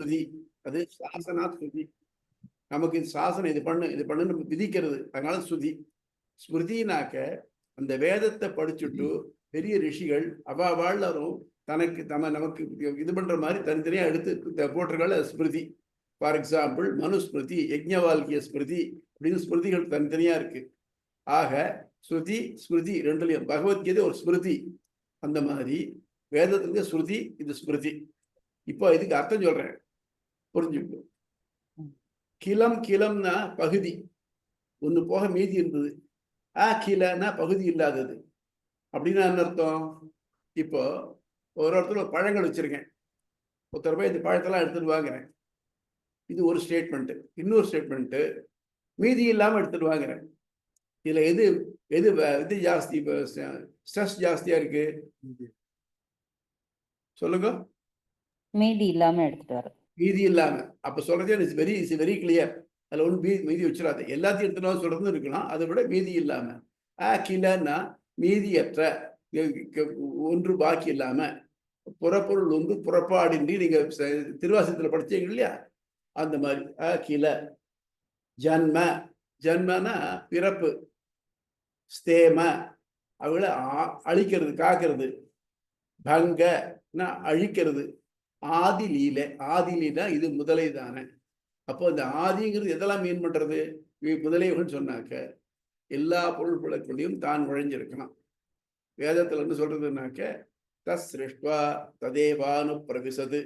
ஸ்ருதி. அது சாசனா ஸ்ருதி. நமக்கு இது சாசனம் இது பண்ணு இது பண்ணு நம்ம விதிக்கிறது. அதனால ஸ்ருதி. ஸ்மிருதினாக்க அந்த வேதத்தை படிச்சுட்டு பெரிய ரிஷிகள் அவாழ்லும் தனக்கு நமக்கு இது பண்ற மாதிரி தனித்தனியா எடுத்து போட்டிருக்காள் ஸ்மிருதி. ஃபார் எக்ஸாம்பிள் மனுஸ்மிருதி, யஜ்ஞவால்கிய ஸ்மிருதி அப்படின்னு ஸ்மிருதிகள் தனித்தனியா இருக்கு. ஆக ஸ்ருதி ஸ்மிருதி ரெண்டுலையும் பகவத்கீதை ஒரு ஸ்மிருதி. அந்த மாதிரி வேதத்துக்கு ஸ்ருதி, இது ஸ்மிருதி. இப்போ இதுக்கு அர்த்தம் சொல்றேன், புரிஞ்சுக்கோ. கிளம் கிளம்னா பகுதி, ஒன்று போக மீதி இருந்தது. கிளன்னா பகுதி இல்லாதது. அப்படின்னா என்ன அர்த்தம்? இப்போ ஒரு இடத்துல பழங்கள் வச்சிருக்கேன், ஒருத்தர் போய் இந்த பழத்தெல்லாம் எடுத்துட்டு வாங்குறேன், இது ஒரு ஸ்டேட்மெண்ட். இன்னொரு ஸ்டேட்மெண்ட், மீதி இல்லாம எடுத்துட்டு வாங்குறேன். இதுல எது எது இது ஜாஸ்தி, ஸ்ட்ரெஸ் ஜாஸ்தியா இருக்கு சொல்லுங்க? மீதி இல்லாம எடுத்துட்டு வர. மீதி இல்லாம அப்ப சொல்றது இஸ் வெரி கிளியர். அதுல ஒன்று மீதி வச்சிடாது, எல்லாத்தையும் எடுத்துட்டு சொல்றது இருக்கலாம். அதை விட மீதி இல்லாம. கிளன்னா மீதியற்ற, ஒன்று பாக்கி இல்லாம, புறப்பொருள் ஒன்று புறப்பாடின்றி. நீங்க திருவாசகத்துல படிச்சீங்க இல்லையா, அந்த மாதிரி. கிள ஜன்ம, ஜன்மனா பிறப்பு. ஸ்தேம அவளை அழிக்கிறது, காக்கிறது. பங்கன்னா அழிக்கிறது. ஆதி லீலை, ஆதி லீலா இது முதலை தானே. அப்போ இந்த ஆதிங்கிறது எதெல்லாம் மீன் பண்றது? முதலைவன் சொன்னாக்க எல்லா பொருள்களுக்குள்ளேயும் தான் நுழைஞ்சிருக்கலாம். வேதத்துல என்ன சொல்றதுனாக்க தஸ் சிருஷ்டுவா ததேவானு பிரவிசது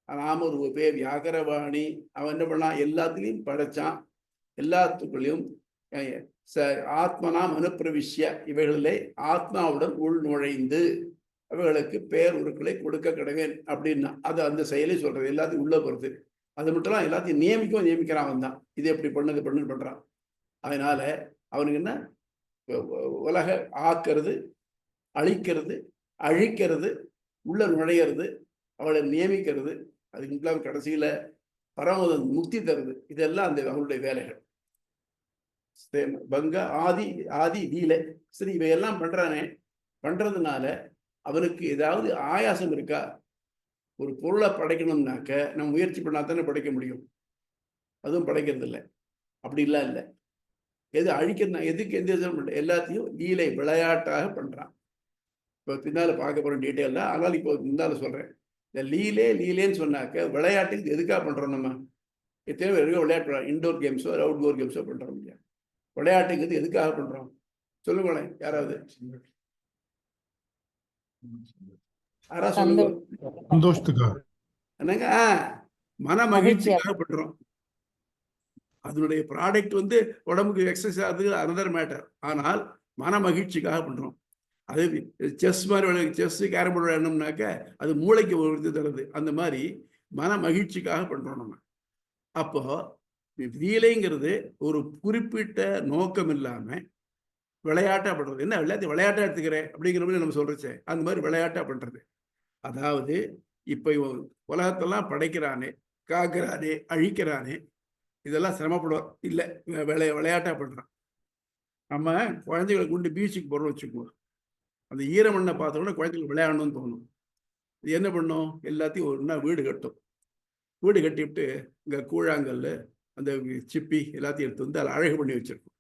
நாமரூபே வியாகரவாணி. அவன் என்ன பண்ணான்? எல்லாத்துலேயும் படைச்சான். எல்லாத்துக்குள்ளேயும் ஆத்மனாம் அனுப்பிரவிஷ்ய, இவைகளிலே ஆத்மாவுடன் உள் நுழைந்து அவைகளுக்கு பேர் உருக்களை கொடுக்க கிடவேன் அப்படின்னா அது அந்த செயலை சொல்றது. எல்லாத்தையும் உள்ள போறது. அது மட்டும் எல்லாத்தையும் நியமிக்கிறான். அவன் தான் இது எப்படி பண்ணது பண்றான். அதனால அவனுக்கு என்ன, உலக ஆக்கிறது, அழிக்கிறது, அழிக்கிறது, உள்ள நுழையிறது, அவளை நியமிக்கிறது, அதுக்கு கடைசியில பரமதம் முக்தி தருது. இதெல்லாம் அந்த அவனுடைய வேலைகள். பங்க ஆதி ஆதி லீலை. சரி, இவையெல்லாம் பண்றானே, பண்றதுனால அவனுக்கு ஏதாவது ஆயாசம் இருக்கா? ஒரு பொருளை படைக்கணும்னாக்க நம்ம முயற்சி பண்ணா தானே படைக்க முடியும். அதுவும் படைக்கிறது இல்லை. அப்படி இல்லை. எது அழிக்கிறது, எதுக்கு எந்த இது எல்லாத்தையும் லீலை விளையாட்டாக பண்றான். இப்போ பின்னால பார்க்க போற டீட்டெயில்ல. ஆனால் இப்போ முன்னால சொல்றேன், இந்த லீலேன்னு சொன்னாக்க விளையாட்டுக்கு எதுக்காக பண்றோம்? நம்ம எத்தனை பேருக்கு விளையாட்டு, இன்டோர் கேம்ஸோ அவுட்டோர் கேம்ஸோ பண்றோம் இல்லையா? விளையாட்டுங்கிறது எதுக்காக பண்றோம் சொல்லுங்களேன் யாராவது. சொல்லுங்க. சந்தோஷத்துக்காக. என்னங்க? மன மகிழ்ச்சிக்காக பண்றோம். அதனுடைய ப்ராடக்ட் உடம்புக்கு எக்ஸசைஸ் ஆகுது, அனதர் மேட்டர். ஆனால் மன மகிழ்ச்சிக்காக பண்றோம். அது செஸ் மாதிரி, செஸ் கேரம் போர்டு விளையாடணும்னாக்க அது மூளைக்கு ஒரு இது தருது. அந்த மாதிரி மன மகிழ்ச்சிக்காக பண்றோம் நம்ம. அப்போ லீலைங்கிறது ஒரு குறிப்பிட்ட நோக்கம் இல்லாம விளையாட்டா பண்றது. என்ன விளையாட்டா எடுத்துக்கிறேன் அப்படிங்கிற மாதிரி நம்ம சொல்றச்சே, அந்த மாதிரி விளையாட்டா பண்றது. அதாவது இப்ப உலகத்தெல்லாம் படைக்கிறானே, காக்கிறானே, அழிக்கிறானே, இதெல்லாம் சிரமப்படுவோம் இல்லை, விளையாட்டா பண்றான். நம்ம குழந்தைகளை கொண்டு பீச்சுக்கு போறோம்னு வச்சுக்குவோம். அந்த ஈரமண்ணை பார்த்தோம்னா குழந்தைகளுக்கு விளையாடணும்னு தோணும். இது என்ன பண்ணும்? எல்லாத்தையும் ஒன்றா வீடு கட்டும். வீடு கட்டிவிட்டு இங்கே கூழாங்கல், அந்த சிப்பி எல்லாத்தையும் எடுத்து அதில் அழகு பண்ணி வச்சிருக்கும்.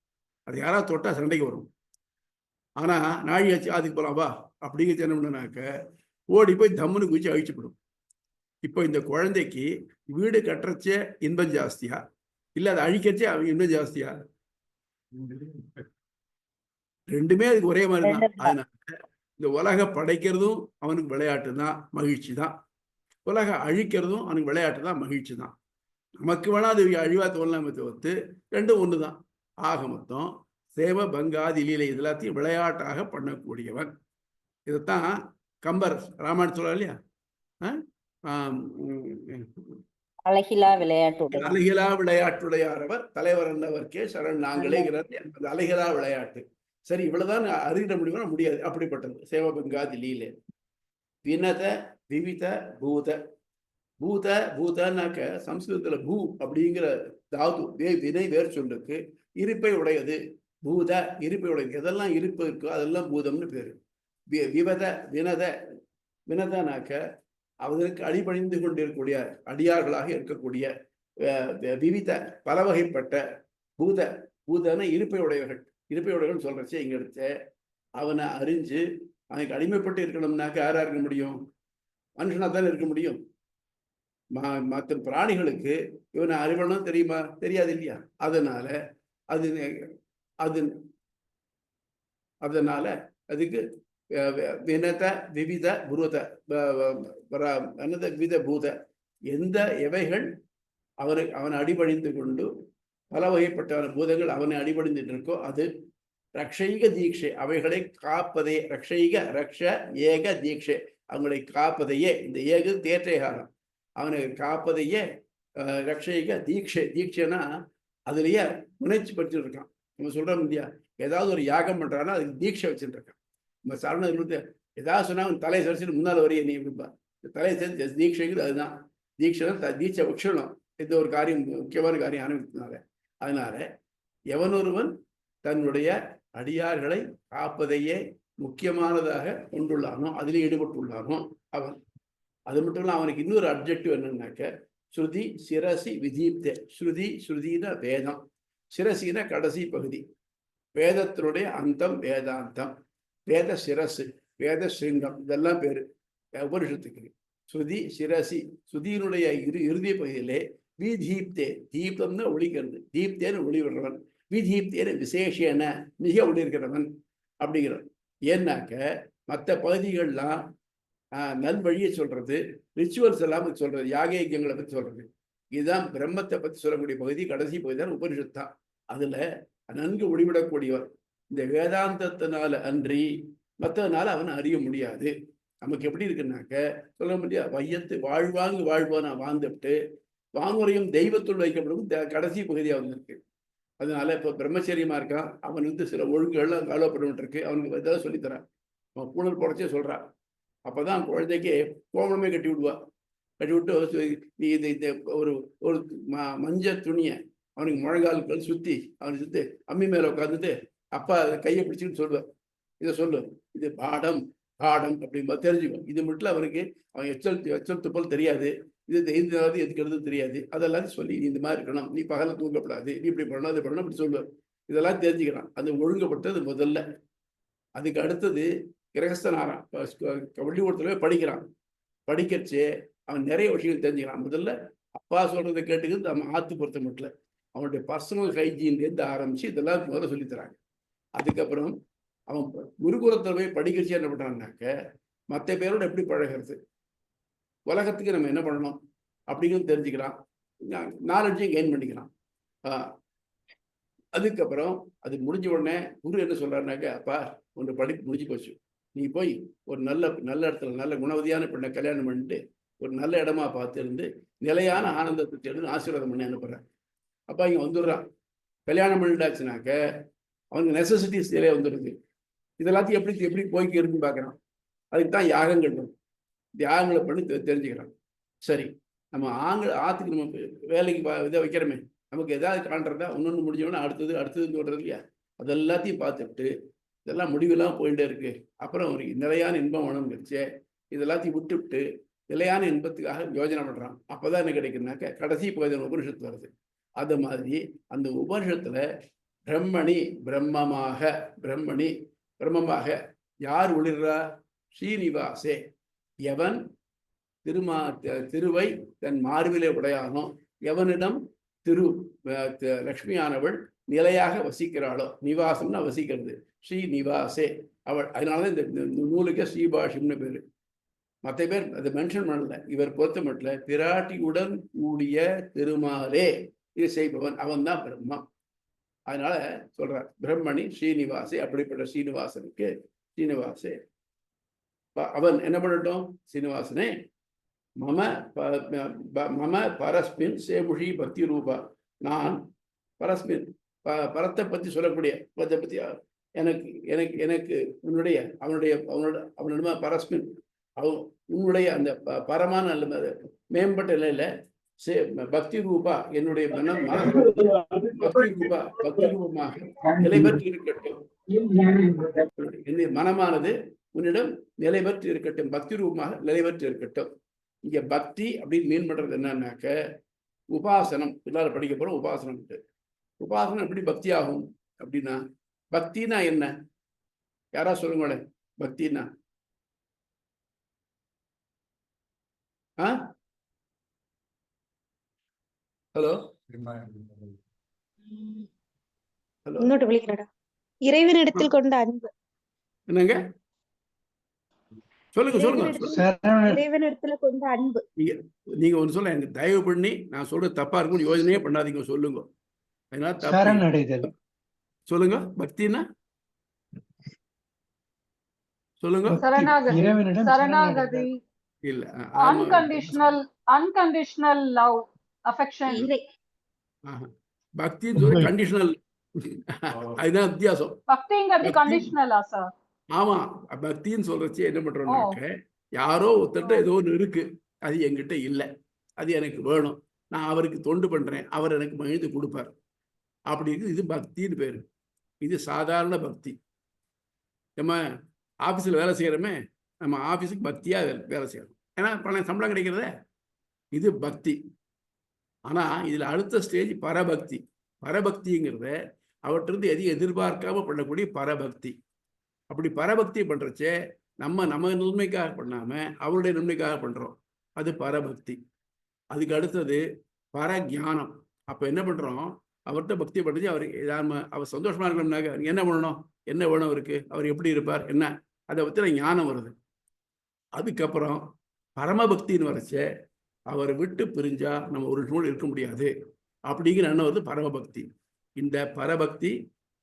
அது யாராவது தொட்டா சண்டைக்கு வரும். ஆனால் நாழியாச்சு அதுக்கு போகலாம் வா அப்படிங்கிறது என்ன பண்ணுனாக்க ஓடி போய் தம்முன்னு குதிச்சு அழிச்சுப்படும். இப்போ இந்த குழந்தைக்கு வீடு கட்டுறச்சே இன்பம் ஜாஸ்தியா, இல்லை அதை அழிக்கச்சே இன்பம் ஜாஸ்தியா? ரெண்டுமே அதுக்கு ஒரே மாதிரி தான். அதனால இந்த உலக படைக்கிறதும் அவனுக்கு விளையாட்டு தான், மகிழ்ச்சி தான். உலக அழிக்கிறதும் அவனுக்கு விளையாட்டு தான், மகிழ்ச்சி தான். நமக்கு வேணா அது அழிவா தோணலாமே தவிர்த்து ரெண்டும் ஒன்று தான். ஆக மொத்தம் சேவ பங்காதி லீலை இதெல்லாத்தையும் விளையாட்டாக பண்ணக்கூடியவன். இதைத்தான் கம்பர் ராமாயணம் சொல்றார் இல்லையா? அழகிலா விளையாட்டு, அழகிலா விளையாட்டுடையாரவர் தலைவர் அல்லவர்க்கே சரண் நாங்களேங்கிறார். அந்த அழகிலா விளையாட்டு. சரி, இவ்வளவுதான் அறிவிட முடியுமா? முடியாது. அப்படிப்பட்டது சேவபங்காதி லீலை. வினத விவித பூத. பூத பூதனாக்க சம்ஸ்கிருதத்துல பூ அப்படிங்கிற தாது வினை வேறு சொல்லுக்கு இருப்பை உடையது. பூத இருப்பை உடையது. எதெல்லாம் இருப்பு இருக்கோ அதெல்லாம் பூதம்னு பேரு. விவத வினத, வினதனாக்க அவர்களுக்கு அடிபணிந்து கொண்டிருக்கக்கூடிய அடியார்களாக இருக்கக்கூடிய விவித பல வகைப்பட்ட பூத பூதன இருப்பையுடையவர்கள் சொல்றச்சு இங்க எடுத்து அவனை அறிஞ்சு அவனுக்கு அடிமைப்பட்டு இருக்கணும்னாக்க யாரா இருக்க முடியும்? மனுஷனா தானே இருக்க முடியும். மற்ற பிராணிகளுக்கு இவனை அறிவணும் தெரியுமா? தெரியாது இல்லையா? அதனால அதனால அதுக்கு வினத விவித புருத விவித பூத எந்த எவைகள் அவனை அடிபணிந்து கொண்டு பல வகைப்பட்ட பூதங்கள் அவனை அடிபணிந்துட்டு இருக்கோ அது ரக்ஷைக தீட்சை, அவைகளை காப்பதே. ரக்ஷ ஏக தீட்சை, அவங்களை காப்பதையே. இந்த ஏகு தேற்றைகாரம், அவனை காப்பதையே ரக்ஷைக தீட்சைனா அதுலயே முனைச்சி படுத்திட்டு இருக்கான். நம்ம சொல்றோம் இல்லையா, ஏதாவது ஒரு யாகம் பண்றான்னா அதுக்கு தீட்சை வச்சுட்டு இருக்கான். நம்ம சரண ஏதாவது சொன்னா அவன் தலையை சரிச்சு முன்னால் வரைய நீ எப்படிப்பா, தலையை சேர்ந்து தீட்சைங்கிறது அதுதான். தீட்சை வச்சுடணும். இந்த ஒரு காரியம் முக்கியமான காரியம் ஆரம்பித்ததுனால. அதனால எவனொருவன் தன்னுடைய அடியார்களை காப்பதையே முக்கியமானதாக கொண்டுள்ளானோ, அதிலே ஈடுபட்டுள்ளானோ அவன். அது மட்டும் இல்ல, அவனுக்கு இன்னொரு அப்ஜெக்டிவ் என்னன்னாக்க ஸ்ருதி சிரசி விதீப்தே. ஸ்ருதினா வேதம், சிரசினா கடைசி பகுதி, வேதத்தினுடைய அந்தம் வேதாந்தம், வேத சிரசு, வேத சிங்கம், இதெல்லாம் பேரு உபனிஷத்துக்கு. ஸ்ருதி சிரசி, ஸ்ருதியினுடைய இறுதி பகுதியிலே விதீப்தே, தீப்தம்னு ஒளிக்கிறது, தீப்தேன்னு ஒளி விடுறவன், விதீப்தேன்னு விசேஷன மிக ஒளிர்கிறவன் அப்படிங்கிறான். ஏன்னாக்க மற்ற பகுதிகள்லாம் நல்வழியை சொல்றது, ரிச்சுவல்ஸ் எல்லாம் சொல்றது, யாக யஜ்யங்களை பற்றி சொல்றது. இதுதான் பிரம்மத்தை பற்றி சொல்லக்கூடிய பகுதி, கடைசி பகுதி தான் உபனிஷத் தான். அதுல நன்கு ஒளிவிடக்கூடியவர். இந்த வேதாந்தத்தினால அன்றி மற்றதுனால அவனை அறிய முடியாது. நமக்கு எப்படி இருக்குன்னாக்க சொல்ல முடியாது, வையத்து வாழ்வானா வாழ்ந்துட்டு வாங்குறையும் தெய்வத்துள் வைக்கப்படும் கடைசி பகுதியாக வந்திருக்கு. அதனால இப்போ பிரம்மச்சரியமா இருக்கான், அவன் சில ஒழுங்குகள்லாம் காலப்பட்டு இருக்கு. அவனுக்கு ஏதாவது சொல்லித்தரான். அவன் பூணல் போடச்சே சொல்றான். அப்பதான் குழந்தைக்கு கோமணமே கட்டி விடுவா. கட்டி விட்டு நீ இந்த ஒரு ஒரு மஞ்சள் துணியை அவனுக்கு முழங்கால்கள் சுத்தி அவனுக்கு சுத்தி அம்மி மேல உட்காந்துட்டு அப்பா கையை பிடிச்சின்னு சொல்லுவார், இதை சொல்லு, இது பாடம் அப்படின்பா தெரிஞ்சுக்கும். இது மட்டும் அவனுக்கு அவன் எச்சல் துப்பல் தெரியாது, இது தெரிஞ்சாவது எதுக்கிறது தெரியாது. அதெல்லாம் சொல்லி நீ இந்த மாதிரி இருக்கணும், நீ பகல தூங்கப்படாது, நீ இப்படி பண்ணணும் அது பண்ணணும் அப்படி சொல்லுவார். இதெல்லாம் தெரிஞ்சுக்கிறான். அது ஒழுங்கப்பட்டது முதல்ல. அதுக்கு அடுத்தது கிரகஸ்தனாரான் பள்ளிக்கூடத்துல படிக்கிறான். படிக்கச்சே அவன் நிறைய விஷயங்கள் தெரிஞ்சுக்கிறான். முதல்ல அப்பா சொல்றதை கேட்டுக்கிறது அவன் ஆத்து பொறுத்த மட்டும் அவனுடைய பர்சனல் ஹைஜீன்லேருந்து ஆரம்பிச்சு இதெல்லாம் முதல்ல சொல்லித்தராங்க. அதுக்கப்புறம் அவன் குருகுலத்தில் போய் படிக்கச்சு என்ன பண்றான்னாக்க மற்ற பேரோட எப்படி பழகிறது, உலகத்துக்கு நம்ம என்ன பண்ணணும் அப்படிங்கிறது தெரிஞ்சுக்கிறான், நாலெட்ஜையும் கெயின் பண்ணிக்கிறான். அதுக்கப்புறம் அது முடிஞ்ச உடனே குரு என்ன சொல்றாருனாக்க, அப்பா உன்னோட படிப்பு முடிஞ்சு போச்சு, நீ போய் ஒரு நல்ல இடத்துல நல்ல குணவதியான பெண்ணை கல்யாணம் பண்ணிட்டு ஒரு நல்ல இடமா பார்த்து இருந்து நிலையான ஆனந்தத்தை தேடி ஆசீர்வாதம் பண்ணி அனுப்புறேன். அப்பா இங்க வந்துடுறான். கல்யாணம் பண்ணிட்டாச்சுனாக்க அவனுக்கு நெசசிட்டிஸ் நிறைய வந்துடுது. இதெல்லாத்தையும் எப்படி போய்க்கு இருந்து பார்க்குறான். அதுக்கு தான் யாகங்கள் வரும். யாகங்களை பண்ணி தெரிஞ்சுக்கிறான். சரி, நம்ம ஆத்துக்கு நம்ம வேலைக்கு இதை வைக்கிறோமே, நமக்கு எதாவது காண்றதா ஒன்று முடிஞ்சோன்னா அடுத்ததுன்னு சொல்றது இல்லையா, அதெல்லாத்தையும் பார்த்துட்டு இதெல்லாம் முடிவெல்லாம் போயிட்டே இருக்கு. அப்புறம் ஒரு நிலையான இன்பம் வேணும்னுச்சு, இதெல்லாத்தையும் விட்டுவிட்டு நிலையான இன்பத்துக்காக யோஜனை பண்றான். அப்பதான் என்ன கிடைக்குதுனாக்க கடைசி பகுதி உபனிஷத்து வருது. அது மாதிரி அந்த உபனிஷத்துல பிரம்மமாக யார் ஒளிர்றா? ஸ்ரீனிவாசே, எவன் திருவை தன் மார்பிலே உடையானோ, எவனிடம் லக்ஷ்மியானவள் நிலையாக வசிக்கிறாளோ, நிவாசம்னா வசிக்கிறது, ஸ்ரீனிவாசே அவள். அதனாலதான் இந்த நூலுக்கு ஸ்ரீபாஷ்யம்னு பேரு. மற்ற பேர் அதை மென்ஷன் பண்ணல. இவர் பொறுத்த மட்டும் பிராட்டியுடன் கூடிய திருமாலே இது செய்பவன், அவன் தான் பிரம்மம். அதனால சொல்றார் பிரம்மணி ஸ்ரீனிவாசே. அப்படிப்பட்ட ஸ்ரீனிவாசே அவன் என்ன பண்ணட்டும்? ஸ்ரீனிவாசனே மம பரஸ்மின் சேமுஷி பக்தி ரூபா, நான் பரஸ்மின் பரத்தை பத்தி சொல்லக்கூடிய பத்தி எனக்கு அவனுடைய பரஸ்மின் உன்னுடைய அந்த பரமான மேம்பட்ட நிலையில பக்தி ரூபா என்னுடைய மனம் பக்தி ரூபமாக நிலை பெற்று இருக்கட்டும். என்னுடைய மனமானது உன்னிடம் நிலை பெற்று இருக்கட்டும், பக்தி ரூபமாக நிலை பெற்று இருக்கட்டும். இங்க பக்தி அப்படின்னு மீன் பண்றது என்னன்னாக்க உபாசனம், எல்லாரும் படிக்க போறோம். உபாசனம் உபாசனம் எப்படி பக்தி ஆகும் அப்படின்னா, பக்தினா என்ன? யாரா சொல்லுங்களேன், பக்தினா? Hello hello, முன்னோட்டு விழிக்கிறடா. இறைவனிடத்தில் கொண்ட அன்பு. என்னங்க? சொல்லுங்க சொல்லுங்க. இறைவனிடத்துல கொண்ட அன்பு. நீங்க ஒண்ணு சொல்ல, எனக்கு தயவு பண்ணி நான் சொல்றது தப்பா இருக்கும்னு யோசனையே பண்ணாதீங்க, சொல்லுங்க. அதனால தப்பு. சொல்லுங்க, பக்தினா சொல்லுங்க. சரணாகதி, இல்ல, unconditional love, affection. பக்தின்னு சொல்லி கண்டிஷனல், அதுதான் வித்தியாசம். பக்திங்கிறது கண்டிஷனலா சார்? ஆமா, பக்தின்னு சொல்றச்சு என்ன பண்றோம்னாக்க, யாரோ ஒருத்தர் ஏதோ ஒன்று இருக்கு, அது என்கிட்ட இல்லை, அது எனக்கு வேணும், நான் அவருக்கு தொண்டு பண்றேன், அவர் எனக்கு மகிழ்ந்து கொடுப்பார், அப்படி இருக்கு. இது பக்தின்னு பேரு. இது சாதாரண பக்தி. நம்ம ஆபீஸ்ல வேலை செய்யறோமே, நம்ம ஆபீஸுக்கு பக்தியா வேலை செய்யணும், ஏன்னா பணம் சம்பளம் கிடைக்கிறத. இது பக்தி. ஆனா இதுல அடுத்த ஸ்டேஜ் பரபக்தி. பரபக்திங்கிறத அவற்றிருந்து எதையும் எதிர்பார்க்காம பண்ணக்கூடிய பரபக்தி. அப்படி பரபக்தி பண்றச்சே நம்ம நன்மைக்காக பண்ணாம அவருடைய நன்மைக்காக பண்றோம், அது பரபக்தி. அதுக்கு அடுத்தது பரஞானம். அப்ப என்ன பண்றோம், அவர்கிட்ட பக்தி பண்றது, அவர் சந்தோஷமா இருக்கணும்னாக்க என்ன பண்ணணும், என்ன வேணும் அவருக்கு, அவர் எப்படி இருப்பார் என்ன, அதை பத்தி ஞானம் வருது. அதுக்கப்புறம் பரமபக்தின்னு வரைச்சே அவரை விட்டு பிரிஞ்சா நம்ம ஒரு நூல் இருக்க முடியாது அப்படிங்கிற எண்ணம் வருது, பரமபக்தி. இந்த பரபக்தி,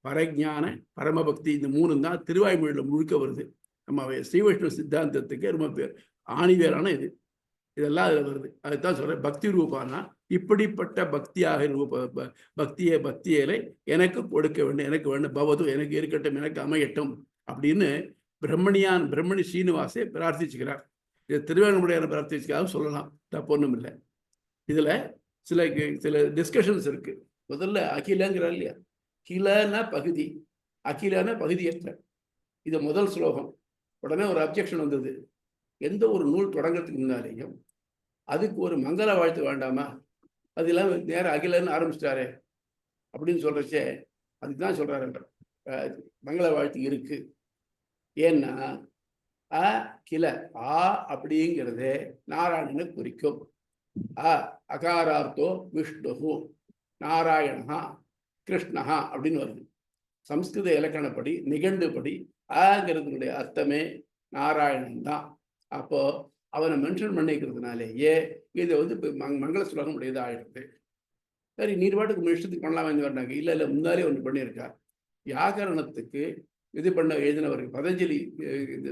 பரஞான, பரமபக்தி, இந்த மூணும் தான் திருவாய்மொழியில முழுக்க வருது. நம்ம ஸ்ரீ வைஷ்ணவ சித்தாந்தத்துக்கு ரொம்ப ஆணிவேரான இது. இதெல்லாம் அதுல வருது. அதுதான் சொல்றேன், பக்தி ரூபானா இப்படிப்பட்ட பக்தியாக பக்தியலை எனக்கு கொடுக்க வேண்டும், எனக்கு வேண்டும், பவது எனக்கு இருக்கட்டும், எனக்கு அமையட்டும் அப்படின்னு பிரம்மணி ஸ்ரீனிவாசே பிரார்த்திச்சுக்கிறார். இதை திருவேங்கமுடையான பிரார்த்திச்சுக்காக சொல்லலாம், தப்பு ஒன்றும் இல்லை. இதுல சில டிஸ்கஷன்ஸ் இருக்கு. முதல்ல அகிலங்கிறார் இல்லையா, கிலனா பகுதி, அகிலனா பகுதியற்ற. இது முதல் ஸ்லோகம். உடனே ஒரு அப்ஜெக்ஷன் வந்தது, எந்த ஒரு நூல் தொடங்கிறதுக்கு முன்னாலேயும் அதுக்கு ஒரு மங்கள வாழ்த்து வேண்டாமா, அதெல்லாம் நேரம் அகிலன்னு ஆரம்பிச்சிட்டாரு அப்படின்னு சொல்றச்சே, அதுதான் சொல்றாரு, மங்கள வாழ்த்து இருக்கு. ஏன்னா கில ஆ அப்படிங்கிறது நாராயணனை குறிக்கும். அகாரார்த்தோ விஷ்ணு, நாராயணா, கிருஷ்ணஹா அப்படின்னு வருது. சம்ஸ்கிருத இலக்கணப்படி, நிகண்டுபடி ஆங்கிறதுனுடைய அர்த்தமே நாராயணன் தான். அப்போ அவனை மென்ஷன் பண்ணிக்கிறதுனாலேயே இதை மங்கள ஸ்லோகம் உடையது ஆயிடுது. சரி, நீர் பாட்டுக்கு இஷ்டத்துக்கு பண்ணலாம் வந்தாங்க. இல்லை இல்லை, முன்னாலே ஒன்று பண்ணியிருக்கார். வியாக்கரணத்துக்கு இது பண்ண எழுதினவர்கள் பதஞ்சலி இது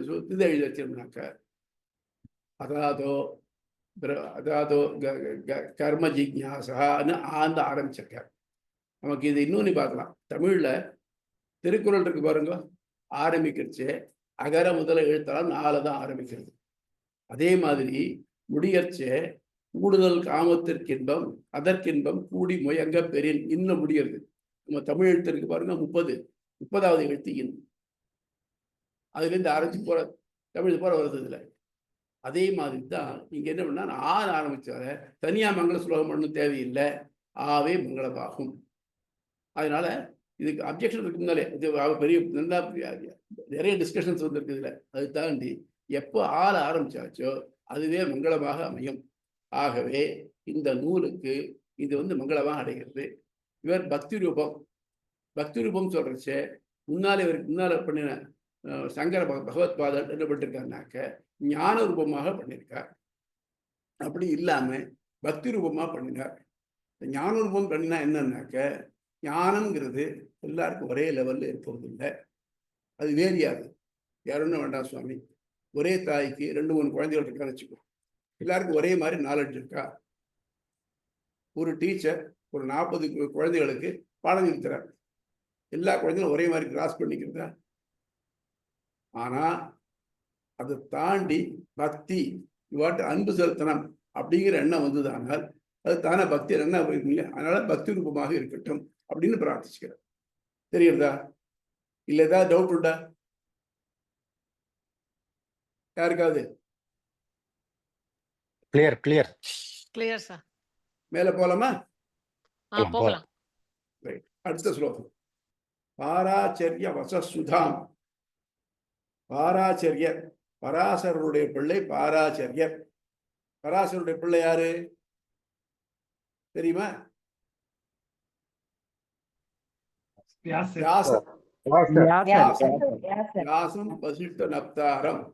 எழுதி வச்சிருந்தாக்க, அதாதோ கர்ம ஜிக்ஞாசான்னு ஆழ்ந்து ஆரம்பிச்சிருக்கார். நமக்கு இது இன்னொன்னு பார்க்கலாம். தமிழ்ல திருக்குறள் இருக்கு பாருங்க, ஆரம்பிக்கிறச்சு அகர முதல எழுத்தால் 4 தான் ஆரம்பிக்கிறது. அதே மாதிரி முடியறச்சே கூடுதல் காமத்திற்கின்பம் அதற்கின்பம் கூடி முயங்க பெரின் இன்னும் முடியறது. நம்ம தமிழ் எழுத்து இருக்கு பாருங்க, 30வது எழுத்து இன், அதுல இருந்து ஆரம்பிச்சு போற தமிழ் போற வருது இதுல. அதே மாதிரி தான் இங்க என்ன பண்ணா, ஆரம்பிச்சார தனியா மங்கள ஸ்லோகம் பண்ணணும் தேவையில்லை, ஆவே மங்களமாகும். அதனால இதுக்கு அப்ஜெக்ஷன் இருக்கு முன்னாலே, இது பெரிய நிறைய டிஸ்கஷன்ஸ் வந்துருக்கு இதுல. அது தாண்டி எப்போ ஆரம்பிச்சாச்சோ அதுவே மங்களமாக அமையும். ஆகவே இந்த நூலுக்கு இது மங்களமாக அடைகிறது. இவர் பக்தி ரூபம் சொல்றச்சே இவருக்கு முன்னால பண்ணின சங்கர பகவத்பாதர் என்ன பண்ணிருக்காருனாக்க ஞான ரூபமாக பண்ணியிருக்கார். அப்படி இல்லாம பக்தி ரூபமா பண்ணினார். ஞான ரூபம் பண்ணினா என்னன்னாக்க, ஞானம்ங்கிறது எல்லாருக்கும் ஒரே லெவல்ல இருக்கிறது இல்லை, அது வேறியாது. யாருன்னு வேண்டாம் சுவாமி, ஒரே தாய்க்கு 2-3 குழந்தைகள் இருக்கான்னு வச்சுக்கோ, எல்லாருக்கும் ஒரே மாதிரி நாலேஜ் இருக்கா? ஒரு டீச்சர் ஒரு 40 குழந்தைகளுக்கு பாடம் சொல்லித்தரார், எல்லா குழந்தைகளும் ஒரே மாதிரி கிராஸ் பண்ணிக்கிறதா? ஆனா அதை தாண்டி பக்தி, இவாட்டு அன்பு செலுத்தனம் அப்படிங்கிற எண்ணம் வந்ததானால் அது தானே பக்தி என்ன இல்லையா? அதனால பக்தி ரூபமாக இருக்கட்டும் அப்படின்னு பிரார்த்திச்சுக்கிறேன். தெரியுறதா? இல்ல ஏதாவது டவுட் உண்டா யாருக்காவது? Clear clear. Clear sir. மேல போலாமா? போகலாம். ரைட். அடுத்த ஸ்லோகம். பாராச்சரிய வசசுதாம். பாராச்சரியர் பராசரருடைய பிள்ளை பாராச்சரியர். பராசருடைய பிள்ளை யாரு தெரியுமா? வியாசர். வியாசம் வசிஷ்ட நப்தாரம்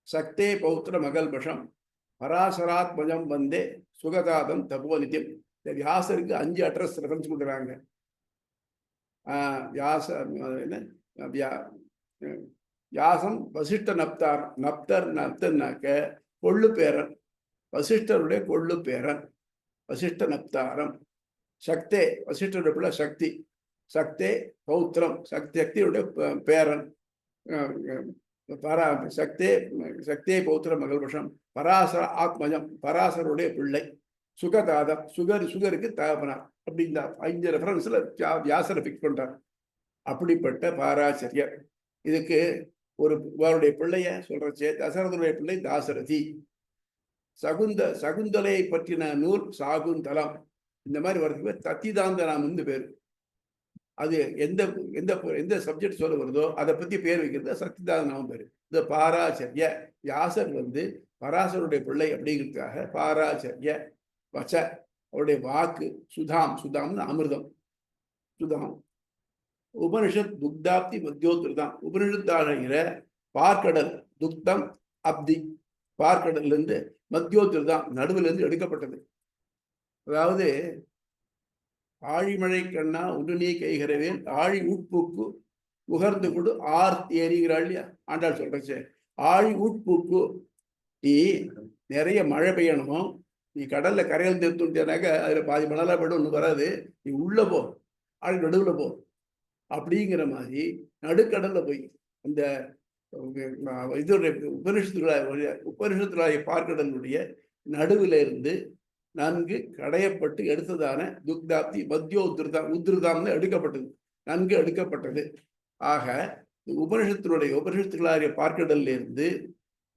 சக்தே பௌத்திர மகல்பஷம் பராசராத்மஜம் வந்தே சுகதாதம் தபோநித்யம். இந்த வியாசருக்கு 5 அட்ரஸ் ரெஃபரன்ஸ் கொடுக்குறாங்க. வியாசம் வசிஷ்ட நப்தார். நப்தர்னாக்க கொள்ளு பேரன், வசிஷ்டருடைய கொள்ளு பேரன், வசிஷ்ட நப்தாரம். சக்தே வசிஷ்டருடைய பிள்ளை சக்தி, சக்தே பௌத்திரம், சக்தியுடைய பேரன், சக்தே பௌத்திர மகள்பஷம் பராசர ஆத்மஜம், பராசருடைய பிள்ளை, சுகதாதம், சுகருக்கு தகப்பனார். அப்படி இந்த 5 ரெஃபரன்ஸ்ல வியாசரை பிக்ஸ் பண்றார். அப்படிப்பட்ட பாராச்சரியர். இதுக்கு அவருடைய பிள்ளைய சொல்றச்சே தசரதனுடைய பிள்ளை தாசரதி. சகுந்தலையை பற்றின நூல் சாகுந்தலம். இந்த மாதிரி வரதுக்கு தத்திதாந்தனாம்னு பேர். அது எந்த எந்த எந்த சப்ஜெக்ட் சொல்ல வருதோ அதை பத்தி பேர் வைக்கிறது சத்திதாந்தனாம் பேரு. இந்த பாராச்சரிய வியாசர் பராசருடைய பிள்ளை அப்படிங்கிறதுக்காக பாராச்சரிய வச்ச, அவருடைய வாக்கு, சுதாம்னு அமிர்தம், சுதாம். உபனிஷத் துக்தாப்தி மத்தியோத்தான். உபனிஷத்தாகிற பார்க்கடல், துக்தம் அப்தி, பார்க்கடல்ல இருந்து மத்தியோத்தான் நடுவில் இருந்து எடுக்கப்பட்டது. அதாவது ஆழிமழை கண்ணா உடுநீ கைகிறவேன் ஆழி உட்பூக்கு உகர்ந்து கொடு ஆர்த்தி ஏறிங்கிறாள் இல்லையா ஆண்டாள் சொல்றச்சே. ஆழி உட்பூக்கு, நீ நிறைய மழை பெய்யணும், நீ கடல்ல கரையில் நிறுத்துட்டானாக்க அதுல பாதி மணலா போய்டும், ஒன்றும் வராது, நீ உள்ள போ, ஆழி நடுவுல போ அப்படிங்கிற மாதிரி நடுக்கடல்ல போய் அந்த இதோடைய உபனிஷத்துடைய பார்க்கடலுடைய நடுவில் இருந்து நன்கு கடையப்பட்டு எடுத்ததான துக்தாப்தி மத்தியோ உத்ருதாம்னு எடுக்கப்பட்டது, நன்கு எடுக்கப்பட்டது. ஆக உபனிஷத்துகளாகிய பார்க்கடல்ல இருந்து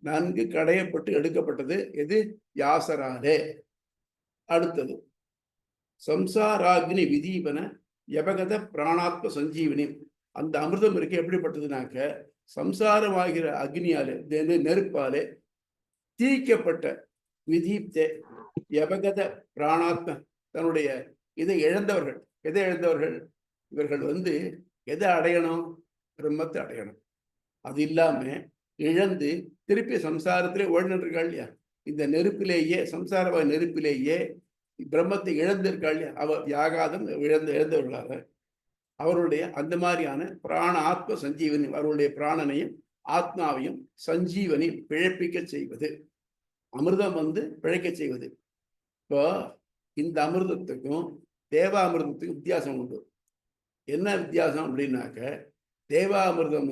நன்கு கடையப்பட்டு எடுக்கப்பட்டது எது? வியாசராலே. அடுத்தது சம்சாராக்னி விதீபன யபகத பிராணாத்ம சஞ்சீவனி. அந்த அமிர்தம் இருக்கு எப்படிப்பட்டதுனாக்க சம்சாரமாகிற அக்னியாலே, நெருப்பாலே தீக்கப்பட்ட விதீப்தே யபகத பிராணாத்ம, தன்னுடைய இதை இழந்தவர்கள். எதை இழந்தவர்கள்? இவர்கள் எதை அடையணும்? பிரம்மத்தை அடையணும். அது இல்லாம இழந்து திருப்பி சம்சாரத்திலே ஓடினிருக்காள் இல்லையா, இந்த நெருப்பிலேயே, சம்சாரமான நெருப்பிலேயே பிரம்மத்தை இழந்திருக்காள் இல்லையா, அவர் யாகாதம் இழந்தவர்களாக அவருடைய அந்த மாதிரியான பிராண ஆத்ம சஞ்சீவனி, அவருடைய பிராணனையும் ஆத்மாவையும் சஞ்சீவனி பிழைப்பிக்க செய்வது, அமிர்தம் பிழைக்க செய்வது. இப்போ இந்த அமிர்தத்துக்கும் தேவாமிர்தத்துக்கும் வித்தியாசம் உண்டு. என்ன வித்தியாசம் அப்படின்னாக்க, தேவாமிர்தம்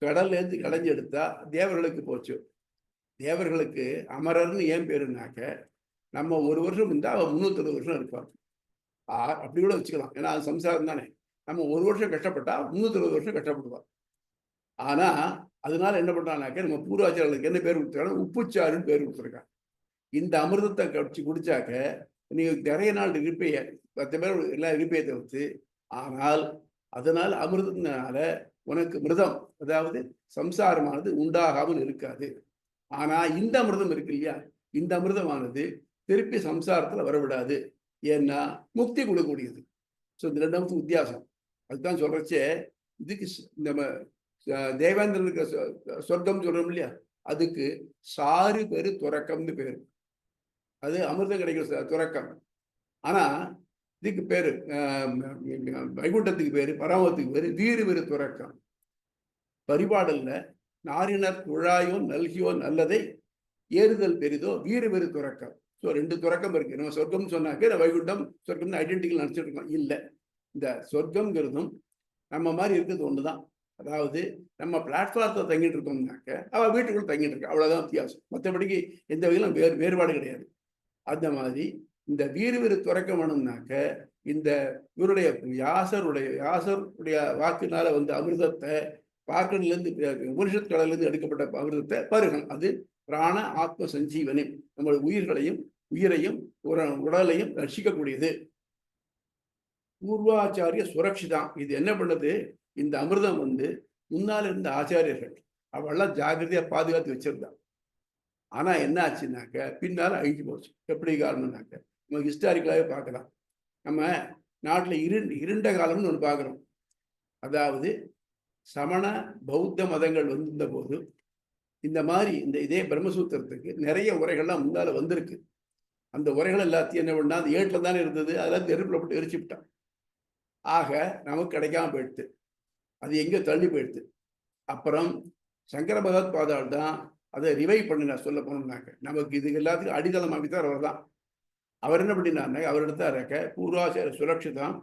கடல்ல இருந்து கடைஞ்சி எடுத்தா தேவர்களுக்கு போச்சு. தேவர்களுக்கு அமரர்னு ஏன் பேருனாக்க, நம்ம 1 வருஷம் இருந்தா அவன் 360 வருஷம் இருப்பான். அப்படி கூட வச்சுக்கலாம், ஏன்னா அது சம்சாரம் தானே. நம்ம 1 வருஷம் கஷ்டப்பட்டா 360 வருஷம் கஷ்டப்படுவான். ஆனா அதனால என்ன பண்றானாக்க, நம்ம பூர்வாச்சாரர்களுக்கு என்ன பேர் கொடுத்துருக்காங்க? உப்புச்சாருன்னு பேர் கொடுத்துருக்காங்க. இந்த அமிர்தத்தை கடிச்சு குடிச்சாக்க நீங்க நிறைய நாள் இருப்பைய 10 பேர் எல்லாம் இருப்பையை தவிர்த்து. ஆனால் அதனால அமிர்தத்தினால உனக்கு மிருதம், அதாவது சம்சாரமானது உண்டாகாமல் இருக்காது. ஆனா இந்த அமிர்தம் இருக்கு இல்லையா, இந்த அமிர்தமானது திருப்பி சம்சாரத்துல வரவிடாது. ஏன்னா முக்தி கொடுக்கக்கூடியது. ஸோ இந்த 2 வித்தியாசம். அதுதான் சொல்றச்சே, இதுக்கு நம்ம தேவேந்திரனுக்கு சொர்க்கம் சொல்றோம் இல்லையா, அதுக்கு சாறு பேரு துறக்கம்னு பேரு. அது அமிர்தம் கிடைக்கிற துறக்கம். ஆனா இதுக்கு பேரு வைகுண்டத்துக்கு பேரு, பரமத்துக்கு பேரு வீறு வெறு துறக்கம். பரிபாடல்ல நாரினர் குழாயோ நல்கியோ நல்லதை ஏறுதல் பெரிதோ வீறு வெறு துறக்கம். ஸோ 2 துறக்கம் இருக்கு. நம்ம சொர்க்கம்னு சொன்னாக்க வைகுண்டம் சொர்க்கம் ஐடென்டிக்கல் நினைச்சிட்டு இருக்கோம். இல்லை, இந்த சொர்க்கம்ங்கிறதும் நம்ம மாதிரி இருக்கிறது ஒண்ணுதான். அதாவது நம்ம பிளாட்ஃபார்த்தில் தங்கிட்டு இருக்கோம்னாக்க அவள் வீட்டுக்குள்ள தங்கிட்டு இருக்கா, அவ்வளவுதான் வித்தியாசம். மற்றபடிக்கு எந்த வகையிலும் வேறுபாடு கிடையாது. அந்த மாதிரி இந்த வீறு துறக்கம் வேணும்னாக்க இந்த இவருடைய வியாசருடைய வாக்குனால அமிர்தத்தை பார்க்கடல இருந்து உபனிஷத் கடல்ல இருந்து எடுக்கப்பட்ட அமிர்தத்தை பருகணும். அது பிராண ஆத்ம சஞ்சீவனி, நம்முடைய உயிரையும் உடலையும் ரட்சிக்கக்கூடியது. பூர்வாச்சாரிய சுரக்ஷிதான். இது என்ன பண்ணுது, இந்த அமிர்தம் வந்து முன்னால் இருந்த ஆச்சாரியர்கள் அவெல்லாம் ஜாகிரதையா பாதுகாத்து வச்சிருந்தா. ஆனா என்ன ஆச்சுன்னாக்க பின்னால அழிஞ்சு போச்சு. எப்படி காரணம்னாக்க நம்ம ஹிஸ்டாரிக்கலாவே பார்க்கலாம். நம்ம நாட்டுல இருண்ட காலம்னு ஒண்ணு பார்க்கிறோம். அதாவது சமண பௌத்த மதங்கள் வந்திருந்த போது இந்த மாதிரி இதே பிரம்மசூத்திரத்துக்கு நிறைய உரைகள்லாம் முன்னால வந்திருக்கு. அந்த உரைகள் எல்லாத்தையும் என்ன பண்ணா, அந்த ஏட்டில் தானே இருந்தது, அதெல்லாம் நெருப்புல போட்டு எரிச்சு விட்டான். ஆக நமக்கு கிடைக்காம போயிடுது, அது எங்க தள்ளி போயிடுது. அப்புறம் சங்கர பகவத் பாதால் தான் அதை ரிவைவ் பண்ணினார். சொல்ல போனோம்னாக்க நமக்கு இது எல்லாத்துக்கும் அடித்தளம் அமைத்தார் அவர் தான். அவர் என்ன பண்ணினார்னா, அவர் எடுத்தாருக்க பூர்வாச்சார சுரக்ஷிதம்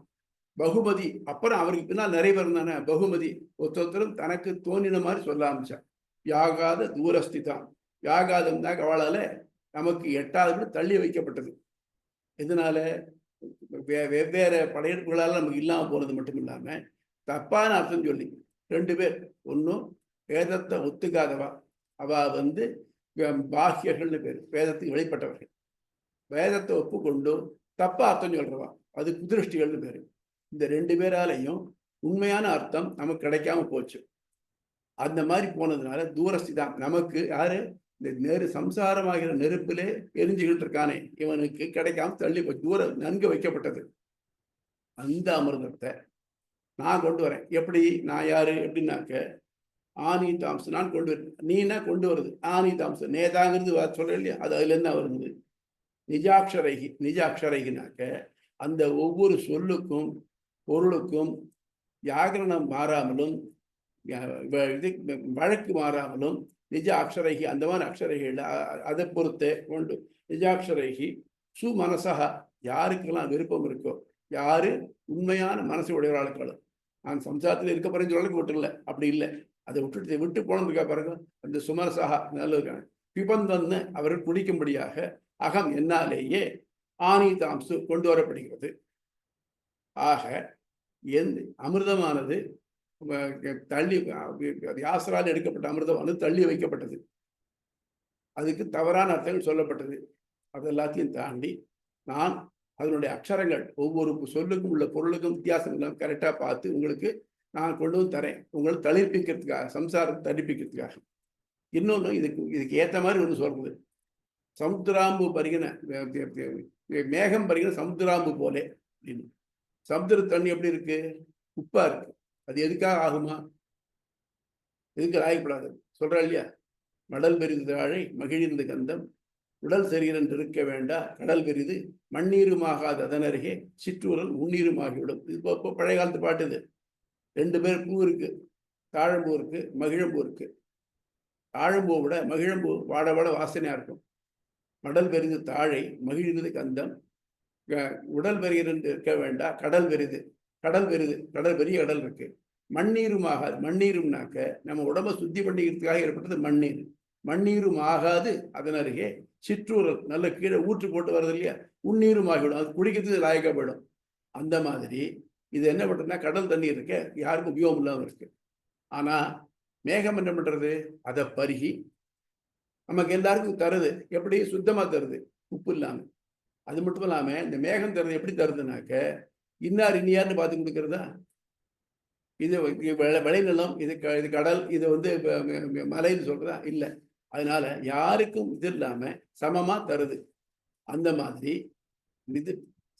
பகுமதி. அப்புறம் அவருக்கு பின்னால் நிறைய பேர் இருந்தானே பகுமதி, ஒருத்தரும் தனக்கு தோணின மாதிரி சொல்ல ஆரம்பிச்சார். யாகாத தூரஸ்திதான், யாகாதம் தான் அவளால நமக்கு 8வது தள்ளி வைக்கப்பட்டது. இதனால வெவ்வேறு படையெடுப்புகளால் நமக்கு இல்லாமல் போனது மட்டும் இல்லாம தப்பான அர்த்தம் சொல்லி 2 பேர், ஒன்றும் வேதத்தை ஒத்துக்காதவா, அவ வந்து பாக்கியர்கள்னு பேர், வேதத்துக்கு வெளிப்பட்டவர்கள். வேதத்தை ஒப்புக்கொண்டு தப்பா அர்த்தம் சொல்றவா, அது குதிருஷ்டிகள்னு பேரு. இந்த 2 பேராலையும் உண்மையான அர்த்தம் நமக்கு கிடைக்காம போச்சு. அந்த மாதிரி போனதுனால தூரஸ்தி தான் நமக்கு யாரு, இந்த சம்சாரமாகிற நெருப்பிலே எரிஞ்சுக்கிட்டு இருக்கானே இவனுக்கு கிடைக்காம தள்ளி தூர நன்கு வைக்கப்பட்டது. அந்த அமிர்தத்தை நான் கொண்டு வரேன். எப்படி, நான் யாரு எப்படின்னாக்க ஆனி தாம்ஸ் நான் கொண்டு வரேன். நீனா கொண்டு வருது ஆனி தாம்ஸ், நேதாங்கிறது சொல்ற இல்லையா, அது அதுல இருந்து வருது. நிஜாட்சரைகி, நிஜாட்சரைகினாக்க அந்த ஒவ்வொரு சொல்லுக்கும் பொருளுக்கும் வியாகரணம் மாறாமலும் வழக்கு மாறாமலும் நிஜ அக்ஷரைகி, அந்த மாதிரி அக்ஷரைகள் அதை பொறுத்தே கொண்டு நிஜாட்சரைகி சுமனசா, யாருக்கெல்லாம் விருப்பம் இருக்கோ, யாரு உண்மையான மனசு உடையவர்களும். நான் சம்சாரத்தில் இருக்க போறேன்னு சொல்றதுக்கு விட்டுல, அப்படி இல்லை, அதை விட்டு போனதுக்கா பாருங்க. அந்த சுமனசா நல்லது பிபந்தன்னு அவர்கள் குடிக்கும்படியாக அகம் என்னாலேயே ஆனி தாம்சு கொண்டு வரப்படுகிறது. ஆக அமிர்தமானது தள்ளி, வியாசரால் எடுக்கப்பட்ட அமிர்தமானது தள்ளி வைக்கப்பட்டது. அதுக்கு தவறான அர்த்தங்கள் சொல்லப்பட்டது. அது எல்லாத்தையும் தாண்டி நான் அதனுடைய அக்ஷரங்கள் ஒவ்வொரு சொல்லுக்கும் உள்ள பொருளுக்கும் வித்தியாசம் இல்லாமல் கரெக்டா பார்த்து உங்களுக்கு நான் கொண்டு வந்து தரேன், உங்களை தளிர்ப்பிக்கிறதுக்காக, சம்சாரத்தை தளிர்ப்பிக்கிறதுக்காக. இன்னொன்று இதுக்கு ஏற்ற மாதிரி ஒன்று சொல்றது, சமுத்திராம்பு பருகின மேகம் பருகின சமுத்திராம்பு போலே அப்படின்னு. சமுத்திர தண்ணி எப்படி இருக்கு, உப்பா இருக்கு. அது எதுக்காக ஆகுமா, எதுக்கு ஆகப்படாது சொல்றா இல்லையா. மடல் பெரிது தாழை மகிழ்ந்த கந்தம், உடல் சரீரன் இருக்க வேண்டா கடல் பெரிது மண்ணீருமாகாது அதனருகே சிற்றூரல் உண்ணீருமாகிவிடும். இது இப்போ பழைய காலத்து பாட்டு. இது 2 பேர் பூ இருக்கு, தாழம்பூ இருக்கு, மகிழம்பூ இருக்கு. தாழம்பூ விட மகிழம்பூ வாட வாட வாசனையா இருக்கும். மடல் பெரிது தாழை மகிழ்ந்து கந்தம், உடல் பெரியது இருக்க வேண்டா கடல் பெரிது, கடல் பெரிது, கடல் பெரிய கடல் இருக்கு. மண்ணீரும் ஆகாது, மண்ணீரும்னாக்க நம்ம உடம்பை சுத்தி பண்ணிக்கிறதுக்காக ஏற்பட்டது மண்ணீர். மண்ணீரும் ஆகாது அதன் அருகே சிற்றூரல், நல்ல கீழே ஊற்று போட்டு வர்றது இல்லையா, உண்ணீரும் ஆகிவிடும், அது குடிக்கிறதுக்கு லாயக்கா போயிடும். அந்த மாதிரி இது என்ன பண்றதுன்னா, கடல் தண்ணி இருக்க யாருக்கும் உபயோகம் இல்லாமல் இருக்கு. ஆனா மேகம் என்ன பண்றது, அதை பருகி நமக்கு எல்லாருக்கும் தருது. எப்படி, சுத்தமா தருது, உப்பு இல்லாம. அது மட்டும் இல்லாம இந்த மேகம் தருது எப்படி தருதுனாக்க, இன்னார் இனியார்னு பார்த்து கொடுக்கறதா. இது விளைநிலம், இது கடல், இது வந்து மலைன்னு சொல்றதா இல்லை. அதனால யாருக்கும் இது இல்லாம சமமா தருது. அந்த மாதிரி இது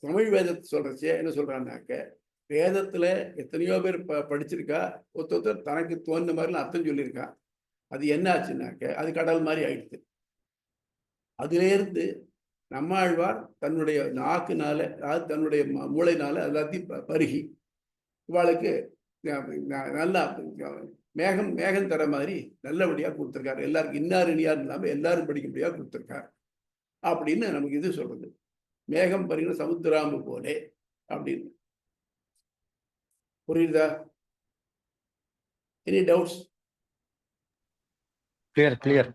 தமிழ் வேதத்தை சொல்றச்சே என்ன சொல்றான்னாக்க, வேதத்துல எத்தனையோ பேர் படிச்சிருக்கா, ஒருத்தர் தனக்கு தோன்ற மாதிரி அர்த்தம் சொல்லியிருக்கா. அது என்ன ஆச்சுன்னாக்க அது கடல் மாதிரி ஆயிடுச்சு. அதுல இருந்து நம்மாழ்வார் தன்னுடைய நாக்குனால, அதாவது தன்னுடைய மூளைனால எல்லாத்தையும் பருகி இவாளுக்கு நல்லா மேகம் தர மாதிரி நல்லபடியா கொடுத்துருக்காரு. எல்லாருக்கும் இன்னார் இனியார் இல்லாம எல்லாரும் படிக்கும்படியா கொடுத்துருக்காரு அப்படின்னு நமக்கு இது சொல்றது. மேகம் பருகின சமுத்திராம்பு போலே அப்படின்னு. புரியுதா? Any doubts? Clear clear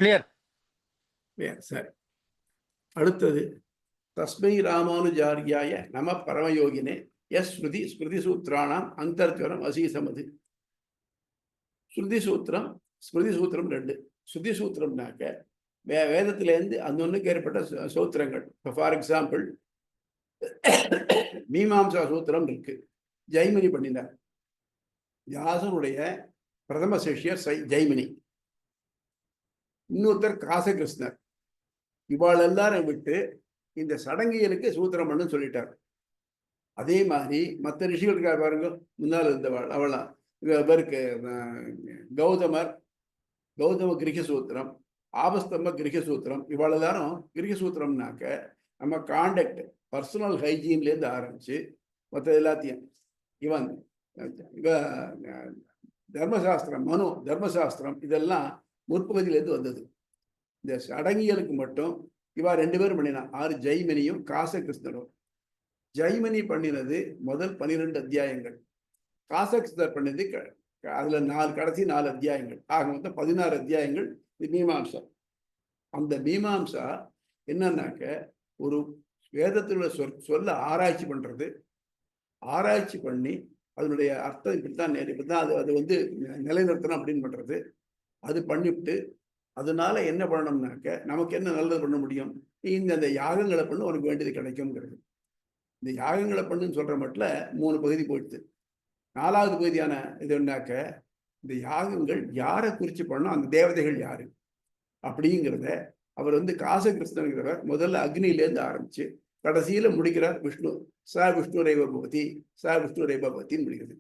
clear. சரி, அடுத்தது தஸ்மை ராமானுஜாரியாய நம பரமயோகினே எஸ் ஸ்ருதி ஸ்மிருதி சூத்திரானாம் அந்தர்ஜனம் அசீசமது. ஸ்ருதி சூத்திரம் ஸ்மிருதி சூத்திரம் 2. சுத்தி சூத்திரம்னாக்க வேதத்திலேருந்து அந்தொன்னுக்கு ஏற்பட்ட சூத்திரங்கள். இப்போ ஃபார் எக்ஸாம்பிள் மீமாம்சா சூத்திரம் இருக்கு, ஜெய்மினி பண்ணினார். வியாசனுடைய பிரதம சிஷ்யர் ஜெய்மினி, இன்னொருத்தர் காசகிருஷ்ணர். இவாள் எல்லாரும் விட்டு இந்த சடங்கியலுக்கு சூத்திரம் பண்ணு சொல்லிட்டார். அதே மாதிரி மற்ற ரிஷிகளுக்காக பாருங்க, முன்னால் இருந்தவாள் அவளா இவருக்கு கௌதம கிரக சூத்திரம், ஆபஸ்தம்ப கிரக சூத்திரம். இவாள் எல்லாரும் கிரக சூத்திரம்னாக்க நம்ம காண்டக்ட் பர்சனல் ஹைஜீன்லேருந்து ஆரம்பிச்சு மற்ற எல்லாத்தையும் இவன் தர்மசாஸ்திரம், மனு தர்மசாஸ்திரம் இதெல்லாம் முற்பகுதியிலேருந்து வந்தது. இந்த சடங்கியலுக்கு மட்டும் இவா 2 பேரும் பண்ணினா, ஆறு ஜெய்மினியும் காசகிருஷ்ணரும். ஜெய்மினி பண்ணினது முதல் 12 அத்தியாயங்கள், காசகிருஷ்ணர் பண்ணது அதுல கடைசி 4 அத்தியாயங்கள். ஆக மொத்தம் 16 அத்தியாயங்கள் மீமாம்சா. அந்த மீமாம்சா என்னன்னாக்க ஒரு வேதத்தில் உள்ள சொல்ல ஆராய்ச்சி பண்றது, ஆராய்ச்சி பண்ணி அதனுடைய அர்த்தம் இப்படித்தான் அது வந்து நிலைநிறுத்தணும் அப்படின்னு பண்றது. அது பண்ணிவிட்டு அதனால என்ன பண்ணணும்னாக்க நமக்கு என்ன நல்லது பண்ண முடியும், இந்த யாகங்களை பண்ணு உனக்கு வேண்டியது கிடைக்கும்ங்கிறது. இந்த யாகங்களை பண்ணுன்னு சொல்ற மட்டும் 3 பகுதி போயிடுது. 4வது பகுதியான இது என்னாக்க இந்த யாகங்கள் யாரை குறித்து பண்ணணும், அந்த தேவதைகள் யாரு அப்படிங்கிறத அவர் வந்து காசகிருஷ்ணங்கிறவர் முதல்ல அக்னியிலேருந்து ஆரம்பிச்சு கடைசியில முடிக்கிறார் விஷ்ணு. ச விஷ்ணு ரேவ பவதி, ச விஷ்ணு ரேவ பவதின்னு முடிக்கிறது.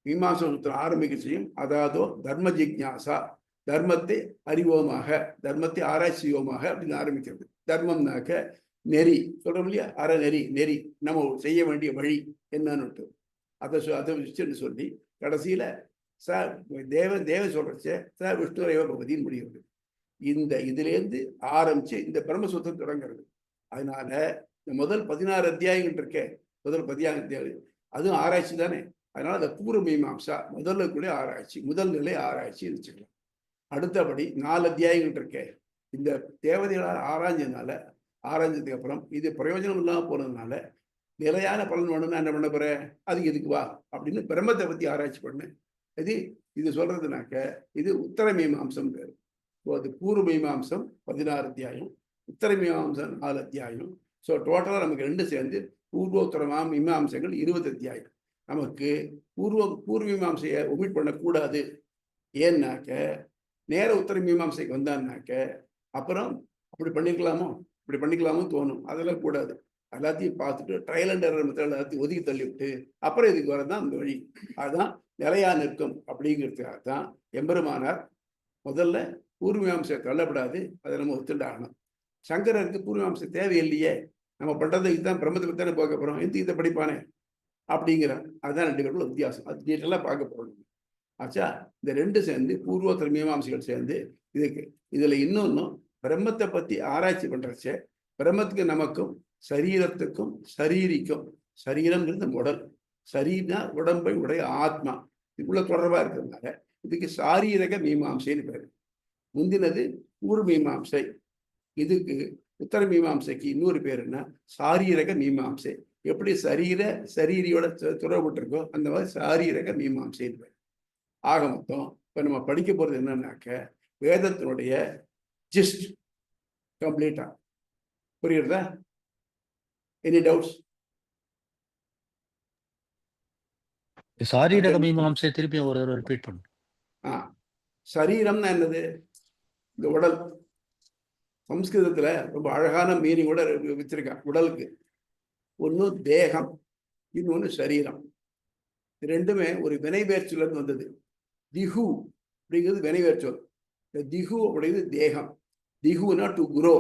மீமாம்சா சூத்திரம் ஆரம்பிக்கிறதையும் அதாதோ தர்ம ஜிக்ஞாசா, தர்மத்தை அறிவோமாக, தர்மத்தை ஆராய்ச்சியோமாக அப்படின்னு ஆரம்பிக்கிறது. தர்மம்னாக்க நெறி சொல்றோம் இல்லையா, அறநெறி, நெறி நம்ம செய்ய வேண்டிய வழி என்னன்னு அதை விஷயம் சொல்லி கடைசியில தேவ சொல்றச்ச ச விஷ்ணு ரேவ பவதின்னு முடிகிறது. இந்த இதுலேருந்து ஆரம்பிச்சு இந்த பிரம்மசூத்திரம் தொடங்குறது. அதனால இந்த முதல் 16 அத்தியாயங்கள் இருக்கே, முதல் 16 அத்தியாயம் அதுவும் ஆராய்ச்சி தானே. அதனால அந்த பூர்வ மீமாம்சா முதல்ல கூட ஆராய்ச்சி, முதல் நிலை ஆராய்ச்சி வச்சுக்கலாம். அடுத்தபடி 4 அத்தியாயங்கள் இருக்கே, இந்த தேவதைகளால் ஆராய்ஞ்சதுக்கு அப்புறம் இது பிரயோஜனம் இல்லாமல் போனதுனால நிலையான பலன் வேணும்னா என்ன பண்ண போற, அதுக்கு இதுக்கு வா அப்படின்னு பிரம்மத்தை பத்தி ஆராய்ச்சி பண்ணு. இது சொல்றதுனாக்க இது உத்தர மீமாம்சம் பேரு. அது பூர்வ மீமாம்சம் 16 அத்தியாயம், உத்தர மீமாம்சம் 4 அத்தியாயம். ஸோ டோட்டலாக நமக்கு 2 சேர்ந்து பூர்வோத்தர மீமாம்சங்கள் 20 அத்தியாயம். நமக்கு பூர்வ மீமாம்சையை ஒமிட் பண்ணக்கூடாது. ஏன்னாக்க நேர உத்தர மீமாம்சைக்கு வந்தான்னாக்க அப்புறம் இப்படி பண்ணிக்கலாமோ தோணும். அதெல்லாம் கூடாது. எல்லாத்தையும் பார்த்துட்டு ட்ரையல் அண்ட் எரர் மெத்தட் எல்லாத்தையும் ஒதுக்கி தள்ளிவிட்டு அப்புறம் இதுக்கு வரதான் அந்த வழி. அதுதான் நிலையா நிற்கும். அப்படிங்கிறதுக்காக தான் எம்பெருமானார் முதல்ல பூர்வீமாம்சை தள்ளப்படாது, அதை நம்ம ஒத்துண்டாகணும். சங்கரருக்கு பூர்வீமாம்சை தேவையில்லையே, நம்ம பண்றது இதுதான் பிரம்மத்தை பற்றி தானே பார்க்க போறோம், இதை படிப்பானே அப்படிங்கிறான். அதுதான் 2 பேருக்குள்ள வித்தியாசம். அது டீட்டெயிலாக பார்க்க போறோம். ஆச்சா, இந்த 2 சேர்ந்து பூர்வோத்தர மீமாம்சைகள் சேர்ந்து இதுல இன்னொன்னும் பிரம்மத்தை பத்தி ஆராய்ச்சி பண்றச்ச பிரம்மத்துக்கு நமக்கும் சரீரத்துக்கும் சரீரிக்கும், சரீரம்ங்கிறது உடல், சரீரா உடம்பை உடைய ஆத்மா, இதுக்குள்ள தொடர்பா இருக்கிறதுனால இதுக்கு சாரீரக மீமாம்சைன்னு பேரு. முந்தினது பூர்வ மீமாம்சை, இதுக்கு உத்தர மீமாம்சைக்கு இன்னொரு பேர் என்ன, சாரீரக மீமாம்சை. எப்படி சரீரியோட தொடர்பு இருக்கோ அந்த மாதிரி சாரீரக மீமாம்சைன்னு பேர். ஆக மொத்தம் இப்ப நம்ம படிக்க போறது என்னன்னாக்க வேதத்தினுடைய ஜிஸ்ட் கம்ப்ளீட்டா புரியுறதா? Any doubts? சாரீரக மீமாம்சை திருப்பி ஒரு ரிப்பீட் பண்ணு. சரீரம்னா என்னது? இந்த உடல். சம்ஸ்கிருதத்துல ரொம்ப அழகான மீனிங்கோட வச்சிருக்கான் உடலுக்கு. ஒன்று தேகம், இன்னொன்று சரீரம். ரெண்டுமே ஒரு வினைவேர்ச்சொல்ல இருந்து வந்தது. திகு அப்படிங்கிறது வினைவேர்ச்சொல். இந்த திகு அப்படிங்கிறது தேகம். திகுனா டு குரோ.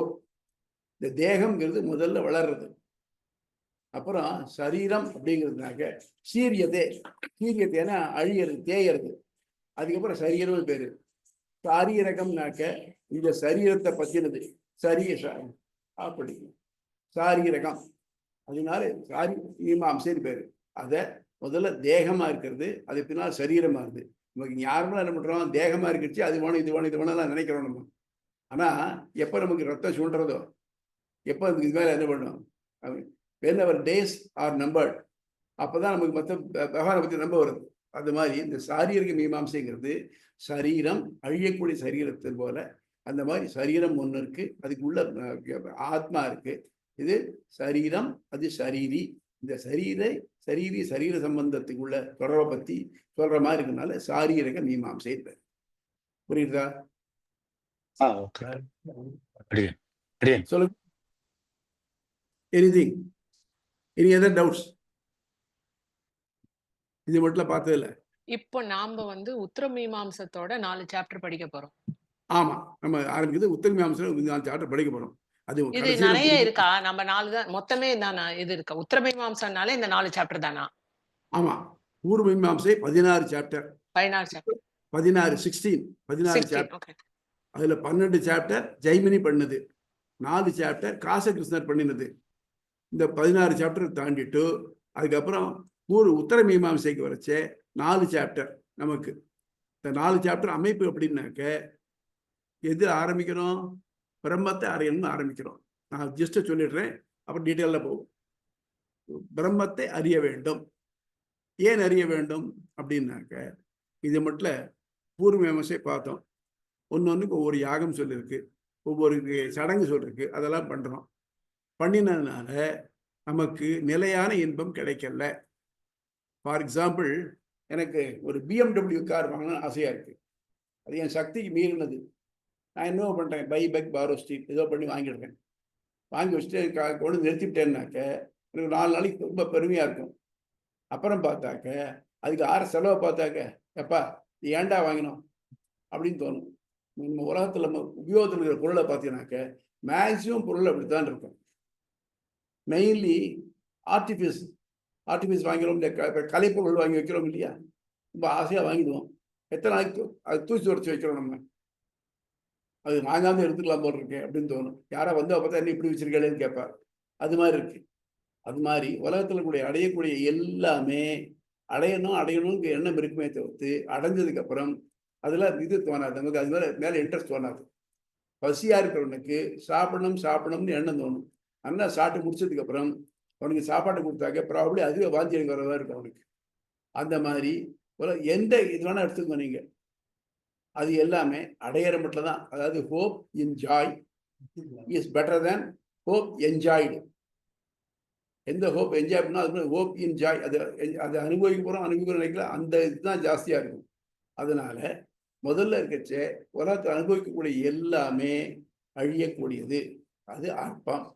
இந்த தேகம்ங்கிறது முதல்ல வளர்றது. அப்புறம் சரீரம் அப்படிங்கிறதுனாக்க சீரியத்தைனா அழியறது, தேயறது. அதுக்கப்புறம் சரீரம்னு பேரு. சாரீரகம்னாக்க இந்த சரீரத்தை பத்தினது, அப்படி சாரீரகம். அதனால மீமாம்சைன்னு பேரு. அதை முதல்ல தேகமா இருக்கிறது, அது பின்னால் சரீரமா இருக்குது. நமக்கு யாருமே என்ன பண்றோம், தேகமா இருக்குச்சு அது வேணும் இது வேணும்லாம் நினைக்கிறோம் நம்ம. ஆனா எப்ப நமக்கு ரத்தம் சுண்டுறதோ, எப்ப அதுக்கு இது மேல என்ன பண்ணும், when our days are numbered, அப்பதான் நமக்கு மற்ற பகவானை பத்தி நம்ப வருது. அது மாதிரி இந்த சாரீரக மீமாம்சைங்கிறது சரீரம் அழியக்கூடிய சரீரத்தை போல அந்த மாதிரி சரீரம் ஒன்று இருக்கு, அதுக்குள்ள ஆத்மா இருக்கு. இது சரீரம், அது சரீரி. இந்த சரீர சம்பந்தத்துக்குள்ள தொடர்பை பத்தி சொல்ற மாதிரி இருக்கனால சாரீரக மீமாம்சை. புரியுதா? ஓகே. சொல்லுங்க. Anything, any other doubts? இது மட்டும் பார்த்ததில்ல. இப்போ நாம வந்து உத்தர மீமாம்சத்தோட 4 சாப்டர் படிக்க போறோம். ஆமா, நம்ம ஆரம்பிக்குது உத்தர மீமாம்சையில 4 சாப்டர் படிக்க போறோம். அது இது கடைசியில நிறைய இருக்கா? நம்ம 4 தான் மொத்தமே தானா இது இருக்கா? உத்தர மீமாம்சம்னாலே இந்த 4 சாப்டர் தானா? ஆமா, பூர்வ மீமாம்சை 16 சாப்டர். 16 சாப்டர். 16 சாப்டர். ஓகே. அதுல 12 சாப்டர் ஜெய்மினி பண்ணது, 4 சாப்டர் காசகிருஷ்ணர் பண்ணினது. இந்த 16 சாப்டர் தாண்டிட்டு அதுக்கப்புறம் உத்தர மீமாம்சைக்கு வரைச்சே 4 சாப்டர். நமக்கு இந்த 4 சாப்டர் அமைப்பு எப்படின்னாக்க, எது ஆரம்பிக்கிறோம்? பிரம்மத்தை அறியணும்னு ஆரம்பிக்கிறோம். நான் ஜஸ்ட் சொல்லிடுறேன், அப்புறம் டீட்டெயில போகும். பிரம்மத்தை அறிய வேண்டும். ஏன் அறிய வேண்டும் அப்படின்னாக்க, இது மட்டும் பூர்வ மீமாம்சை பார்த்தோம். ஒன்னொன்னுக்கு ஒவ்வொரு யாகம் சொல்லியிருக்கு, ஒவ்வொரு சடங்கு சொல்லிருக்கு, அதெல்லாம் பண்றோம். பண்ணினதுனால நமக்கு நிலையான இன்பம் கிடைக்கல. ஃபார் எக்ஸாம்பிள், எனக்கு ஒரு BMW கார் வாங்கணும்னு ஆசையா இருக்கு. அது என் சக்திக்கு மீறினது. நான் என்ன பண்றேன், பை பைக் பாரோ ஸ்ட்ரீட் ஏதோ பண்ணி வாங்கிடுறேன். வாங்கி வச்சுட்டு கொண்டு நிறுத்திவிட்டேன்னாக்க எனக்கு 4 நாளைக்கு ரொம்ப பெருமையா இருக்கும். அப்புறம் பார்த்தாக்க அதுக்கு செலவை பார்த்தாக்க, எப்பா ஏன்டா வாங்கினோம் அப்படின்னு தோணும். நம்ம உலகத்தில் நம்ம உபயோகத்தில் இருக்கிற பொருளை பார்த்தீங்கன்னாக்க மேக்சிமம் பொருள் அப்படித்தான் இருக்கும். மெயின்லி ஆர்டிஃபிஸ் வாங்கிறோம், இந்த கலைப்பொருள் வாங்கி வைக்கிறோம் இல்லையா, ரொம்ப ஆசையாக வாங்கிடுவோம். எத்தனை நாளைக்கு அது தூசி உடச்சி வைக்கிறோம். நம்ம அது வாங்காம எடுத்துக்கலாம் போல் இருக்கேன் அப்படின்னு தோணும். யாரா வந்து பார்த்தா என்ன இப்படி வச்சிருக்கேன்னு கேட்பார். அது மாதிரி இருக்கு. அது மாதிரி உலகத்தில் கூட அடையக்கூடிய எல்லாமே அடையணும்னு எண்ணம் இருக்குமே தவிர்த்து அடைஞ்சதுக்கு அப்புறம் அதுல இது தோணாது நமக்கு. அது மேல இன்ட்ரெஸ்ட் தோணாது. பசியா இருக்கிறவனுக்கு சாப்பிடணும்னு எண்ணம் தோணும். நல்லா சாப்பிட்டு முடிச்சதுக்கு அப்புறம் அவனுக்கு சாப்பாடு கொடுத்தாக்க ப்ராபப்ளி அதுவே வாந்தி எடுக்கிறதா இருக்கும் அவனுக்கு. அந்த மாதிரி எந்த இது வேணா எடுத்துக்கோ நீங்க, அது எல்லாமே அடையிற மட்டும் தான். அதாவது hope in Joy is better than hope enjoyed. எந்த ஹோப் என்ஜாய் பண்ணா அது ஹோப் இன் ஜாய், அதை அனுபவிக்க போறோம் நினைக்கல, அந்த இதுதான் ஜாஸ்தியா இருக்கும். அதனால முதல்ல இருக்கச்சே உலகத்தை அனுபவிக்கக்கூடிய எல்லாமே அழியக்கூடியது. அது அற்பம்.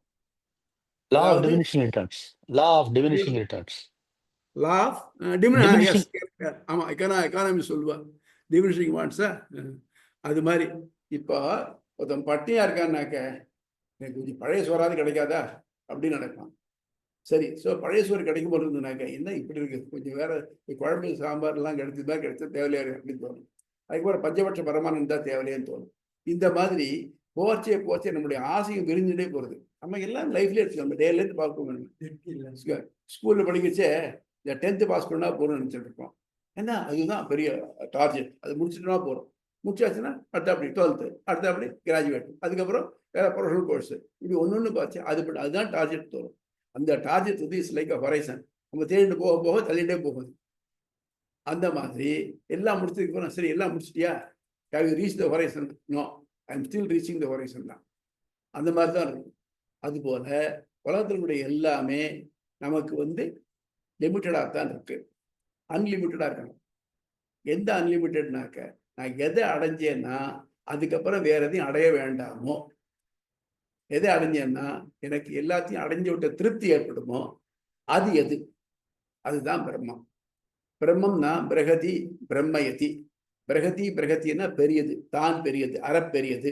Law of diminishing returns. Law of diminishing returns. Law of Diminishing. ஆமா, எக்கானமி சொல்லுவா டிமினிஷிங் வாட்ஸா. அது மாதிரி இப்போ ஒருத்தன் பட்டினியா இருக்கான்னாக்க எனக்கு கொஞ்சம் பழைய சோறாவது கிடைக்காதா அப்படின்னு நினைப்பான். சரி, ஸோ பழைய சோறு கிடைக்கும் போது இருந்ததுனாக்க என்ன இப்படி இருக்கு, கொஞ்சம் வேற குழம்பு சாம்பார்லாம் கிடைச்சது தேவையா இருக்கு அப்படின்னு தோணும். அதுக்கப்புறம் பஞ்சபட்ச பரமானம் இருந்தால் தேவையில்லையேன்னு தோணும். இந்த மாதிரி போச்சே நம்முடைய ஆசையும் விரிஞ்சுட்டே போறது. நம்ம எல்லாம் லைஃப்லேயே எடுத்துக்கோங்க, டேலேருந்து பார்க்கணும். ஸ்கூல்ல படிக்கச்சே இந்த 10th பாஸ் பண்ணா போறோம்னு நினைச்சிட்டு இருப்போம். ஏன்னா அதுதான் பெரிய டார்கெட். அது முடிச்சுட்டுனா போறோம். முடிச்சாச்சுன்னா அடுத்த அப்படி 12th, அடுத்த அப்படி கிராஜுவேட், அதுக்கப்புறம் வேற ப்ரொஃபஷனல் கோர்ஸ், இப்படி ஒன்று பார்த்து அதுதான் டார்கெட் தோணும். அந்த டார்கெட் வந்து இஸ் லைக் அ ஹொரைசன். நம்ம தேடிட்டு போக தள்ளிட்டே போகுது. அந்த மாதிரி எல்லாம் முடிச்சதுக்கு அப்புறம் சரி எல்லாம் முடிச்சிட்டியா, have you reach the horizon? No, I am still reaching the horizon தான். அந்த மாதிரி தான் இருக்கும். அதுபோல உலகத்தினுடைய எல்லாமே நமக்கு வந்து லிமிட்டடாக தான் இருக்கு, அன்லிமிட்டடாக இருக்கணும். எந்த அன்லிமிட்டட்னாக்க, நான் எதை அடைஞ்சேன்னா அதுக்கப்புறம் வேற எதையும் அடைய வேண்டாமோ, எதை அடைஞ்சேன்னா எனக்கு எல்லாத்தையும் அடைஞ்சு விட்ட திருப்தி ஏற்படுமோ அது எது, அதுதான் பிரம்மம். பிரம்மம்னா பிரகதி பிரம்மயதி. பிரகதினா பெரியது, தான் பெரியது, அறப்பெரியது.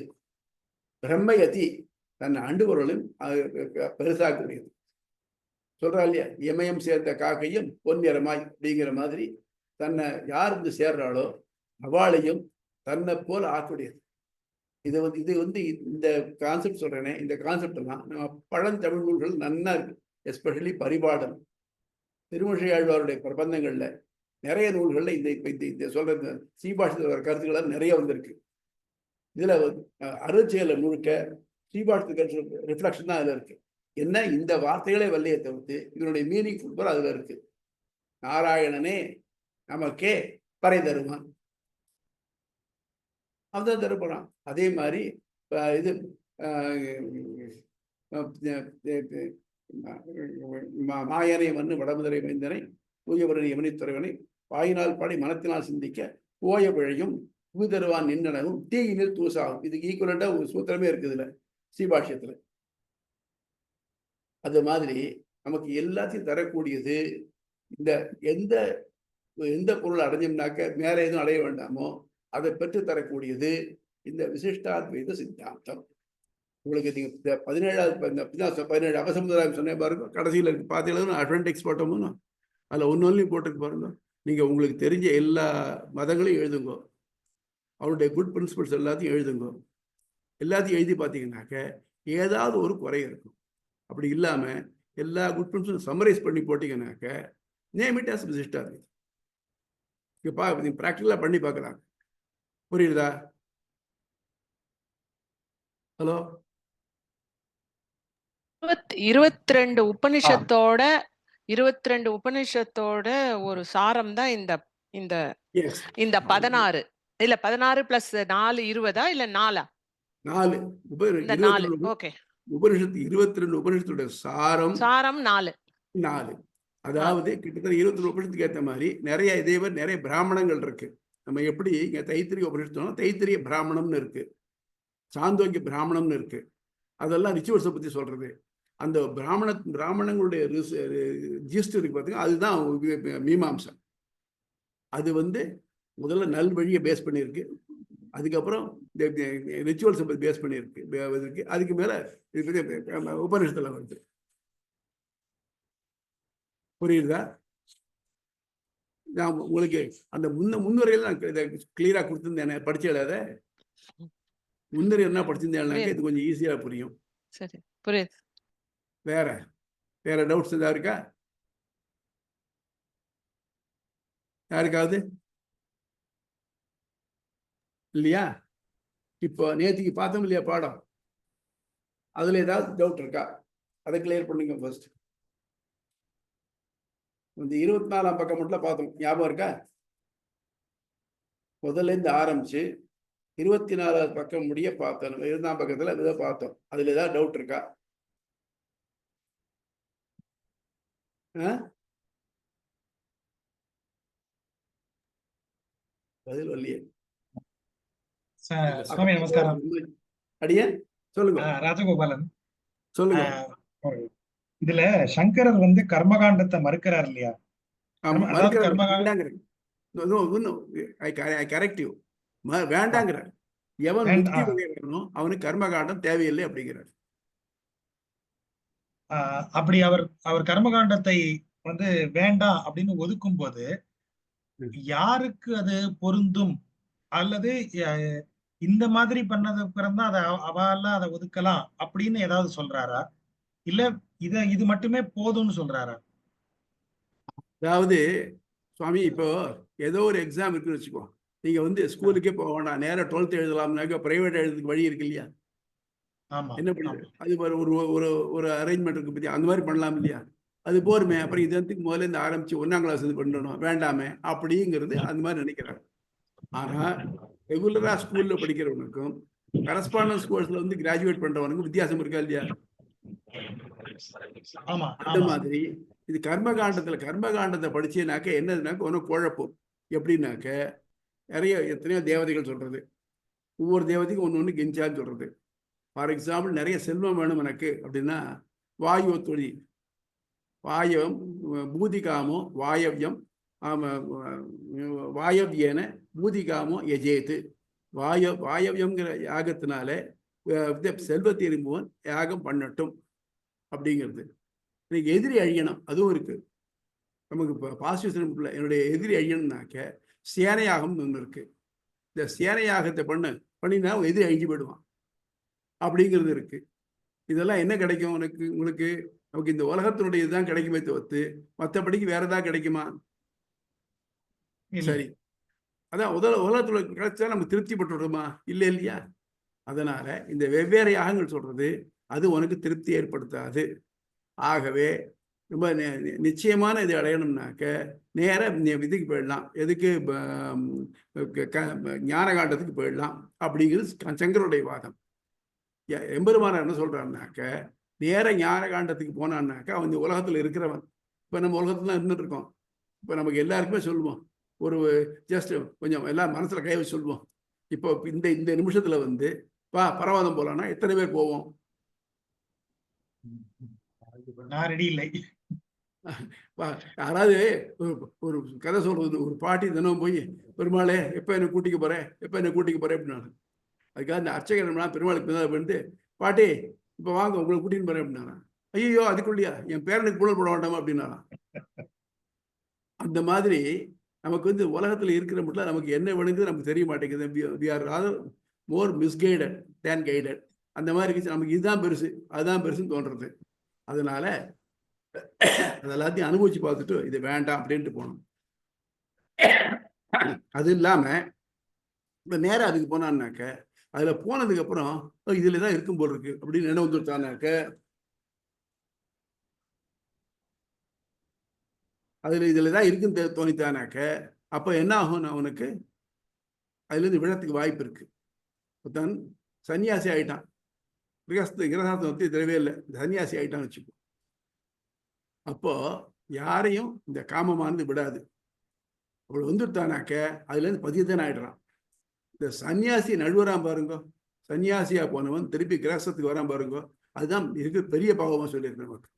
பிரம்மயதி தன்னை அண்டுபொருளும் பெருசாக்கூடியது. சொல்றா இல்லையா, இமயம் சேர்ந்த காக்கையும் பொன்னிறமாய் அப்படிங்கிற மாதிரி தன்னை யார் வந்து சேர்றாளோ அவளையும் தன்னை போல ஆக்கூடியது. இது வந்து இந்த கான்செப்ட் சொல்றேனே, இந்த கான்செப்ட் எல்லாம் நம்ம பழந்தமிழ் நூல்கள் நன்னா இருக்கு. எஸ்பெஷலி பரிபாடல், திருமொழியாழ்வாருடைய பிரபந்தங்கள்ல நிறைய நூல்கள்ல இந்த சொல்ற சீபாஷத்தில் வர கருத்துக்கள் நிறைய வந்திருக்கு. இதுல அருட்செயல முழுக்க சீபாஷத்துக்கு ரிஃப்ளெக்ஷன் தான் அதுல இருக்கு. என்ன, இந்த வார்த்தைகளே வல்லையை தவிர்த்து இதனுடைய மீனிங் ஃபுல்பாக அதுல இருக்கு. நாராயணனே நமக்கே பறை தருவான். அவன் தரப்போறான். அதே மாதிரி இது மாயனை மண்ணு வடமுதலை மைந்தனை தூயவரன் யமனித்துறைவனை வாயினால் பாடி மனத்தினால் சிந்திக்க போய பிழையும் தருவான் நின்றனவும் தீயினில் தூசாகும். இதுக்கு ஈக்குவலண்டா ஒரு சூத்திரமே இருக்குதுல ஸ்ரீபாஷ்யத்துல. அது மாதிரி நமக்கு எல்லாத்தையும் தரக்கூடியது இந்த எந்த பொருள் அடைஞ்சோம்னாக்க மேல எதுவும் அடைய வேண்டாமோ அதை பெற்று தரக்கூடியது இந்த விசிஷ்டாத்வைத சித்தாந்தம். உங்களுக்கு நீங்க 17 அபசமுதாயம் சொன்ன பாருங்க, கடைசியில் இருக்கு பார்த்தீங்கன்னா அட்வென்டிக்ஸ் போட்டோம்னு அதில் ஒன்று போட்டிருக்கு பாருங்க. நீங்க உங்களுக்கு தெரிஞ்ச எல்லா மதங்களையும் எழுதுங்க, அவருடைய குட் பிரின்சிபல்ஸ் எல்லாத்தையும் எழுதுங்க. எல்லாத்தையும் எழுதி பார்த்தீங்கன்னாக்க ஏதாவது ஒரு குறை இருக்கும். அப்படி இல்லாம எல்லா குட் பிரின்சிபல்ஸ் சம்மரைஸ் பண்ணி போட்டீங்கன்னாக்க நேம் இட் ஆஸ் விசிஷ்டாத்வைதம். நீங்க ப்ராக்டிக்கலா பண்ணி பார்க்கலாம். புரியுதா? ஹலோ, 22 உபனிஷத்தோட 22 உபனிஷத்தோட ஒரு சாரம் தான் இந்த இந்த எஸ் இந்த 16 இல்ல 16 பிளஸ் 4 20 இல்ல 4 4 இந்த 4. ஓகே, உபனிஷத்து 22 உபனிஷத்துடைய சாரம் சாரம் 4. அதாவது கிட்டத்தட்ட 22 உபனிஷத்துக்கு ஏற்ற மாதிரி நிறைய இதே மாதிரி நிறைய பிராமணங்கள் இருக்கு. நம்ம எப்படி இங்க தைத்திரிய உபனிஷத்து தைத்திரிய பிராமணம்னு இருக்கு, சாந்தோக்கிய பிராமணம்னு இருக்கு. அதெல்லாம் ரிச்சுவல்ஸை பத்தி சொல்றது. அந்த பிராமணங்களுடைய ஜிஸ்ட் இருக்கு பார்த்தீங்கன்னா, அதுதான் மீமாம்சம். அது முதல்ல நல் வழியை பேஸ் பண்ணியிருக்கு, அதுக்கப்புறம் ரிச்சுவல்ஸை பத்தி பேஸ் பண்ணியிருக்கு, அதுக்கு மேல உபநிஷத்துல வருது. புரியுதா? நான் உங்களுக்கு அந்த முன்னுரையில் நான் இதை கிளியரா கொடுத்துருந்தேன், படிச்சு எழுத முன்னுரை என்ன படிச்சிருந்தேன்னாக்க இது கொஞ்சம் ஈஸியா புரியும். சரி, புரியுது. வேற டவுட்ஸ் ஏதாவது இருக்கா யாருக்காவது? இல்லையா? இப்போ நேற்றுக்கு பார்த்தோம் இல்லையா பாடம், அதுல ஏதாவது டவுட் இருக்கா? அதை கிளியர் பண்ணுங்க ஃபர்ஸ்ட். இந்த 24ஆம் பக்கம் மட்டும் பார்த்தோம், ஞாபகம் இருக்கா? முதல்ல இருந்து ஆரம்பிச்சு 24ஆவது பக்கம் முடிய பார்த்தோம். 20ஆம் பக்கத்துல இதை பார்த்தோம். அதுல ஏதாவது டவுட் இருக்கா? பதில் வரலையே. சுவாமி நமஸ்காரம். அடியே சொல்லுங்க. ராஜகோபாலன் சொல்லுங்க. இதுல சங்கரர் கர்மகாண்டத்தை மறுக்கிறார் இல்லையா? வேண்டாங்கிற எவன் முக்தி வரணும் அவனுக்கு கர்மகாண்டம் தேவையில்லை அப்படிங்கிறார். அப்படி அவர் கர்மகாண்டத்தை வேண்டாம் அப்படின்னு ஒதுக்கும் போது யாருக்கு அது பொருந்தும்? அல்லது இந்த மாதிரி பண்ணதுக்கு பிறந்தா அவெல்லாம் அதை ஒதுக்கலாம் அப்படின்னு ஏதாவது சொல்றாரா? இல்ல இது மட்டுமே போதும்னு சொல்றாரா? அதாவது சுவாமி, இப்போ ஏதோ ஒரு எக்ஸாம் இருக்குன்னு வச்சுக்கோ, நீங்க ஸ்கூலுக்கே போக வேண்டாம், நேரம் 12th எழுதலாம்னாக்க பிரைவேட் எழுதுறதுக்கு வழி இருக்கு இல்லையா? என்ன பண்ணுது? அது ஒரு அரேஞ்ச்மெண்ட் இருக்கு பத்தி, அந்த மாதிரி பண்ணலாம் இல்லையா? அது போருமே. அப்புறம் இதுக்கு முதல்ல இருந்து ஆரம்பிச்சு 1ஆம் கிளாஸ் பண்ணணும் வேண்டாமே அப்படிங்கிறது அந்த மாதிரி நினைக்கிறாங்க. ஆனா ரெகுலரா ஸ்கூல்ல படிக்கிறவனுக்கும் கரஸ்பாண்டன்ஸ் கோர்ஸ்ல கிராஜுவேட் பண்றவனுக்கும் வித்தியாசம் இருக்கா இல்லையா? அந்த மாதிரி இது கர்மகாண்டத்தை படிச்சேனாக்க என்னதுனாக்க ஒன்னும் குழப்பம். எப்படின்னாக்க எத்தனையோ தேவதைகள் சொல்றது, ஒவ்வொரு தேவதைக்கும் ஒன்று கெஞ்சான்னு சொல்றது. ஃபார் எக்ஸாம்பிள், நிறைய செல்வம் வேணும் எனக்கு அப்படின்னா வாயு தொழி, வாயவம் பூதிகாமோ வாயவ்யம் வாயவ்யேன பூதிகாமோ யஜேத்து. வாயவ்யம்ங்கிற யாகத்தினால செல்வத்தை இரும்புவன் யாகம் பண்ணட்டும் அப்படிங்கிறது. இன்னைக்கு எதிரி அழியணும், அதுவும் இருக்கு நமக்கு. இப்போ பாசிட்டிவ் என்னுடைய எதிரி அழியணும்னாக்க சேனையாகம் ஒன்று இருக்கு. இந்த சேனையாகத்தை பண்ணினா எதிரி அழிஞ்சு போயிடுவான் அப்படிங்கிறது இருக்கு. இதெல்லாம் என்ன கிடைக்கும் உங்களுக்கு? நமக்கு இந்த உலகத்தினுடைய இதுதான் கிடைக்குமே தவிர்த்து மற்றபடிக்கு வேற ஏதாவது கிடைக்குமா? சரி, அதான் உலகத்துல கிடைச்சா நம்ம திருப்தி பட்டுடுமா? இல்லை இல்லையா? அதனால இந்த வெவ்வேறு யாகங்கள் சொல்றது அது உனக்கு திருப்தி ஏற்படுத்தாது. ஆகவே ரொம்ப நிச்சயமான இது அடையணும்னாக்க நேர இதுக்கு போயிடலாம். எதுக்கு ஞான காண்டத்துக்கு போயிடலாம் அப்படிங்கிறது சங்கருடைய வாதம். எம்பெருமானார் என்ன சொல்றாருனாக்க, நேர ஞான காண்டத்துக்கு போனான்னாக்கா அவன் இந்த உலகத்துல இருக்கிறவன். இப்ப நம்ம உலகத்துல தான் இருந்துட்டு இருக்கோம். இப்ப நமக்கு எல்லாருக்குமே சொல்லுவோம், ஒரு ஜஸ்ட் கொஞ்சம் எல்லாம் மனசுல கை வச்சு சொல்லுவோம், இப்போ இந்த இந்த நிமிஷத்துல வந்து பரவாதம் போலான்னா எத்தனை பேர் போவோம்? நான் ரெடி இல்லை. யாராவது ஒரு கதை சொல்றது, ஒரு பாட்டி தினம் போய் பெருமாளே எப்ப என்ன கூட்டிக்க போறேன், எப்ப என்ன கூட்டிக்க போறேன் அப்படின்னாங்க. அதுக்காக இந்த அர்ச்சகர் பெருமாளுக்கு வந்து, பாட்டி இப்ப வாங்க உங்களை கூட்டின்னு போறேன் அப்படின்னாங்க. ஐயோ அதுக்குள்ளியா என் பேரனுக்கு புழல் போட வேண்டாமா அப்படின்னாலாம். அந்த மாதிரி நமக்கு வந்து உலகத்துல இருக்கிற மட்டும் நமக்கு என்ன வேணுங்கிறது நமக்கு தெரிய மாட்டேங்குது. we are rather more misguided than guided. அந்த மாதிரி நமக்கு இதுதான் பெருசு அதுதான் பெருசுன்னு தோன்றது. அதனால அதெல்லாத்தையும் அனுபவிச்சு பார்த்துட்டு இது வேண்டாம் அப்படின்ட்டு போனோம். அது இல்லாம இப்ப நேரம் அதுக்கு போனான்னாக்க, அதுல போனதுக்கு அப்புறம் இதுலதான் இருக்கும் போல் இருக்கு அப்படின்னு நினைவு வந்துட்டானாக்க, அதுல இதுலதான் இருக்குன்னு தோணித்தானாக்க, அப்ப என்ன ஆகும்? அவனுக்கு அதுல இருந்து விழத்துக்கு வாய்ப்பு இருக்கு. தான் சன்னியாசி ஆயிட்டான், கிரகஸ்தாசம் வந்து தெரியவே இல்லை, சன்னியாசி ஆயிட்டான்னு வச்சுக்கோ. அப்போ யாரையும் இந்த காமமானது விடாது. அவள் வந்துட்டானாக்க அதுல இருந்து பதியத்தன் ஆயிடுறான். இந்த சன்னியாசி நழுவறான் பாருங்க, சன்னியாசியா போனவன் திருப்பி கிரகஸ்தத்துக்கு வரான் பாருங்க, அதுதான் இருக்கு பெரிய பாவமா சொல்லியிருக்கு நமக்கு.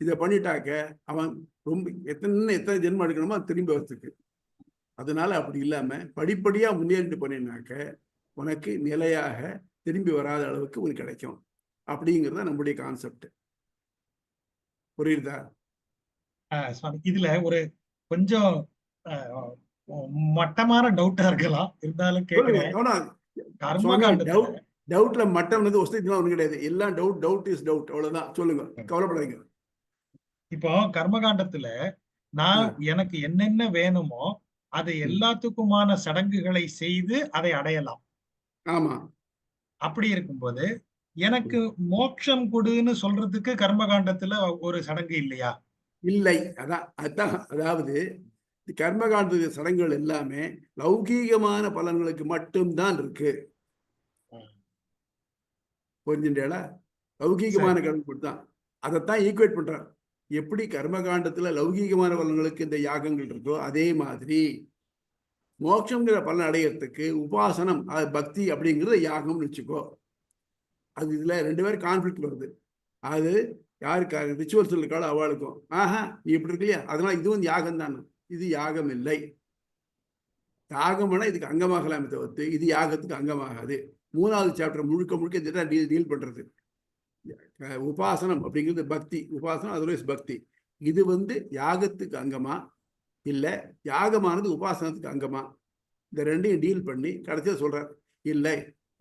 இதை பண்ணிட்டாக்க அவன் ரொம்ப எத்தனை ஜென்மம் எடுக்கணுமோ திரும்பி வரத்துக்கு. அதனால அப்படி இல்லாம படிப்படியா முன்னேறிட்டு போனேன்னாக்க உனக்கு நிலையாக திரும்பி வராத அளவுக்கு உனக்கு கிடைக்கும் அப்படிங்கிறத நம்முடைய கான்செப்ட். புரியுதா? இதுல ஒரு கொஞ்சம் மட்டமான டவுட்டா இருக்கலாம், இருந்தாலும் கேட்கிறேன். டவுட்ல மட்டம் ஒன்றும் கிடையாது. எல்லாம் டவுட் இஸ் டவுட், அவ்வளவுதான். சொல்லுங்க, கவலைப்படாதீங்க. இப்போ கர்மகாண்டத்துல நான் எனக்கு என்னென்ன வேணுமோ அதை எல்லாத்துக்குமான சடங்குகளை செய்து அதை அடையலாம். ஆமா. அப்படி இருக்கும்போது எனக்கு மோட்சம் கொடுன்னு சொல்றதுக்கு கர்மகாண்டத்துல ஒரு சடங்கு இல்லையா? இல்லை. அதான் அதாவது கர்மகாண்ட சடங்குகள் எல்லாமே லௌகீகமான பலன்களுக்கு மட்டும்தான் இருக்கு. புரிஞ்சுட்டா? லௌகீகமான கடவுள் தான் அதைத்தான் ஈக்குவேட் பண்றார். எப்படி கர்மகாண்டத்துல லௌகீகமான பலன்களுக்கு இந்த யாகங்கள் இருக்கோ அதே மாதிரி மோட்சம்ங்கிற பலன் அடையிறதுக்கு உபாசனம், பக்தி அப்படிங்கிறது யாகம்னு வச்சுக்கோ. அது இதுல ரெண்டு பேரும் கான்ஃபிளிக்ட் வருது. அது யாருக்கு ரிச்சுவல்ஸ் இருக்காளோ அவளுக்கும் நீ இப்படி இருக்கு இல்லையா, அதனால இதுவும் யாகம் தானே. இது யாகம் இல்லை. யாகம்னா இதுக்கு அங்கமாகலாமே தவிர்த்து இது யாகத்துக்கு அங்கமாகாது. 3வது சாப்டர் முழுக்க இதுதான் டீல் பண்றது. உபாசனம் அப்படிங்கிறது பக்தி, உபாசனம் அதர்வைஸ் பக்தி. இது வந்து யாகத்துக்கு அங்கமா இல்ல யாகமானது உபாசனத்துக்கு அங்கமா, இந்த ரெண்டையும் டீல் பண்ணி கடைசியாக சொல்றார், இல்லை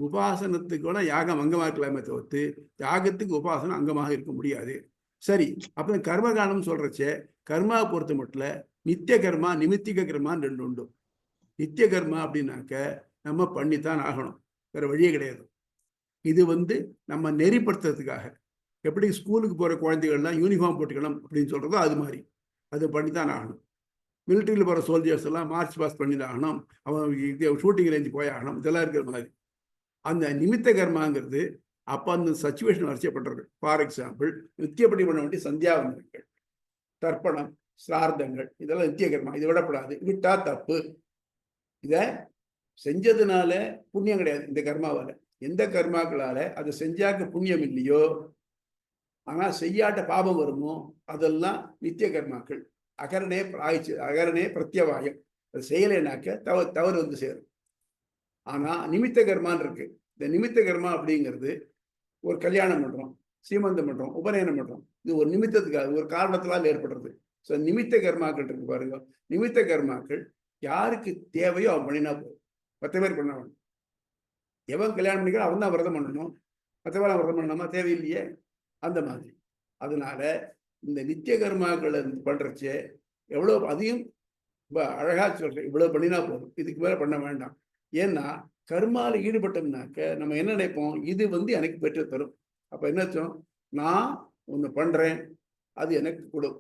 உபாசனத்துக்கு யாகம் அங்கமாக இருக்கலாமே தவிர்த்து யாகத்துக்கு உபாசனம் அங்கமாக இருக்க முடியாது. சரி, அப்புறம் கர்மகாண்டம் சொல்றச்சே கர்மாவை பொறுத்த மட்டும் நித்திய கர்மா நிமித்திக கர்மான்னு ரெண்டு உண்டு. நித்திய கர்மா அப்படின்னாக்க நம்ம பண்ணித்தான் ஆகணும், வேற வழியே கிடையாது. இது வந்து நம்ம நெறிப்படுத்துறதுக்காக, எப்படி ஸ்கூலுக்கு போற குழந்தைகள்லாம் யூனிஃபார்ம் போட்டுக்கணும் அப்படின்னு சொல்றதோ அது மாதிரி அது பண்ணித்தான் ஆகணும். மிலிட்ரியில் போகிற சோல்ஜர்ஸ் எல்லாம் மார்ச் பாஸ் பண்ணி தான் ஆகணும், அவன் ஷூட்டிங் ரேஞ்சு போய் ஆகணும், இதெல்லாம் இருக்கிற மாதிரி. அந்த நிமித்த கர்மாங்கிறது அப்போ அந்த சச்சுவேஷன் வரிசை பண்ணுறது. ஃபார் எக்ஸாம்பிள் நித்தியப்படி பண்ண வேண்டிய சந்தியாவந்தங்கள், தர்ப்பணம், சிரார்த்தங்கள், இதெல்லாம் நித்திய கர்மா. இதை விடப்படாது, விட்டா தப்பு. இதை செஞ்சதுனால புண்ணியம் கிடையாது. இந்த கர்மாவால் எந்த கர்மாக்களால அதை செஞ்சாக்க புண்ணியம் இல்லையோ, ஆனால் செய்யாட்ட பாபம் வருமோ அதெல்லாம் நித்திய கர்மாக்கள். அகரணே பிரத்யவாயம். அது செய்யலைனாக்க தவறு வந்து சேரும். ஆனா நிமித்த கர்மான்னு இருக்கு. இந்த நிமித்த கர்மா அப்படிங்கிறது ஒரு கல்யாணம் பண்றோம், சீமந்தம் பண்றோம், உபநயனம் பண்றோம். இது ஒரு நிமித்தத்துக்காக ஒரு காரணத்தினால் ஏற்படுறது. ஸோ நிமித்த கர்மாக்கள் இருக்கு பாருங்க. நிமித்த கர்மாக்கள் யாருக்கு தேவையோ அவன் பண்ணினா போதும். 10 பேர் பண்ணவன் எவன் கல்யாணம் பண்ணிக்கிறோம் அவன் தான் விரதம் பண்ணணும், மற்றவன் விரதம் பண்ணணுமா? தேவையில்லையே. அந்த மாதிரி. அதனால இந்த நித்திய கர்மாக்களை பண்றச்சே எவ்வளவு அதையும் அழகா சொல்றேன், இவ்வளவு பண்ணினா போதும், இதுக்கு மேல பண்ண வேண்டாம். ஏன்னா கர்மால ஈடுபட்டோம்னாக்க நம்ம என்ன நினைப்போம், இது வந்து எனக்கு பெற்று தரும். அப்ப என்ன நான் ஒன்று பண்றேன், அது எனக்கு கொடு.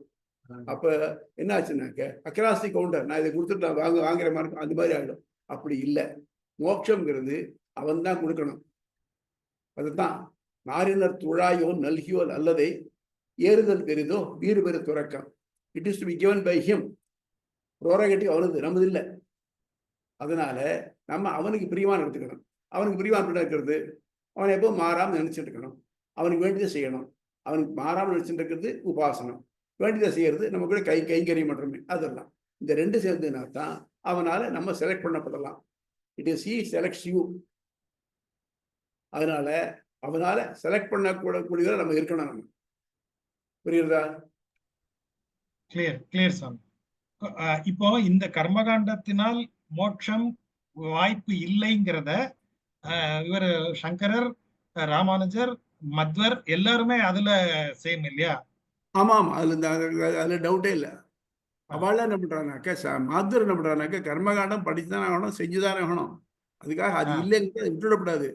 அப்ப என்ன ஆச்சுன்னாக்க அக்ராஸ் தி கவுண்டர் நான் இதை கொடுத்துட்டு நான் வாங்குற மாதிரி இருக்கும், அந்த மாதிரி ஆகிடும். அப்படி இல்லை. மோட்சம்ங்கிறது அவன் தான் கொடுக்கணும். அதுதான் நாரினர் துழாயோ நல்கியோ அல்லதை ஏறுதல் பெரிதோ வீறு பெரு துறக்கம். It is to be given by him. Prerogative அவனது, நமது இல்லை. அதனால நம்ம அவனுக்கு பிரியமான எடுத்துக்கணும். அவனுக்கு பிரியமான இருக்கிறது அவனை எப்போ மாறாமல் நினைச்சிட்டு இருக்கணும். அவனுக்கு வேண்டியதை செய்யணும். அவனுக்கு மாறாமல் நினைச்சிட்டு இருக்கிறது உபாசனம். வேண்டியதை செய்யறது நம்ம கூட கைங்கரியம் மட்டுமே. அதெல்லாம் இந்த ரெண்டு சேர்ந்துனா தான் அவனால நம்ம செலக்ட் பண்ணப்படலாம். It is he selects you. அதனால அவனால செலக்ட் பண்ணக்கூடிய நம்ம இருக்கணும். நம்ம புரியுறதா? கிளியர் சாமி. இப்போ இந்த கர்மகாண்டத்தினால் மோட்சம் வாய்ப்பு இல்லைங்கிறத இவர் சங்கரர், ராமானுஜர், மத்வர் எல்லாருமே அதுல சேம் இல்லையா? ஆமாம், அதுல டவுட்டே இல்லை. அவள் என்ன பண்றானாக்க மாத்தூர் என்ன பண்றானாக்க கர்மகாண்டம் படிச்சுதானே ஆகணும், செஞ்சுதானே ஆகணும். அதுக்காக அது இல்லைங்கிறத விட்டுவிடக்கூடாது.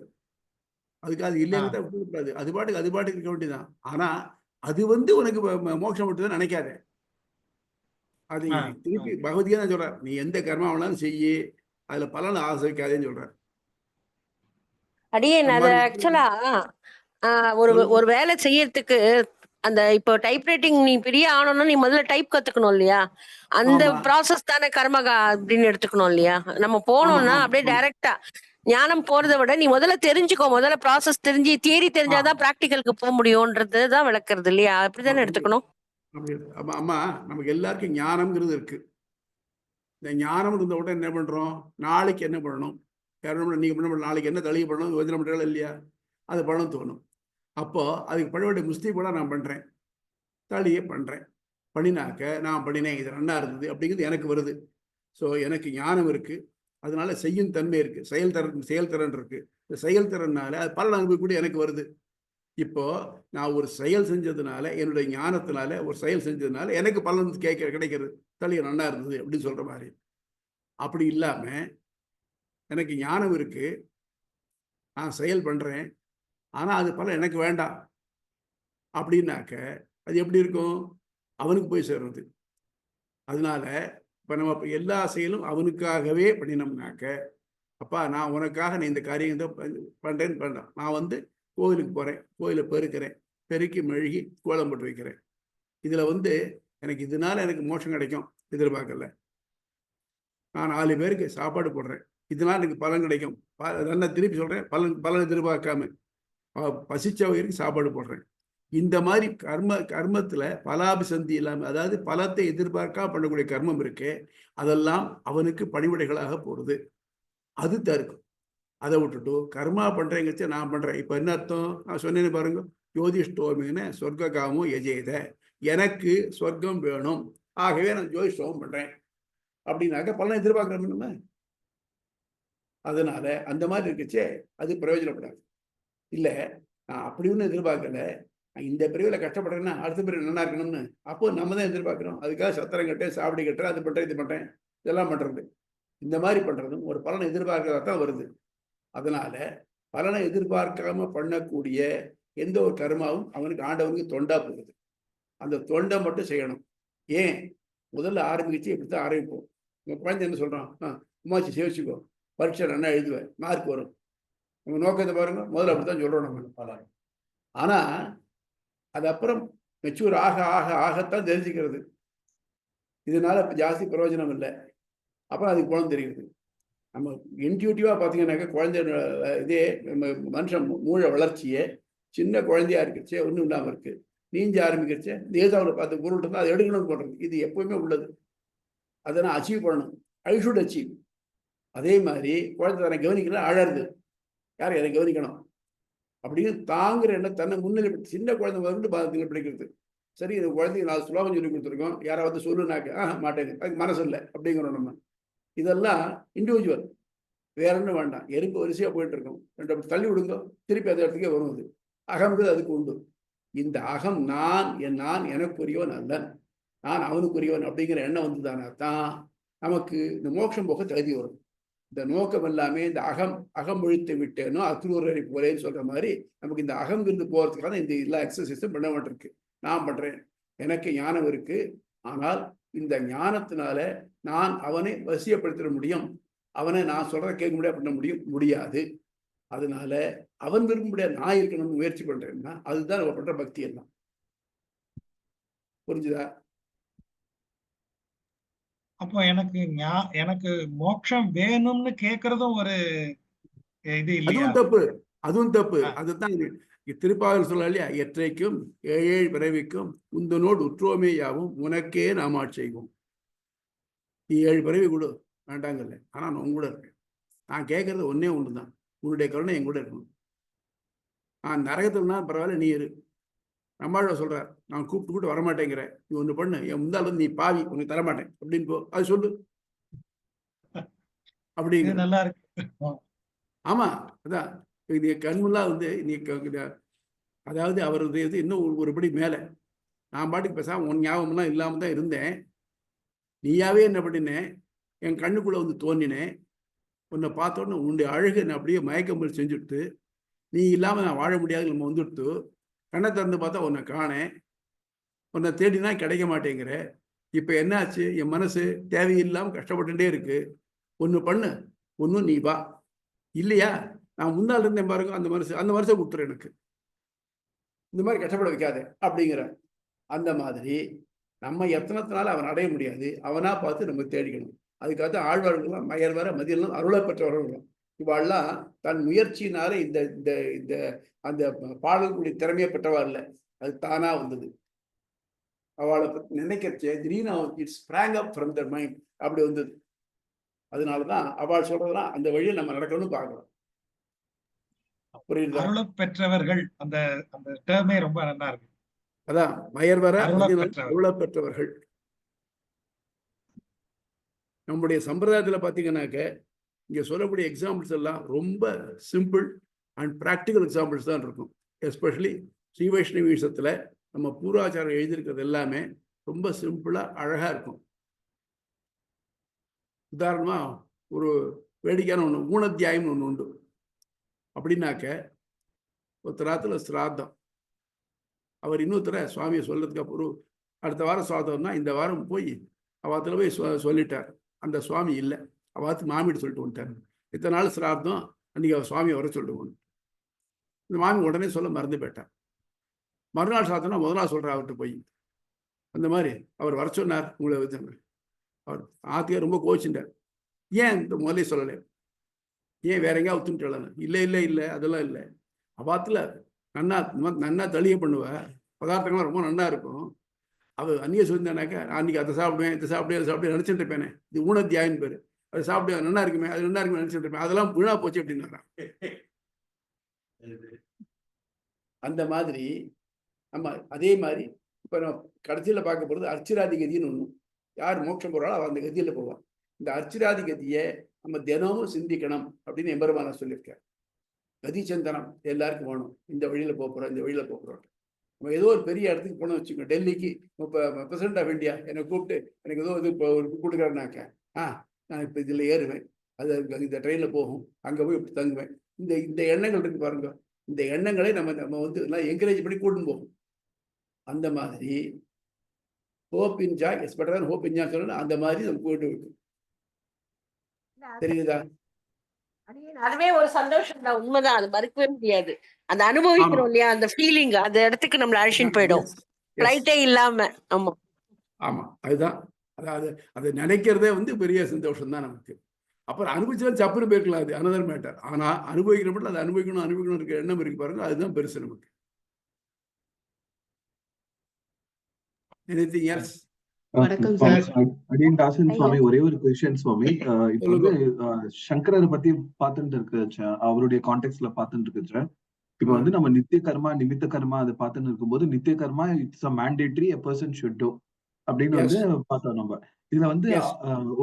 அதுக்காக அது இல்லைங்கிறத விட்டுவிடக்கூடாது. அது பாட்டுக்கு இருக்க வேண்டியதான். ஆனா அது உனக்கு மோட்சம் விட்டுதான் நினைக்காத. அது திருப்பி பகவத்கீதை தான் சொல்றார், நீ எந்த கர்மா வேணாலும் செய்யி, அதுல பலன் ஆசைக்காதேன்னு சொல்றார். அடியேன் அது ஆக்சுவலா ஒரு வேலை செய்யறதுக்கு அந்த இப்போ டைப் ரைட்டிங் நீ பெரிய ஆகணும்னா நீ முதல்ல டைப் கத்துக்கணும் இல்லையா? அந்த ப்ராசஸ் தானே கர்மகா அப்படின்னு எடுத்துக்கணும் இல்லையா? நம்ம போனோம்னா அப்படியே டைரக்டா ஞானம் போறதை விட நீ முதல்ல தெரிஞ்சுக்கோ. முதல்ல ப்ராசஸ் தெரிஞ்சு தியரி தெரிஞ்சாதான் பிராக்டிகலுக்கு போக முடியும்ன்றது தான் விளக்குறது இல்லையா? அப்படித்தானே எடுத்துக்கணும். அம்மா, நமக்கு எல்லாருக்கும் ஞானம்ங்கிறது இருக்கு. இந்த ஞானம் இருந்த உடனே என்ன பண்றோம்? நாளைக்கு என்ன பண்ணணும், நீங்க பண்ண நாளைக்கு என்ன தளிகை பண்ணணும் யோஜனை பண்றீங்களா இல்லையா? அது பண்ணணும் தோணும். அப்போ அதுக்கு பண்ண வேண்டிய முஸ்தீப் கூட நான் பண்றேன், தளியை பண்றேன். பண்ணினாக்க நான் பண்ணினேன், இது நல்லா இருந்தது அப்படிங்கிறது எனக்கு வருது. ஸோ எனக்கு ஞானம் இருக்கு. அதனால செய்யும் தன்மை இருக்கு, செயல்திறன் இருக்கு. இந்த செயல்திறனால அது பலன் அனுபவிக்கூடிய எனக்கு வருது. இப்போ நான் ஒரு செயல் செஞ்சதுனால, என்னுடைய ஞானத்தினால ஒரு செயல் செஞ்சதுனால எனக்கு பலன் கிடைக்கிறது, தளிகை நல்லா இருந்தது அப்படின்னு சொல்ற மாதிரி. அப்படி இல்லாம எனக்கு ஞானம் இருக்கு, நான் செயல் பண்றேன், ஆனா அது பலன் எனக்கு வேண்டாம் அப்படின்னாக்க அது எப்படி இருக்கும்? அவனுக்கு போய் சேர்றது. அதனால இப்ப நம்ம எல்லா செயலும் அவனுக்காகவே பண்ணினோம்னாக்க, அப்பா நான் உனக்காக நீ இந்த காரியம் பண்றேன்னு பண்ண, நான் கோவிலுக்கு போறேன், கோயிலை பெருக்கிறேன், பெருக்கி மெழுகி கோலம் போட்டு வைக்கிறேன். இதுல எனக்கு இதனால எனக்கு மோட்சம் கிடைக்கும் எதிர்பார்க்கல. நான் 4 பேருக்கு சாப்பாடு போடுறேன், இதனால எனக்கு பலன் கிடைக்கும். நல்லா திருப்பி சொல்றேன், பலன் எதிர்பார்க்காம பசிச்சவருக்கு சாப்பாடு போடுறேன். இந்த மாதிரி கர்மத்துல பலாபிசந்தி இல்லாம, அதாவது பலத்தை எதிர்பார்க்காம பண்ணக்கூடிய கர்மம் இருக்கு, அதெல்லாம் அவனுக்கு பணிவிடைகளாக போறது. அது தருக்கும். அதை விட்டுட்டு கர்மா பண்றேங்கச்சு நான் பண்றேன். இப்ப என்ன அர்த்தம்? நான் சொன்னேன்னு பாருங்க, ஜோதிஷ்டோமின்னு சொர்க்க காமோ எஜேத, எனக்கு சொர்க்கம் வேணும், ஆகவே நான் ஜோதிஷ்டோமம் பண்றேன் அப்படின்னாக்க பலனை எதிர்பார்க்கணும் நம்ம. அதனால அந்த மாதிரி இருக்குச்சே அது பிரயோஜனப்படாது. இல்ல நான் அப்படி ஒன்றும் எதிர்பார்க்கல, இந்த பிரிவில் கஷ்டப்படுறேன்னா அடுத்த பிரிவு நல்லா இருக்கணும்னு அப்போ நம்ம தான் எதிர்பார்க்கிறோம். அதுக்காக சத்திரம் கட்டேன், சாப்பிடி கட்டுறேன், அது பண்றேன், இது பண்றேன், இதெல்லாம் பண்றது. இந்த மாதிரி பண்றதும் ஒரு பலனை எதிர்பார்க்கிறதா தான் வருது. அதனால பலனை எதிர்பார்க்காம பண்ணக்கூடிய எந்த ஒரு கர்மாவும் அவனுக்கு ஆண்டவனுக்கு தொண்டா போகுது. அந்த தொண்டை மட்டும் செய்யணும். ஏன் முதல்ல ஆரம்பிச்சு இப்படித்தான் ஆரம்பிப்போம். உங்க குழந்தை என்ன சொல்றான், உமாச்சி சேவிச்சுக்கோ, பரீட்சை நல்லா எழுதுவேன், மார்க் வரும், நம்ம நோக்கத்தை பாருங்க, முதல்ல அப்படித்தான் சொல்றோம் நம்ம. ஆனா அது அப்புறம் மெச்சூர் ஆக ஆக ஆகத்தான் தெரிஞ்சுக்கிறது, இதனால ஜாஸ்தி பிரயோஜனம் இல்லை. அப்புறம் அதுக்கு குழந்தை தெரியுது. நம்ம இன்ட்யூட்டிவா பார்த்தீங்கன்னாக்க குழந்தை இதே மனுஷன் மூள வளர்ச்சியே சின்ன குழந்தையா இருக்குச்சே, ஒன்றும் இல்லாமல் இருக்கு, நீஞ்ச ஆரம்பிக்கிறச்சே ஏதாவது பார்த்து பொருள் இருந்தால் அதை எடுக்கணும்னு போடுறது, இது எப்பவுமே உள்ளது. அதை நான் அச்சீவ் பண்ணணும், ஐ ஷுட் அச்சீவ். அதே மாதிரி குழந்தை தன்னை கவனிக்கல அழறது, யார் எதை கவனிக்கணும் அப்படின்னு தாங்குற எண்ணம் தன்னை முன்னிலை. சின்ன குழந்தை பார்த்து படிக்கிறது. சரி, இந்த குழந்தைக்கு 4 ஸ்லோகம் சொல்லி கொடுத்துருக்கோம், யாராவது சொல்லுனாக்க மாட்டேங்குது, அதுக்கு மனசு இல்லை அப்படிங்கிறோம் நம்ம. இதெல்லாம் இண்டிவிஜுவல், வேற ஒன்றும் வேண்டாம். எறும்பு வரிசையா போயிட்டு இருக்கோம், 2 அப்படி தள்ளி விடுங்க, திருப்பி அந்த இடத்துக்கே வருவது. அகம்ங்கிறது அதுக்கு உண்டு. இந்த அகம் நான் எனக்குரியவன் அல்லன், நான் அவனுக்குரியவன் அப்படிங்கிற எண்ணம் வந்துதானா தான் நமக்கு இந்த மோட்சம் போக தகுதி வரும். இந்த நோக்கம் எல்லாமே இந்த அகம் ஒழித்து விட்டேனோ அக்ரூரரை போலேன்னு சொல்ற மாதிரி நமக்கு இந்த அகங்கிறது போறதுக்காக இந்த எல்லா எக்ஸசைஸும் பண்ண மாட்டிருக்கு. நான் பண்றேன், எனக்கு ஞானம் இருக்கு, ஆனால் இந்த ஞானத்தினால நான் அவனை வசியப்படுத்திட முடியும், அவனை நான் சொல்றதை கேட்க முடியாது பண்ண முடியாது. அதனால அவன் விரும்ப முடியாது, நான் இருக்கணும்னு முயற்சி பண்றேன்னா அதுதான் நம்ம பண்ற பக்தி எல்லாம். புரிஞ்சுதா? அப்போ எனக்கு மோட்சம் வேணும்னு கேக்குறதும் ஒரு இது இல்லையா? அதுவும் தப்பு. அதுதான் திருப்பாவல் சொல்ல இல்லையா, எற்றைக்கும் ஏழேழு பிறவிக்கும் உந்தனோடு உற்றோமேயாவும் உனக்கே நாம் ஆட்செய்வோம். நீ 7 பிறவி கொடு வேண்டாங்கல்ல, ஆனா நான் உங்க கூட இருக்கேன். நான் கேட்கறது ஒன்னே ஒண்ணுதான், உன்னுடைய கருணை என் கூட இருக்கணும். நான் நரகத்துலனா பரவாயில்ல, நீ இரு. நம்மாழ்வார் சொல்றார், நான் கூப்பிட்டு வரமாட்டேங்கிறேன், நீ ஒண்ணு பண்ணு, என் முந்தாள் வந்து நீ பாவி, உனக்கு தரமாட்டேன் அப்படின்னு போ, அது சொல்லு அப்படிங்க. நல்லா இருக்கு. ஆமா, அதான் நீ கண்முல்லாம் வந்து நீ அதாவது அவருடைய இது இன்னும் ஒருபடி மேல. நான் பாட்டுக்கு பேசாம உன் ஞாபகம்லாம் இல்லாம தான் இருந்தேன், நீயாவே என்ன பண்ணினேன், என் கண்ணுக்குள்ள வந்து தோன்றினேன், உன்னை பார்த்தோன்னு உன்னுடைய அழகு என்ன அப்படியே மயக்கம் செஞ்சுட்டு, நீ இல்லாம நான் வாழ முடியாது நம்ம வந்துடுத்து, கண்ணை திறந்து பார்த்தா உன்னை காணேன், உன்னை தேடினா கிடைக்க மாட்டேங்கிற. இப்ப என்னாச்சு, என் மனசு தேவையில்லாம கஷ்டப்பட்டுட்டே இருக்கு, ஒண்ணு பண்ணு, ஒன்னும் நீ வா, இல்லையா நான் முன்னாள் இருந்தேன் பாருங்க, அந்த மனசை கொடுத்துரு, எனக்கு இந்த மாதிரி கஷ்டப்பட வைக்காத அப்படிங்கிற. அந்த மாதிரி நம்ம எத்தனத்தினால அவன் அடைய முடியாது, அவனா பார்த்து நம்ம தேடிக்கணும். அதுக்காக ஆழ்வார்கள்லாம் மயர் வர மதியெல்லாம் அருளை பெற்றவர்களும் இவாள்லாம் தன் முயற்சியினால இந்த இந்த இந்த அந்த பாடல்களுடைய திறமையை பெற்றவா இல்லை, அது தானா வந்தது. அவளை பற்றி நினைக்கிறச்சே திடீர்னு it's sprang up from the mind, அப்படி வந்தது. அதனாலதான் அவள் சொல்றதுலாம் அந்த வழியில் நம்ம நடக்கணும்னு பார்க்கணும். அருளை பெற்றவர்கள் அந்த அந்த டேர்மே ரொம்ப நல்லா இருக்கு. அதான் மயர் வர அருளை பெற்றவர்கள். நம்முடைய சம்பிரதாயத்துல பாத்தீங்கன்னாக்க இங்க சொல்லக்கூடிய எக்ஸாம்பிள்ஸ் எல்லாம் ரொம்ப சிம்பிள் அண்ட் ப்ராக்டிக்கல் எக்ஸாம்பிள்ஸ் தான் இருக்கும். எஸ்பெஷலி ஸ்ரீ வைஷ்ணவ விஷயத்துல நம்ம பூர்வாச்சாரம் எழுதியிருக்கிறது எல்லாமே ரொம்ப சிம்பிளா அழகா இருக்கும். உதாரணமா ஒரு வேடிக்கையான ஒண்ணு, ஊனத்தியாயம் ஒண்ணு உண்டு. அப்படின்னாக்க ஒருத்தராத்துல சிராத்தம், அவர் இன்னொருத்தர சுவாமியை சொல்றதுக்கு அப்புறம் அடுத்த வாரம் சுவாதம்னா இந்த வாரம் போய் அவாத்துல போய் சொல்லிட்டார், அந்த சுவாமி இல்லை, அவாத்து மாமிட்டு சொல்லிட்டு வந்துட்டார். இத்தனை நாள் சிராத்தம், அன்னைக்கு அவர் சுவாமியை வர சொல்லிட்டு போகணும். இந்த மாமி உடனே சொல்ல மறந்து போயிட்டார். மறுநாள் சாத்தம்னா முதல் நாள் சொல்றார் அவர்கிட்ட போய், அந்த மாதிரி அவர் வர சொன்னார் உங்களை வச்சு. அவர் ஆத்தியா ரொம்ப கோச்சிட்டார், ஏன் இந்த முதலே சொல்லலை, ஏன் வேற எங்கேயா ஒத்துட்டு? இல்லை இல்லை இல்லை அதெல்லாம் இல்லை, அவாத்துல நன்னா தளிய பண்ணுவ, பதார்த்தங்கள்லாம் ரொம்ப நன்னா இருக்கும். அவ அந்நிய சொல்லியிருந்தானாக்கா அன்னைக்கு அதை சாப்பிடுவேன், இதை சாப்பிடுவேன், அதை சாப்பிடுவேன் நினைச்சிட்டு இருப்பேனே, இது ஊனத்தியாயின்னு பேரு, அதை சாப்பிடுவேன் நல்லா இருக்குமே, அது நல்லா இருக்குமே நினைச்சிட்டு இருப்பேன், அதெல்லாம் வீணா போச்சு அப்படின்னா. அந்த மாதிரி நம்ம அதே மாதிரி இப்ப நம்ம கடைசியில பார்க்க போறது அர்ச்சிராதி கதின்னு ஒண்ணு. யார் மோட்சம் போறாளோ அவ அந்த கதியில போவான். இந்த அர்ச்சிராதி கதியை நம்ம தினமும் சிந்திக்கணும் அப்படின்னு எம்பெருமான சொல்லியிருக்கார். கதி சிந்தனம் எல்லாருக்கும் வேணும். இந்த வழியில போறோம், இந்த வழியில போறோம். நம்ம ஏதோ ஒரு பெரிய இடத்துக்கு போனோம் வச்சுக்கோங்க, டெல்லிக்கு பிரசிடென்ட் ஆஃப் இந்தியா என்னை கூப்பிட்டு எனக்கு ஏதோ இது கொடுக்குறாருனாக்க, நான் இப்ப இதுல ஏறுவேன், அது இந்த ட்ரெயின்ல போகும், அங்க போய் தங்குவேன். இந்த எண்ணங்கள் இருக்கு பாருங்க, இந்த எண்ணங்களை நம்ம வந்து எல்லாம் என்கரேஜ் பண்ணி கூட்டின்னு போகும். அந்த மாதிரி hope in Joy is better then hope in Joy சொல்லணும். அந்த மாதிரி நம்ம போயிட்டு இருக்கு. தெரியுதா? அதுவே ஒரு சந்தோஷம் தான், உண்மைதான், அது மறுக்கவே முடியாது. அந்த அனுபவிக்கிறோம் இல்லையா, அந்த ஃபீலிங் அந்த இடத்துக்கு நம்மள அழைச்சின்னு போயிடும், ஃப்ளைட்டே இல்லாம. ஆமா ஆமா, அதுதான். அதாவது அதை நினைக்கிறதே வந்து பெரிய சந்தோஷம் தான் நமக்கு. அப்புறம் அனுபவிச்சா சப்புன்னு போயிருக்கலாம், அது அனதர் மேட்டர். ஆனா அனுபவிக்கிற மட்டும் அதை அனுபவிக்கணும் இருக்க எண்ணம் இருக்கு பாருங்க, அதுதான் பெருசு நமக்கு. Anything else? வணக்கம் சார். அடியன் தாசன் சுவாமி, ஒரே ஒரு கொஸ்டின் சுவாமி. இப்போ வந்து சங்கரரை பத்தி பார்த்துட்டு இருக்கு, அவருடைய கான்டெக்ட்ல பார்த்துட்டு இருக்கு. இப்ப வந்து நம்ம நித்திய கர்மா நிமித்த கர்மா அதை பார்த்துன்னு இருக்கும்போது, நித்திய கர்மா it's a mandatory a person should do அப்படின்னு வந்து பார்த்தோம். நம்ம இதுல வந்து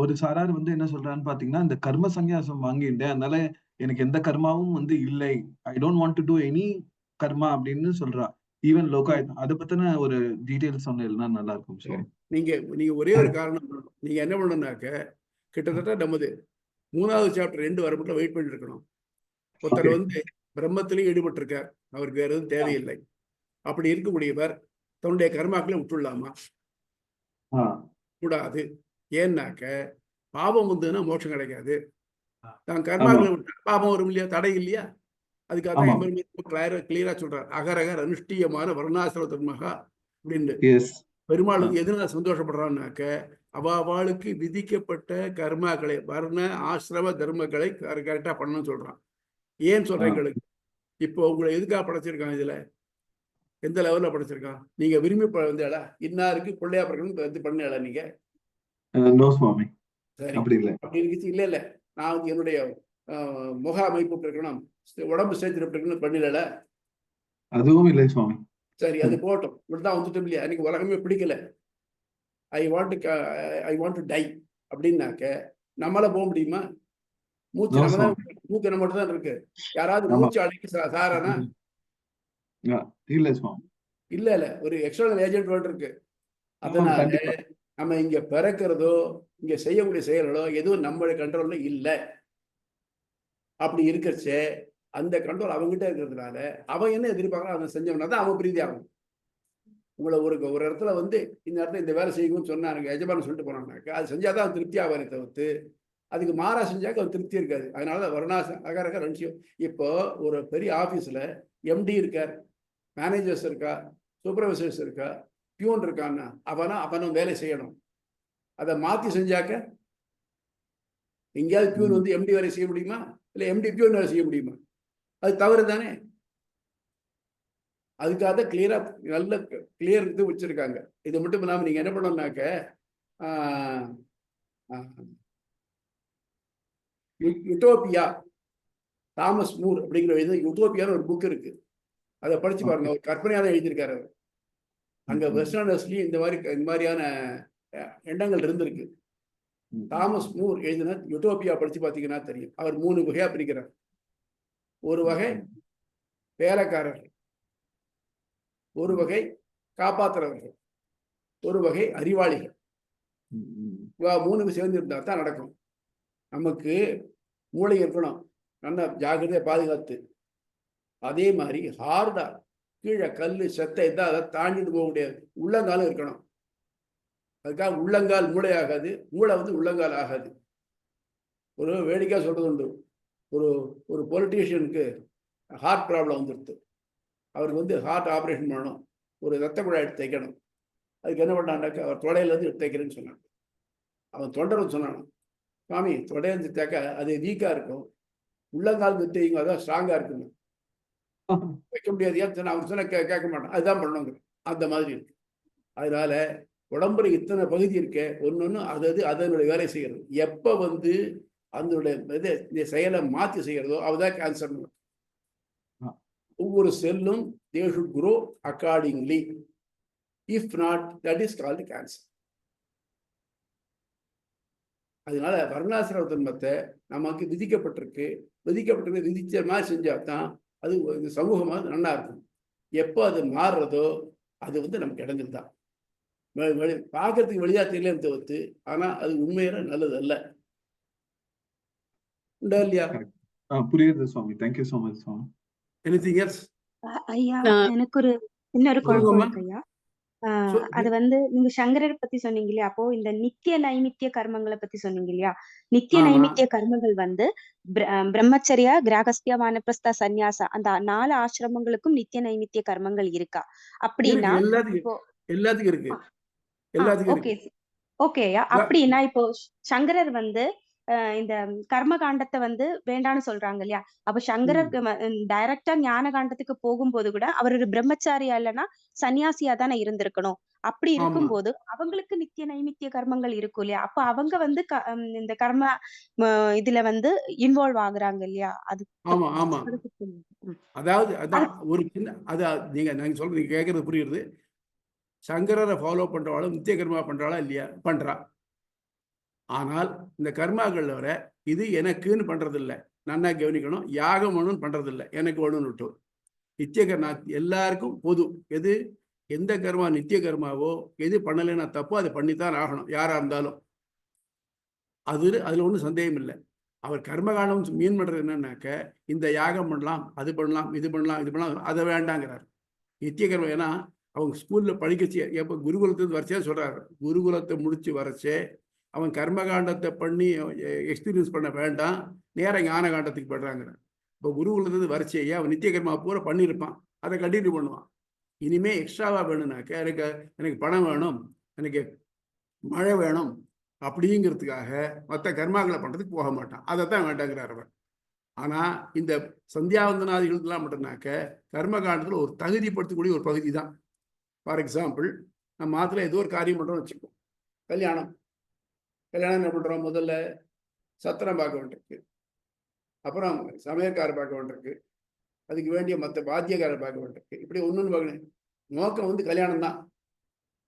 ஒரு சாரார் வந்து என்ன சொல்றான்னு பாத்தீங்கன்னா, இந்த கர்ம சந்நியாசம் வாங்கிட்டேன், அதனால எனக்கு எந்த கர்மாவும் வந்து இல்லை, I don't want to do any கர்மா அப்படின்னு சொல்றா. ஈவன் லோகாயத் அதை பத்தின ஒரு டீடைல்ஸ் சொன்னா நல்லா இருக்கும் சார். நீங்க ஒரே ஒரு காரணம், நீங்க என்ன பண்ணணும்னாக்க கிட்டத்தட்ட நமது 3வது சாப்டர் 2 வர மட்டும் வெயிட் பண்ணிட்டு இருக்கணும். ஒருத்தர் வந்து பிரம்மத்திலையும் ஈடுபட்டிருக்கார், அவருக்கு வேற எதுவும் தேவையில்லை. அப்படி இருக்கக்கூடியவர் தன்னுடைய கர்மாக்களை விட்டுடலாமா? கூடாது. ஏன்னாக்க பாபம் வந்ததுன்னா மோட்சம் கிடைக்காது. தான் கர்மாக்களை விட்டு பாபம் வரும் இல்லையா, தடை இல்லையா? அதுக்காக தான் கிளியரா சொல்றார், அகரகர் அனுஷ்டியமான வர்ணாசிரம தர்மகா அப்படின்னு. பெருமாள் வந்து எதுனா சந்தோஷப்படுறான்னாக்க அவளுக்கு விதிக்கப்பட்ட கர்மாக்களை வர்ண ஆசிரம தர்மங்களை கரெக்டா பண்ணணும்னு சொல்றான். ஏன் சொல்றேன் எங்களுக்கு, இப்போ உங்களை எதுக்காக படைச்சிருக்கான், இதுல எந்த லெவல்ல படைச்சிருக்கான்? நீங்க விரும்பி வந்தாடா இன்னாருக்கு பிள்ளையா பிறக்கணும் வந்து பண்ணல நீங்க? சரி, அப்படி இருக்கு. இல்ல இல்ல, நான் வந்து என்னுடைய முக அமைப்பு இருக்கணும், உடம்பு சேர்த்து இருக்கணும் பண்ணல. அதுவும் இல்லை சுவாமி. சரி, அது போட்டோம், இப்படிதான் வந்துட்டோம் இல்லையா? எனக்கு உலகமே பிடிக்கல, ஐ வாண்ட் டு டை அப்படின்னாக்க நம்மளால போக முடியுமா? மூச்சு நம்ம தான், மூக்கு நம்ம மட்டும் தான் இருக்கு. யாராவது மூச்சு அடைக்கு சாரானா? இல்ல சுவாமி. இல்ல இல்ல, ஒரு எக்ஸ்டர்னல் ஏஜென்ட் வேர்டு இருக்கு. அதனால நம்ம இங்க பிறக்கிறதோ இங்க செய்யக்கூடிய செயல்களோ எதுவும் நம்மளுடைய கண்ட்ரோல்ல இல்லை. அப்படி இருக்கிறச்சே அந்த கண்ட்ரோல் அவங்ககிட்ட இருக்கிறதுனால அவன் என்ன எதிர்பார்க்கறான் அதை செஞ்சவனா தான் அவன் பிரீதி ஆகும். உங்களை ஒரு இடத்துல வந்து இந்த இடத்துல இந்த வேலை செய்யணும்னு சொன்னாங்க, எஜமானு சொல்லிட்டு போனாங்கனாக்கா அது செஞ்சாதான் அவன் திருப்தி ஆவானே தவிர்த்து அதுக்கு மாறா செஞ்சாக்க அவன் திருப்தி இருக்காது. அதனாலதான் வர்ணாசம் அகரக ரன்சியம். இப்போ ஒரு பெரிய ஆபீஸ்ல எம்டி இருக்கார், மேனேஜர்ஸ் இருக்கா, சூப்பர்வைசர்ஸ் இருக்கா, பியூன் இருக்கான்னா அவனும் வேலை செய்யணும். அதை மாத்தி செஞ்சாக்க எங்கேயாவது பியூன் வந்து எம்டி வேலை செய்ய முடியுமா? இல்லை எம்டி பியூன் வேலை செய்ய முடியுமா? அது தவறு தானே. அதுக்காக கிளியரா நல்ல கிளியர் இது வச்சிருக்காங்க. இது மட்டும் இல்லாமல் நீங்க என்ன பண்ணணும்னாக்க யுட்டோபியா, தாமஸ் மூர் அப்படிங்கிற யுட்டோபியான்னு ஒரு புக் இருக்கு, அதை படிச்சு பாருங்க. ஒரு கற்பனையாக எழுதியிருக்காரு அவர். அங்க வெஸ்டர்னர்ஸ்லயும் இந்த மாதிரியான எண்ணங்கள் இருந்திருக்கு. தாமஸ் மூர் எழுதின யுட்டோபியா படிச்சு பார்த்தீங்கன்னா தெரியும். அவர் 3 வகையா பிரிக்கிறார். ஒரு வகை வேலைக்காரர்கள், ஒரு வகை காப்பாற்றுறவர்கள், ஒரு வகை அறிவாளிகள். 3 சேர்ந்து இருந்தா தான் நடக்கும். நமக்கு மூளை இருக்கணும், நல்லா ஜாக்கிரதையா பாதுகாத்து. அதே மாதிரி ஹார்டா கீழே கல்லு செத்தை தான் அதை தாண்டிட்டு போக முடியாது. உள்ளங்காலும் இருக்கணும். அதுக்காக உள்ளங்கால் மூளை ஆகாது, மூளை வந்து உள்ளங்கால் ஆகாது. ஒரு வேடிக்கையா சொல்றது உண்டு, ஒரு பொலிட்டீஷியனுக்கு ஹார்ட் ப்ராப்ளம் வந்துடுது. அவருக்கு வந்து ஹார்ட் ஆப்ரேஷன் பண்ணணும், ஒரு ரத்த குழாய் எடுத்து தைக்கணும். அதுக்கு என்ன பண்ணான்னாக்கா அவர் தொடையிலேருந்து எடுத்து தைக்கிறேன்னு சொன்னாங்க. அவன் தொண்டர் சொன்னான், சுவாமி தொடையிலேருந்து தைக்க அது வீக்காக இருக்கும், உள்ளங்கால் தைங்க அதான் ஸ்ட்ராங்காக இருக்குங்க, வைக்க முடியாது. ஏன் சொன்ன அவன் சொன்ன கேட்க மாட்டான், அதுதான் பண்ணணுங்க. அந்த மாதிரி இருக்கு. அதனால உடம்புல இத்தனை பகுதி இருக்க ஒன்னொன்னு அதனுடைய வேலை செய்யறது. எப்ப வந்து அதனுடைய செயலை மாற்றி செய்யறதோ அவதான் கேன்சர். ஒவ்வொரு செல்லும் they should grow accordingly. If not, that is called cancer. அதனால வர்ணாசிரம தர்மத்தை நமக்கு விதிக்கப்பட்டிருக்கு. விதிச்ச மாதிரி செஞ்சாதான் அது இந்த சமூகமாக நல்லா இருக்கும். எப்போ அது மாறுறதோ அது வந்து நமக்கு இடைஞ்சல் தான். பார்க்கறதுக்கு வெளியா தெரியலன்னு தவிர்த்து ஆனா அது உண்மையில நல்லது அல்ல. உண்டா இல்லையா? புரியுது சுவாமி. தேங்க்யூ சோ மச் சுவாமி. Anything else? ஐயா எனக்கு இன்னொரு குழப்பம் இருக்கு ஐயா. அது வந்து நீங்க சங்கரர் பத்தி சொன்னீங்க இல்லையா, அப்போ இந்த நித்திய நைமித்திய கர்மங்களை பத்தி சொன்னீங்க இல்லையா. நித்திய நைமித்திய கர்மங்கள் வந்து பிரம்மச்சரியா, கிராகஸ்தியா, வானப்பிரஸ்தா, சந்நியாசா அந்த 4 ஆசிரமங்களுக்கும் நித்திய நைமித்திய கர்மங்கள் இருக்கா? அப்படின்னா எல்லாத்துக்கும் இருக்கு. ஓகே ஐயா. அப்படின்னா இப்போ சங்கரர் வந்து இந்த கர்ம காண்டத்தை வந்து வேண்டான்னு சொல்றாங்க இல்லையா. அப்ப சங்கரர் டைரக்டா ஞான காண்டத்துக்கு போகும்போது கூட அவர் ஒரு பிரம்மச்சாரியா இல்லைன்னா சன்னியாசியா தானே இருந்திருக்கணும். அப்படி இருக்கும்போது அவங்களுக்கு நித்திய நைமித்திய கர்மங்கள் இருக்கும் இல்லையா. அப்ப அவங்க வந்து இந்த கர்ம இதுல வந்து இன்வால்வ் ஆகுறாங்க இல்லையா. அது அதாவது அதான் ஒரு சின்ன நீங்க சொல்றது கேட்கறது புரியுது. சங்கரரை ஃபாலோ பண்றவாளும் நித்திய கர்மா பண்றாளா இல்லையா? பண்றா. ஆனால் இந்த கர்மாக்கள் வர இது எனக்குன்னு பண்றது இல்லை. நன்னா கவனிக்கணும். யாகம் ஒன்றும் பண்றது இல்லை, எனக்கு ஒன்றுன்னு விட்டு. நித்திய கர்மா எல்லாருக்கும் பொது. எந்த கர்மா நித்திய கர்மாவோ எது பண்ணலைன்னா தப்போ அதை பண்ணித்தான் ஆகணும், யாரா இருந்தாலும். அதுல ஒன்றும் சந்தேகம் இல்லை. அவர் கர்மகாண்டம் மீன் பண்றது என்னன்னாக்க இந்த யாகம் பண்ணலாம், அது பண்ணலாம், இது பண்ணலாம், இது பண்ணலாம், அதை வேண்டாங்கிறார். நித்திய கர்மம். ஏன்னா அவங்க ஸ்கூல்ல படிக்கச்சு எப்போ குருகுலத்துக்கு வரைச்சே சொல்றாரு, குருகுலத்தை முடிச்சு வரைச்சே அவன் கர்மகாண்டத்தை பண்ணி எக்ஸ்பீரியன்ஸ் பண்ண வேண்டாம், நேரம் ஞான காண்டத்துக்கு படுறாங்கிறார். இப்போ குருகுலத்துக்கு வரைச்சேயே அவன் நித்திய கர்மா பூரா பண்ணியிருப்பான், அதை கண்டினியூ பண்ணுவான். இனிமே எக்ஸ்ட்ராவா வேணும்னாக்க எனக்கு பணம் வேணும், எனக்கு மழை வேணும் அப்படிங்கிறதுக்காக மற்ற கர்மாக்களை பண்றதுக்கு போக மாட்டான். அதைத்தான் வேண்டாங்கிறார் அவர். ஆனா இந்த சந்தியாவந்தனாதிகளுக்கெல்லாம் மட்டும்னாக்க கர்மகாண்டத்துல ஒரு தகுதிப்படுத்தக்கூடிய ஒரு பகுதி தான். ஃபார் எக்ஸாம்பிள், நம்ம மாத்திர ஏதோ ஒரு காரியம் பண்றோம்னு வச்சுக்கோம். கல்யாணம் என்ன பண்றோம்? முதல்ல சத்திரம் பார்க்க வேண்டியிருக்கு, அப்புறம் சமையற்காரர் பார்க்க வேண்டியிருக்கு, அதுக்கு வேண்டிய மற்ற வாத்தியக்காரர் பார்க்க வேண்டியிருக்கு. இப்படி ஒண்ணுன்னு பார்க்கணும். நோக்கம் வந்து கல்யாணம் தான்.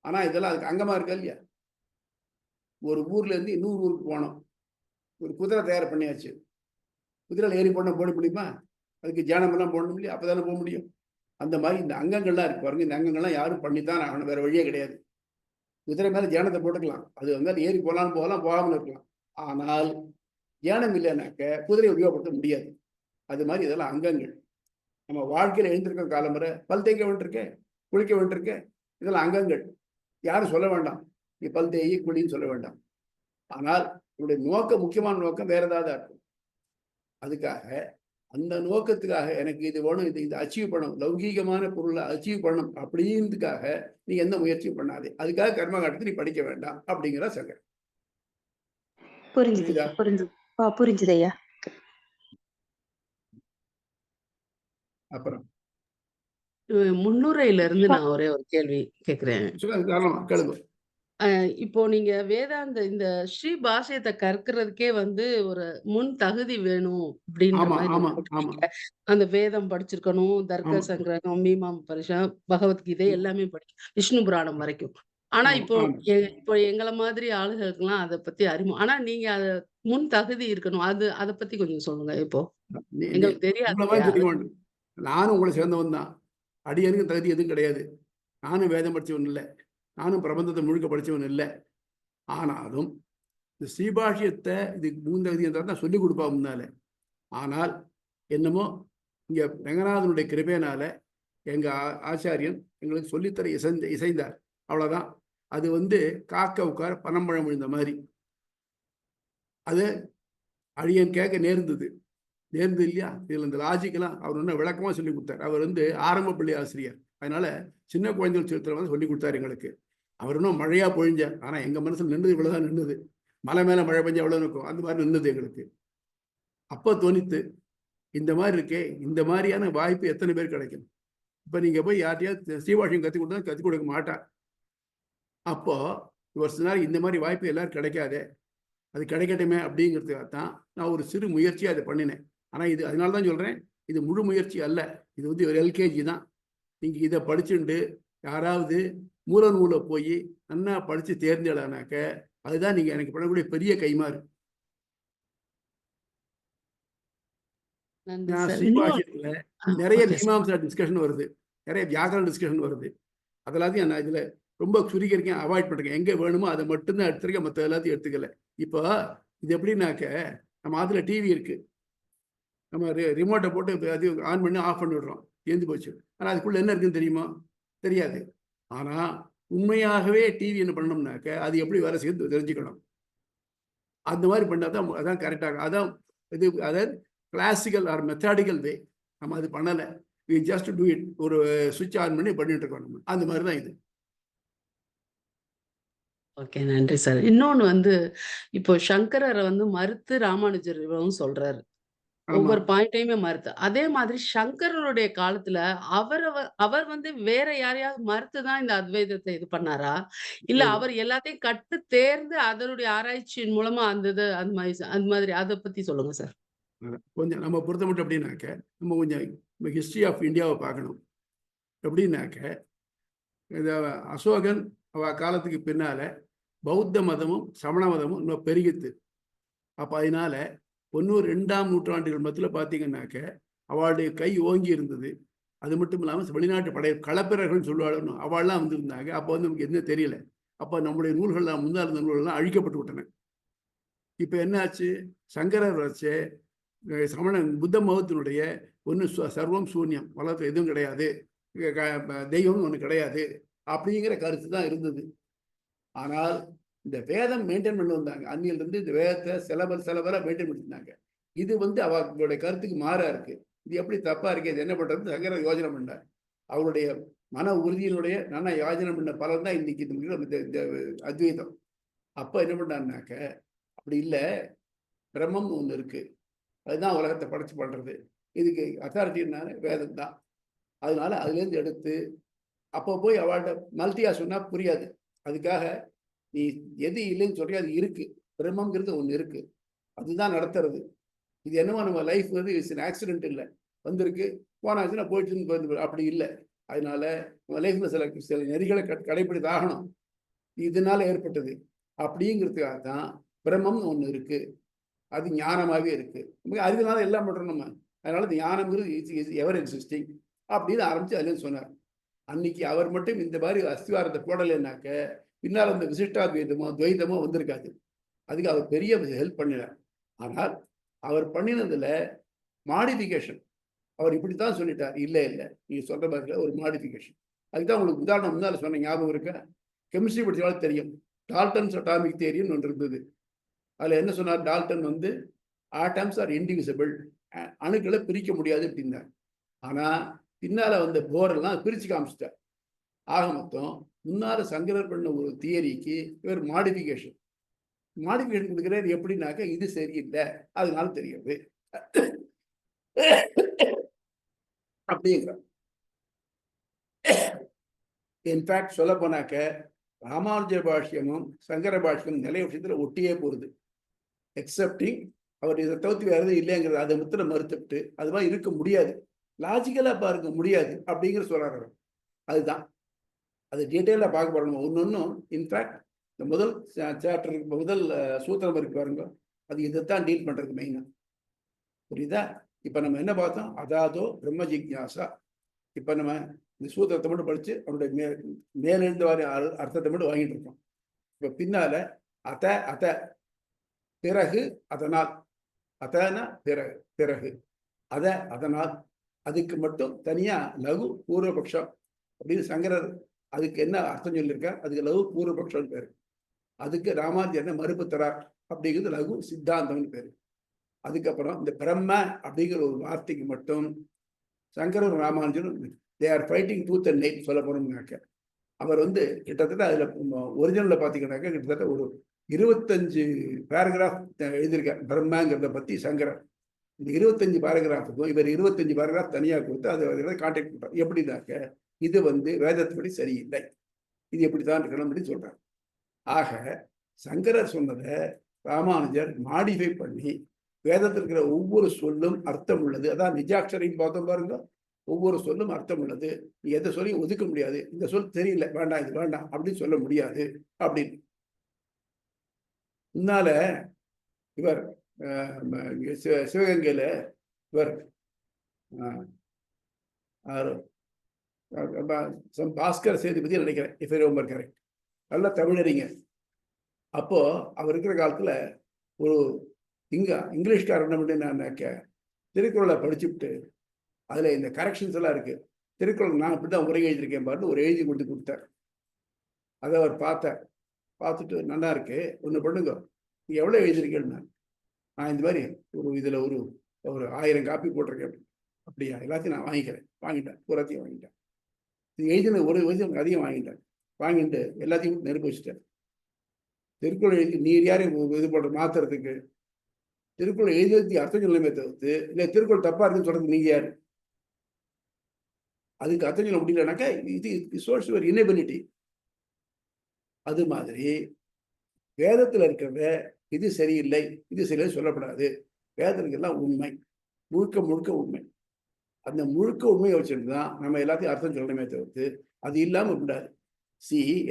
ஆனா இதெல்லாம் அதுக்கு அங்கமா இருக்கா இல்லையா? ஒரு ஊர்ல இருந்து இன்னொரு ஊருக்கு போனோம், ஒரு குதிரை தயார் பண்ணியாச்சு. குதிரையில் ஏறி போட முடியுமா? அதுக்கு ஜானமெல்லாம் போடணும் இல்லையா? அப்பதானே போக முடியும். அந்த மாதிரி இந்த அங்கங்கள்லாம் இருக்கு பாருங்க, இந்த அங்கங்கள்லாம் யாரும் பண்ணித்தான் ஆகணும், வேற வழியே கிடையாது. குதிரை மேல தியானத்தை போட்டுக்கலாம், அது வந்து ஏறி போகலாம், போகாமல் இருக்கலாம். ஆனால் தியானம் இல்லைன்னாக்க குதிரையை உபயோகப்படுத்த முடியாது. அது மாதிரி இதெல்லாம் அங்கங்கள். நம்ம வாழ்க்கையில எழுந்திருக்க காலம் வரை பல் தேய்க்க வேண்டியிருக்கேன், குளிக்க வேண்டியிருக்கேன், இதெல்லாம் அங்கங்கள். யாரும் சொல்ல வேண்டாம் நீ பல் தேய் குளின்னு சொல்ல வேண்டாம். ஆனால் என்னுடைய நோக்கம், முக்கியமான நோக்கம் வேற ஏதாவது இருக்கும். அதுக்காக அந்த நோக்கத்துக்காக எனக்கு இது வேணும், இது அச்சீவ் பண்ணணும், லௌகீகமான பொருளை அச்சீவ் பண்ணணும் அப்படின்றதுக்காக நீ எந்த முயற்சியும் பண்ணாதே. அதுக்காக கர்மகாண்டத்தை நீ படிக்க வேண்டாம் அப்படிங்கிற சங்கர். புரிஞ்சுது ஐயா. அப்புறம் முன்னுரையில இருந்து நான் ஒரே ஒரு கேள்வி கேக்குறேன். கேளுங்க. இப்போ நீங்க வேதாந்த இந்த ஸ்ரீ பாஷ்யத்தை கற்கிறதுக்கே வந்து ஒரு முன் தகுதி வேணும் அப்படின்ற மாதிரி அந்த வேதம் படிச்சிருக்கணும், தர்க்க சங்கிரகம், மீமாம் பரிஷம், பகவத்கீதை எல்லாமே படிக்கணும், விஷ்ணு புராணம் வரைக்கும். ஆனா இப்போ எங்களை மாதிரி ஆளுகளுக்கு எல்லாம் அதை பத்தி அறிமுகம். ஆனா நீங்க அத முன் தகுதி இருக்கணும், அதை பத்தி கொஞ்சம் சொல்லுங்க. இப்போ எங்களுக்கு தெரியாது. நானும் உங்களை சேர்ந்தவன் தான், அடியனுக்கு தகுதி எதுவும் கிடையாது. நானும் வேதம் படிச்சவன் இல்லை, நானும் பிரபந்தத்தை முழுக்க படித்தவன் இல்லை. ஆனாலும் இந்த ஸ்ரீபாஷ்யத்தை இதுக்கு மூந்தகுதி என்றால் தான் சொல்லிக் கொடுப்பா முன்னால. ஆனால் என்னமோ இங்கே ரங்கநாதனுடைய கிருபையினால எங்கள் ஆச்சாரியன் எங்களுக்கு சொல்லித்தர இசைந்தார், அவ்வளோதான். அது வந்து காக்க உட்கார பனம்பழம் விழுந்த மாதிரி. அது அடியன் கேட்க நேர்ந்தது இல்லையா? இதில் இந்த லாஜிக்கெல்லாம் அவர் ஒன்றும் விளக்கமாக சொல்லி கொடுத்தார். அவர் வந்து ஆரம்ப பள்ளி ஆசிரியர், அதனால சின்ன குழந்தைகள் சிறுத்தில் வந்து சொல்லி கொடுத்தாரு எங்களுக்கு. அவர் இன்னும் மழையா பொழிஞ்சார், ஆனால் எங்கள் மனசில் நின்றது இவ்வளோதான் நின்றுது. மலை மேலே மழை பெஞ்சா எவ்வளோ இருக்கும், அந்த மாதிரி நின்றுது எங்களுக்கு. அப்போ தோணித்து இந்த மாதிரி இருக்கே, இந்த மாதிரியான வாய்ப்பு எத்தனை பேர் கிடைக்கும்? இப்போ நீங்கள் போய் யார்ட்டையாவது ஸ்ரீபாஷ்யம் கற்றுக் கொடுத்தா கற்றுக் கொடுக்க மாட்டார். அப்போ இவர் சொன்னார், இந்த மாதிரி வாய்ப்பு எல்லாரும் கிடைக்காதே, அது கிடைக்கட்டுமே அப்படிங்கிறதுக்காக தான் நான் ஒரு சிறு முயற்சியை அதை பண்ணினேன். ஆனால் இது அதனால தான் சொல்கிறேன், இது முழு முயற்சி அல்ல, இது வந்து ஒரு எல்கேஜி தான். நீங்கள் இதை படிச்சுட்டு யாராவது மூல நூலை போய் நல்லா படித்து தேர்ந்தெடுனாக்க அதுதான் நீங்கள் எனக்கு பண்ணக்கூடிய பெரிய கைமாறு. ஸ்ரீபாஷ்யத்துல நிறைய மீமாம்சா டிஸ்கஷன் வருது, நிறைய வியாக்கரண டிஸ்கஷன் வருது. அதெல்லாத்தையும் நான் இதில் ரொம்ப சுருக்கிருக்கேன், அவாய்ட் பண்ணுறேன். எங்கே வேணுமோ அதை மட்டும்தான் எடுத்துருக்கேன், மற்ற எல்லாத்தையும் எடுத்துக்கல. இப்போ இது எப்படின்னாக்க, நம்ம அதில் டிவி இருக்கு, நம்ம ரிமோட்டை போட்டு அது ஆன் பண்ணி ஆஃப் பண்ணி விடுறோம், எழுந்து போச்சு. ஆனால் அதுக்குள்ளே என்ன இருக்குன்னு தெரியுமா? தெரியாது. ஆனால் உண்மையாகவே டிவி என்ன பண்ணோம்னாக்க அது எப்படி வேலை செய்யுது தெரிஞ்சுக்கணும். அந்த மாதிரி பண்ணால் தான் அதான் கரெக்டாக. அதான் இது, அதாவது கிளாசிக்கல் ஆர் மெத்தடிக்கல் வே. நம்ம அது பண்ணலை, வி ஜஸ்ட் டூ இட். ஒரு சுவிட்ச் ஆன் பண்ணி பண்ணிட்டு இருக்கோம் நம்ம, அந்த மாதிரி தான் இது. ஓகே, நன்றி சார். இன்னொன்னு வந்து இப்போ சங்கரரை வந்து மறுத்து ராமானுஜர் சொல்றாரு, ஒவ்வொரு பாயிண்டையுமே மறுத்து. அதே மாதிரி சங்கரருடைய காலத்துல அவர் வந்து வேற யாரையாவது மறுத்துதான் இந்த அத்வைதத்தை இது பண்ணாரா, இல்ல அவர் எல்லாத்தையும் கட்டு தேர்ந்து அதனுடைய ஆராய்ச்சியின் மூலமா அந்த மாதிரி அதை பத்தி சொல்லுங்க சார். கொஞ்சம் நம்ம பொறுத்த மட்டும் எப்படின்னாக்க, நம்ம கொஞ்சம் ஹிஸ்டரி ஆஃப் இந்தியாவை பார்க்கணும். எப்படின்னாக்க, இந்த அசோகன் அவ காலத்துக்கு பின்னால பௌத்த மதமும் சமண மதமும் இன்னும் பெருகித்து. அப்போ அதனால 1-2ஆம் நூற்றாண்டுகள் மத்தியில் பார்த்தீங்கன்னாக்க அவளுடைய கை ஓங்கி இருந்தது. அது மட்டும் இல்லாமல் வெளிநாட்டு படை களப்பிரர்கள் சொல்லுவாள், அவள்லாம் வந்திருந்தாங்க. அப்போ வந்து நமக்கு என்ன தெரியல. அப்போ நம்முடைய நூல்கள்லாம், முன்னாள் இருந்த நூல்கள்லாம் அழிக்கப்பட்டு விட்டன. இப்ப என்ன ஆச்சு? சங்கரர் வச்சு சமணன் புத்த மதத்தினுடைய ஒன்று சர்வம் சூன்யம், உலகத்துல எதுவும் கிடையாது, தெய்வம் ஒண்ணு கிடையாது அப்படிங்கிற கருத்து தான் இருந்தது. ஆனால் இந்த வேதம் மெயின்டைன் பண்ணி வந்தாங்க. அந்நியிலிருந்து இந்த வேதத்தை சிலபரா மெயின்டைன் பண்ணிருந்தாங்க. இது அவங்களுடைய கருத்துக்கு மாறா இருக்கு. இது எப்படி தப்பா இருக்கு, இது என்ன பண்றது சங்கரர் யோஜனை பண்ணார். அவருடைய மன உறுதியினுடைய நான் யோஜனை பண்ண பலன் தான் இன்னைக்கு இந்த அத்வைதம். அப்ப என்ன பண்ணாருனாக்க, அப்படி இல்லை, பிரம்மம் ஒண்ணு இருக்கு, அதுதான் உலகத்தை படைச்சு பண்றது, இதுக்கு அத்தாரிட்டினால வேதம் தான். அதனால அதுல இருந்து எடுத்து அப்போ போய் அவள்கிட்ட மல்டியா சொன்னா புரியாது. அதுக்காக நீ எது இல்லைன்னு சொல்றியோ அது இருக்கு, பிரம்மங்கிறது ஒண்ணு இருக்கு, அதுதான் நடத்துறது. இது என்னமோ நம்ம லைஃப் வந்து இட்ஸ் ஆக்சிடென்ட் இல்லை, வந்திருக்கு போனாச்சுன்னா போயிட்டு அப்படி இல்லை. அதனால நம்ம லைஃப்ல சில நெறிகளை கடைபிடித்தாகணும், இதனால ஏற்பட்டது அப்படிங்கிறதுக்காக தான் பிரம்மம்னு ஒண்ணு இருக்கு, அது ஞானமாவே இருக்கு, நமக்கு அறிவினால எல்லாம் பண்றோம் நம்ம. அதனால இந்த ஞானம்ங்கிறது எவர் எக்ஸிஸ்டிங் அப்படின்னு ஆரம்பிச்சு அதுல சொன்னார். அன்னைக்கு அவர் மட்டும் இந்த மாதிரி அஸ்திவாரத்தை போடலைன்னாக்க பின்னால் அந்த விசிஷ்டாத்வைதமோ துவைதமோ வந்திருக்காது. அதுக்கு அவர் பெரிய ஹெல்ப் பண்ணினார். ஆனால் அவர் பண்ணினதுல மாடிஃபிகேஷன் அவர் இப்படித்தான் சொல்லிட்டார். இல்லை நீங்க சொல்ற மாதிரி ஒரு மாடிஃபிகேஷன். அதுக்குதான் உங்களுக்கு உதாரணம் முன்னால சொன்ன ஞாபகம் இருக்க, கெமிஸ்ட்ரி படிச்சாலும் தெரியும், டால்டன்ஸ் அட்டாமிக் தியரின்னு ஒன்று இருந்தது. அதுல என்ன சொன்னார், டால்டன் வந்து ஆட்டம்ஸ் ஆர் இன்டிவிசிபிள், அணுக்களை பிரிக்க முடியாது அப்படின்னார். ஆனா பின்னால வந்த போரெல்லாம் பிரிச்சு காமிச்சிட்டார். ஆக மொத்தம் முன்னால சங்கரர் பண்ண ஒரு தியரிக்கு இவர் மாடிஃபிகேஷன் கொடுக்கிறார். எப்படின்னாக்க இது சரியில்லை அதனால தெரியாது அப்படிங்கிற. இன்ஃபேக்ட் சொல்ல போனாக்க ராமானுஜ பாஷ்யமும் சங்கர பாஷ்யமும் நிறைய விஷயத்துல ஒட்டியே போகுது. எக்ஸப்டிங் அவர் இதை தவிர்த்து வேற எதுவும் இல்லைங்கிறது அதை முத்திர மறுத்துட்டு அது மாதிரி இருக்க முடியாது, லாஜிக்கலா பாருங்க முடியாது அப்படிங்கிற சொல்றாரு. அதுதான் அது டீட்டெயிலா பார்க்க போறோம் ஒன்னொன்னும். இன்ஃபேக்ட் இந்த முதல் சாப்டருக்கு முதல் சூத்திரம் இருக்கு பாருங்க, அது இதைத்தான் டீல் பண்றது மெயினா. புரியுதா? இப்ப நம்ம என்ன பார்த்தோம், அதாதோ பிரம்ம ஜிக்ஞாசா. இப்ப நம்ம இந்த சூத்திரத்தை மட்டும் படிச்சு அவனுடைய மேலிருந்து வர அர்த்தத்தை மட்டும் வாங்கிட்டு இருக்கோம். இப்ப பின்னால அத பிறகு அதனால், அதனா பிறகு அதனால், அதுக்கு மட்டும் தனியா லகு பூர்வபக்ஷம் அப்படின்னு சங்கரர் அதுக்கு என்ன அர்த்தம் சொல்லியிருக்கார், அதுக்கு லகு பூர்வபக்ஷம் பேரு. அதுக்கு ராமானுஜர் மறுப்பு தரார் அப்படிங்கிறது லகு சித்தாந்தம்னு பேரு. அதுக்கப்புறம் இந்த பிரம்ம அப்படிங்கிற ஒரு வார்த்தைக்கு மட்டும் சங்கரர் ராமானுஜரும் they are fighting tooth and nail சொல்ல போனோம்னாக்க. அவர் வந்து கிட்டத்தட்ட அதுல ஒரிஜினல்ல பாத்தீங்கன்னாக்க கிட்டத்தட்ட ஒரு 25 பேராகிராஃப் எழுதியிருக்கார் பிரம்மங்கிறத பத்தி சங்கரர். இந்த 25 பேராகிராஃபுக்கும் இவர் 25 பேராகிராஃப் தனியா கொடுத்து அதை கான்டாக்ட் பண்றார். எப்படின்னாக்க இது வந்து வேதத்துப்படி சரியில்லை, இது எப்படித்தான் இருக்கணும் அப்படின்னு சொல்றார். ஆக சங்கரர் சொன்னதை ராமானுஜர் மாடிஃபை பண்ணி வேதத்தில் இருக்கிற ஒவ்வொரு சொல்லும் அர்த்தம் உள்ளது, அதான் நிஜாட்சரின்னு பார்த்தோம் பாருங்க, ஒவ்வொரு சொல்லும் அர்த்தம் உள்ளது, நீ எதை சொல்லியும் ஒதுக்க முடியாது, இந்த சொல் தெரியல வேண்டாம் இது வேண்டாம் அப்படின்னு சொல்ல முடியாது அப்படின்னு. முன்னால இவர் சிவகங்கையில இவர் பாஸ்கர் சேதுபதி நினைக்கிறேன், இஃப் ஐ ரிமெம்பர் கரெக்ட், நல்ல தமிழறிஞர். அப்போ அவர் இருக்கிற காலத்துல ஒரு இங்கிலீஷ்காரர் என்ன பண்ணாக்க திருக்குறளை படிச்சுட்டு அதுல இந்த கரெக்ஷன்ஸ் எல்லாம் இருக்கு, திருக்குறள் நான் இப்படிதான் உரை எழுதியிருக்கேன் பாருன்னு ஒரு எழுதி கொடுத்தார். அதை அவர் பார்த்துட்டு நல்லா இருக்கு, ஒண்ணு பண்ணுங்க, நீ எவ்வளவு எழுதியிருக்கேன்னு. நான் இந்த மாதிரி இதுல ஒரு 1000 காப்பி போட்டிருக்கேன். அப்படியா, எல்லாத்தையும் நான் வாங்கிட்டேன் பூராத்தையும் வாங்கிட்டேன். இது எழுதின ஒரு வருஷம் அதிகம் வாங்கிட்டு எல்லாத்தையும் நெருப்பு வச்சுட்டேன். திருக்குறள் எழுதி நீர் யாரையும் இது போன்ற மாத்துறதுக்கு, திருக்குறள் எழுதி அர்த்தம் சொல்லமே தவிர்த்து இல்லை திருக்குறள் தப்பா இருக்குன்னு சொல்றது நீங்க யாரு? அதுக்கு அர்த்தம் சொல்ல முடியலனாக்கா இது சோர்ஸ் ஒரு இனபிலிட்டி. அது மாதிரி வேதத்துல இருக்கிறத இது சரியில்லை இது சரியில்லை சொல்லப்படாது. வேதத்துக்கு எல்லாம் உண்மை, முழுக்க உண்மை. அந்த முழுக்க உண்மையை வச்சுட்டு தான் நம்ம எல்லாத்தையும் அர்த்தம் சொல்லணுமே தவிர்த்து அது இல்லாம கூடாது.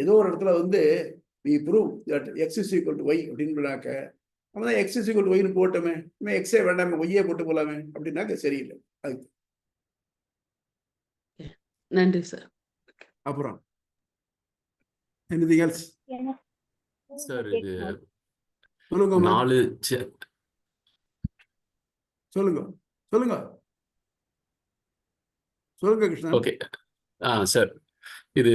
ஏதோ ஒரு இடத்துல வந்து we prove that x is equal to y அப்படின்னாக்க நம்ம தான் x is equal to y போட்டோமே, நம்ம x வேண்டாமே y போட்டு போலாமே அப்படின்னாக்க சரியில்லை. அதுக்கு நன்றி சார். அப்புறம் anything else? சார் இது சொல்லுங்க 4 சொல்லுங்க சொல்லுங்க சொல்லுங்க கிருஷ்ணன். ஓகே. சார், இது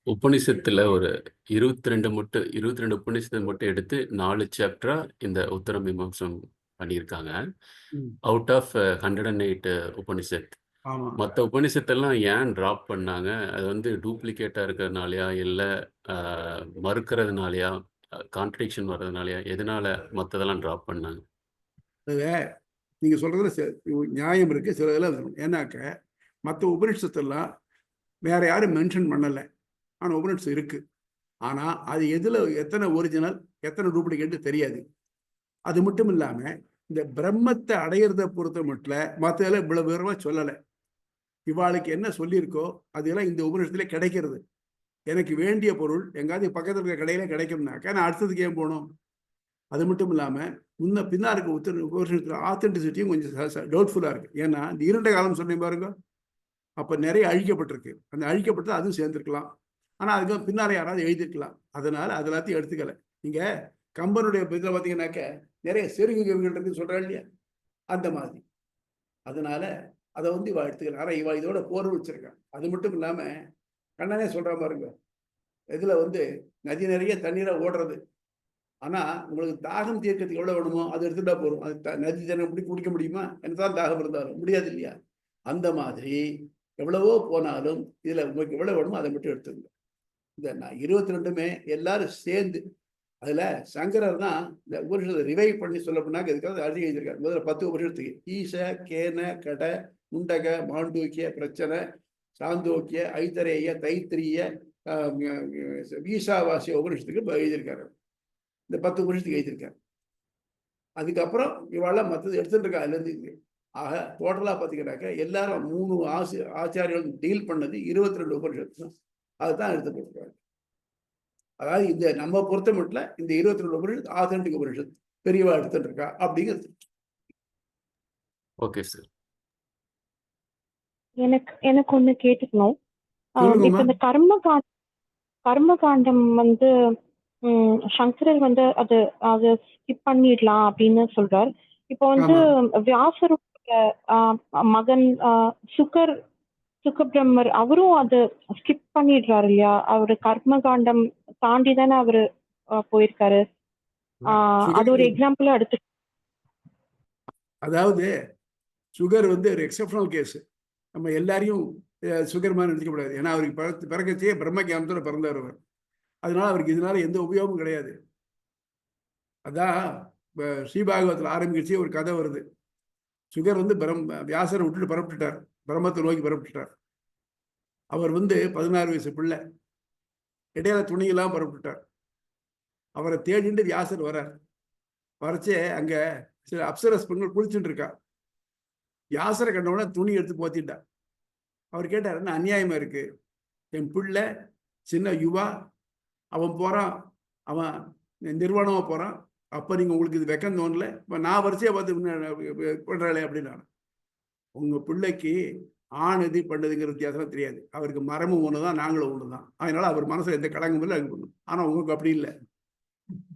உபநிஷத்துல ஒரு 22 உபநிஷத்தை மட்டும் எடுத்து 4 சாப்டரா இந்த உத்தர மீமாம்சம் பண்ணியிருக்காங்க. அவுட் ஆஃப் 108 உபனிஷத். ஆமா. மற்ற உபனிஷத்தெல்லாம் ஏன் டிராப் பண்ணாங்க? அது வந்து டூப்ளிகேட்டா இருக்கிறதுனாலயா, இல்ல மறுக்கிறதுனாலயா, கான்ட்ரடிக்ஷன் வர்றதுனாலயா, எதனால மற்றதெல்லாம் டிராப் பண்ணாங்க? நீங்க சொல்றதுல நியாயம் இருக்கு, சில இதெல்லாம் இருக்கணும். ஏன்னாக்க மற்ற உபனிஷத்தெல்லாம் வேற யாரும் மென்ஷன் பண்ணலை, ஆனால் உபனிஷத்து இருக்கு. ஆனால் அது எதில் எத்தனை ஒரிஜினல் எத்தனை டூப்ளிகேட்டு தெரியாது. அது மட்டும் இல்லாமல் இந்த பிரம்மத்தை அடையிறத பொறுத்த மட்டும் மற்றதெல்லாம் இவ்வளவு விவரமாக சொல்லலை. இவாளுக்கு என்ன சொல்லியிருக்கோ அதெல்லாம் இந்த உபனிஷத்துல கிடைக்கிறது. எனக்கு வேண்டிய பொருள் எங்காவது பக்கத்தில் இருக்கிற கடையில கிடைக்கும்னாக்கா நான் அடுத்ததுக்கு ஏன் போகணும்? அது மட்டும் இல்லாமல் பின்னா இருக்க உபனிஷத்துல ஆத்தென்டிசிட்டியும் கொஞ்சம் டவுட்ஃபுல்லாக இருக்கு. ஏன்னா இந்த இருண்ட காலம் சொன்னேன் பாருங்க, அப்போ நிறைய அழிக்கப்பட்டிருக்கு. அந்த அழிக்கப்பட்டது அதுவும் சேர்ந்துருக்கலாம், ஆனால் அதுக்கு பின்னாலே யாராவது எழுதிருக்கலாம். அதனால அது எல்லாத்தையும் எடுத்துக்கல. நீங்க கம்பனுடைய இதில் பார்த்தீங்கன்னாக்க நிறைய செருகுகள் இருக்குன்னு சொல்றா இல்லையா, அந்த மாதிரி. அதனால அதை வந்து இவா எடுத்துக்கல. ஆனால் இவா இதோட போர் வச்சிருக்கான். அது மட்டும் இல்லாம கண்ணனே சொல்ற பாருங்க, இதுல வந்து நதி நிறைய தண்ணீரை ஓடுறது, ஆனா உங்களுக்கு தாகம் தீர்க்கறதுக்கு எவ்வளவு வேணுமோ அதை எடுத்துட்டா போறோம். அது நதி தண்ணி எப்படி குடிக்க முடியுமா? என்னதான் தாகம் இருந்தாலும் முடியாது இல்லையா? அந்த மாதிரி எவ்வளவோ போனாலும் இதுல உங்களுக்கு எவ்வளவு வேணுமோ அதை மட்டும் எடுத்துருங்க. இந்த 22மே எல்லாரும் சேர்ந்து, அதுல சங்கரர் தான் இந்த உபனிஷத்தை ரிவைவ் பண்ணி சொல்ல போனாக்க இதுக்காக அழகி எழுதியிருக்காரு. முதல்ல 10 உபனிஷத்துக்கு ஈச, கேன, கட, முண்டக, மாண்டூக்கிய, பிரச்சனை, சாந்தோக்கிய, ஐத்தரேய, தைத்திரிய, ஈசாவாசிய உபனிஷத்துக்கு எழுதியிருக்காரு. இந்த 10 உபனிஷத்துக்கு எழுதியிருக்காரு. அதுக்கப்புறம் இவாளெல்லாம் மற்றது எடுத்துட்டு இருக்கா அதுல இருந்து. ஆக டோட்டலா பாத்தீங்கன்னாக்க எல்லாரும் 3 ஆச்சாரியர்கள் டீல் பண்ணது 22 உபனிஷத்து தான். அதுதான் எடுத்து போட்டிருக்காங்க. அதாவது இந்த நம்ம பொறுத்த மட்டும் இந்த 22 உபனிஷத்து ஆத்தென்டிக் உபனிஷத்து பெரியவா எடுத்துட்டு இருக்கா அப்படிங்கிறது. Okay sir. எனக்கு ஒண்ணு கேட்டுக்கணும். இப்ப இந்த கர்மகாண்டம் வந்து சங்கரர் வந்து அது ஸ்கிப் பண்ணிடலாம் அப்படின்னு சொல்றார். இப்போ வந்து வியாசருடைய மகன் சுகபிரம்மர் அவரும் அது ஸ்கிப் பண்ணிடுறாரு இல்லையா? அவரு கர்மகாண்டம் தாண்டி தானே அவரு போயிருக்காரு. அது ஒரு எக்ஸாம்பிளா எடுத்து. அதாவது சுகர் வந்து ஒரு எக்ஸப்ஷனல் கேஸ். நம்ம எல்லாரையும் சுகர் மாதிரி நினைக்க கூடாது. ஏன்னா அவருக்கு பிறக்கச்சே பிரம்ம ஞானத்தோட பிறந்தவர் அவர். அதனால அவருக்கு இதனால எந்த உபயோகமும் கிடையாது. அதான் ஸ்ரீபாகவத்தில் ஆரம்பிச்சு ஒரு கதை வருது. சுகர் வந்து வியாசரை விட்டுட்டு பரப்பிட்டுட்டார், பிரம்மத்தை நோக்கி பரப்பிட்டுட்டார். அவர் வந்து 16 வயசு பிள்ளை, இடையில துணியெல்லாம் பரப்பிட்டுட்டார். அவரை தேடிட்டு வியாசர் வரார். வரச்சே அங்க சில அப்சரஸ் பெண்கள் குளிச்சுட்டு இருக்கா. வியாசரை கண்டவுடனே துணி எடுத்து போத்திட்டா. அவர் கேட்டார், என்ன அநியாயமா இருக்கு, என் பிள்ளை சின்ன யுவா, அவன் போறான், அவன் நிர்வாணமா போறான், அப்ப நீங்க உங்களுக்கு இது வெக்கம் தோணல, இப்ப நான் வரிசையா பார்த்து பண்றாளே அப்படின்னா. உங்க பிள்ளைக்கு ஆண் எது பண்ணதுங்கிற வித்தியாசம் தெரியாது. அவருக்கு மரமும் ஒண்ணுதான், நாங்களும் ஒண்ணுதான். அதனால அவர் மனசுல எந்த கடங்கும் இல்லை, அங்க பண்ணும். ஆனா உங்களுக்கு அப்படி இல்லை,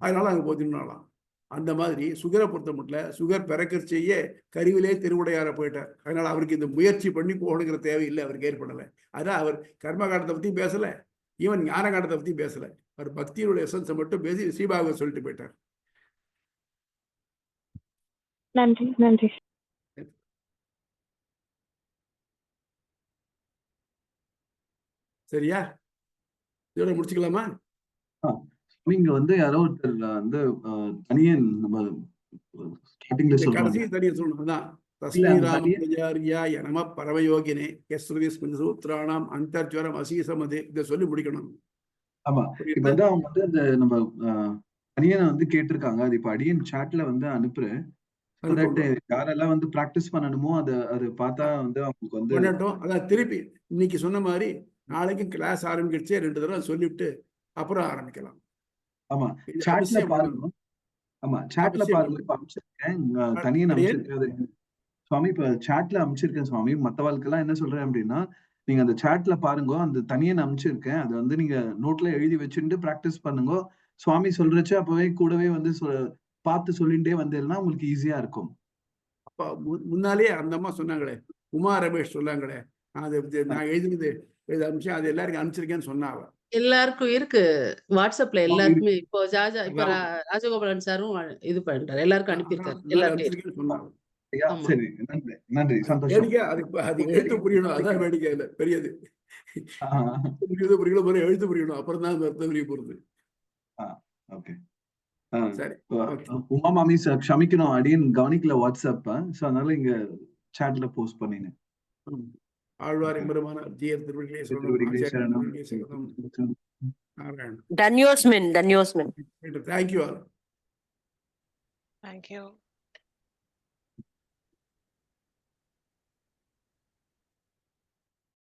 அதனால அங்க போத்தினாலாம். அந்த மாதிரி சுகரை பொறுத்த மட்டும் சுகர் பிறக்கச்சேயே கருவிலே திருவுடையார போயிட்டார். அதனால அவருக்கு இந்த முயற்சி பண்ணி போகணுங்கிற தேவையில்லை, அவருக்கு ஏற்படலை. அதனால அவர் கர்மகாண்டத்தை பத்தி பேசல, ஈவன் ஞான காண்டத்தை பத்தி பேசல. அவர் பக்தியினுடைய எசன்ஸை மட்டும் பேசி ஸ்ரீபாகவத் சொல்லிட்டு போயிட்டார். நன்றி நன்றி. சரியா? இதோட முடிச்சுக்கலாமா? நீங்க வந்து யாரோ ஒருத்தர் வந்து தனியன் நம்ம ஸ்டார்டிங்ல கடைசி தனியன் சொல்லணும். தஸ்மீராமயாரியாய நம பரமயோகினே யஸ்ருதி சூத்ராணாம் அந்தர்ஜ்வரம் அசீசமது, இதை சொல்லி முடிக்கணும். ஆமா, இப்ப வந்து அவங்க வந்து அந்த நம்ம தனியனை வந்து கேட்டிருக்காங்க. அது இப்ப அடியன் சாட்ல வந்து அனுப்புறேன். யாரெல்லாம் வந்து பிராக்டிஸ் பண்ணணுமோ அதை பார்த்தா வந்து அவங்களுக்கு வந்து பண்ணட்டும். அதான் திருப்பி இன்னைக்கு சொன்ன மாதிரி நாளைக்கு கிளாஸ் ஆரம்பிக்கிடுச்சே 2 தடவை சொல்லிவிட்டு அப்புறம் ஆரம்பிக்கலாம். ஆமா, சாட்ல பாருங்க. ஆமா, சாட்ல பாருங்க. இப்ப அமைச்சிருக்கேன், தனியன் அமைச்சிருக்கேன் சுவாமி. இப்ப சாட்ல அமைச்சிருக்கேன் சுவாமி. மத்தவாளுக்கெல்லாம் என்ன சொல்றேன் அப்படின்னா, நீங்க அந்த சாட்ல பாருங்க, அந்த தனியன் அமைச்சிருக்கேன். அதை வந்து நீங்க நோட்ல எழுதி வச்சுட்டு பிராக்டிஸ் பண்ணுங்க. சுவாமி சொல்றச்சு அப்பவே கூடவே வந்து பார்த்து சொல்லிட்டே வந்தேன்னா உங்களுக்கு ஈஸியா இருக்கும். அப்ப முன்னாலேயே அந்த அம்மா சொன்னாங்களே, உமா ரமேஷ் சொன்னாங்களே, நான் எழுதினது அனுப்பிச்சேன், அது எல்லாருக்கும் அனுப்பிச்சிருக்கேன்னு சொன்னாங்க. எல்லாருக்கும் இருக்கு வாட்ஸ்அப்ல எல்லாருக்குமே. இப்போ இப்ப ராஜகோபாலன் சாரும் இது பண்ணிட்டாரு, எல்லாருக்கும் அனுப்பியிருக்காரு. எல்லாருக்கும் சொன்னாங்க. சரி, நன்றி நன்றி, சந்தோஷம். அது எழுத்து புரியணும், அதான் வேடிக்கை இல்ல பெரியது. புரியணும் எழுத்து புரியணும், அப்புறம் தான் அர்த்தம் புரிய போறது. ஓகே சரி. உமா மாமி க்ஷமிக்கணும், அடியன் கவனிக்கல வாட்ஸ்அப், சோ அதனால இங்க சாட்ல போஸ்ட் பண்ணினேன். ஆழ்வார் எம்பெருமான ஜீயர் திருவடிகளே சரணம். தன்யோஸ்மின். Thank you all. Thank you.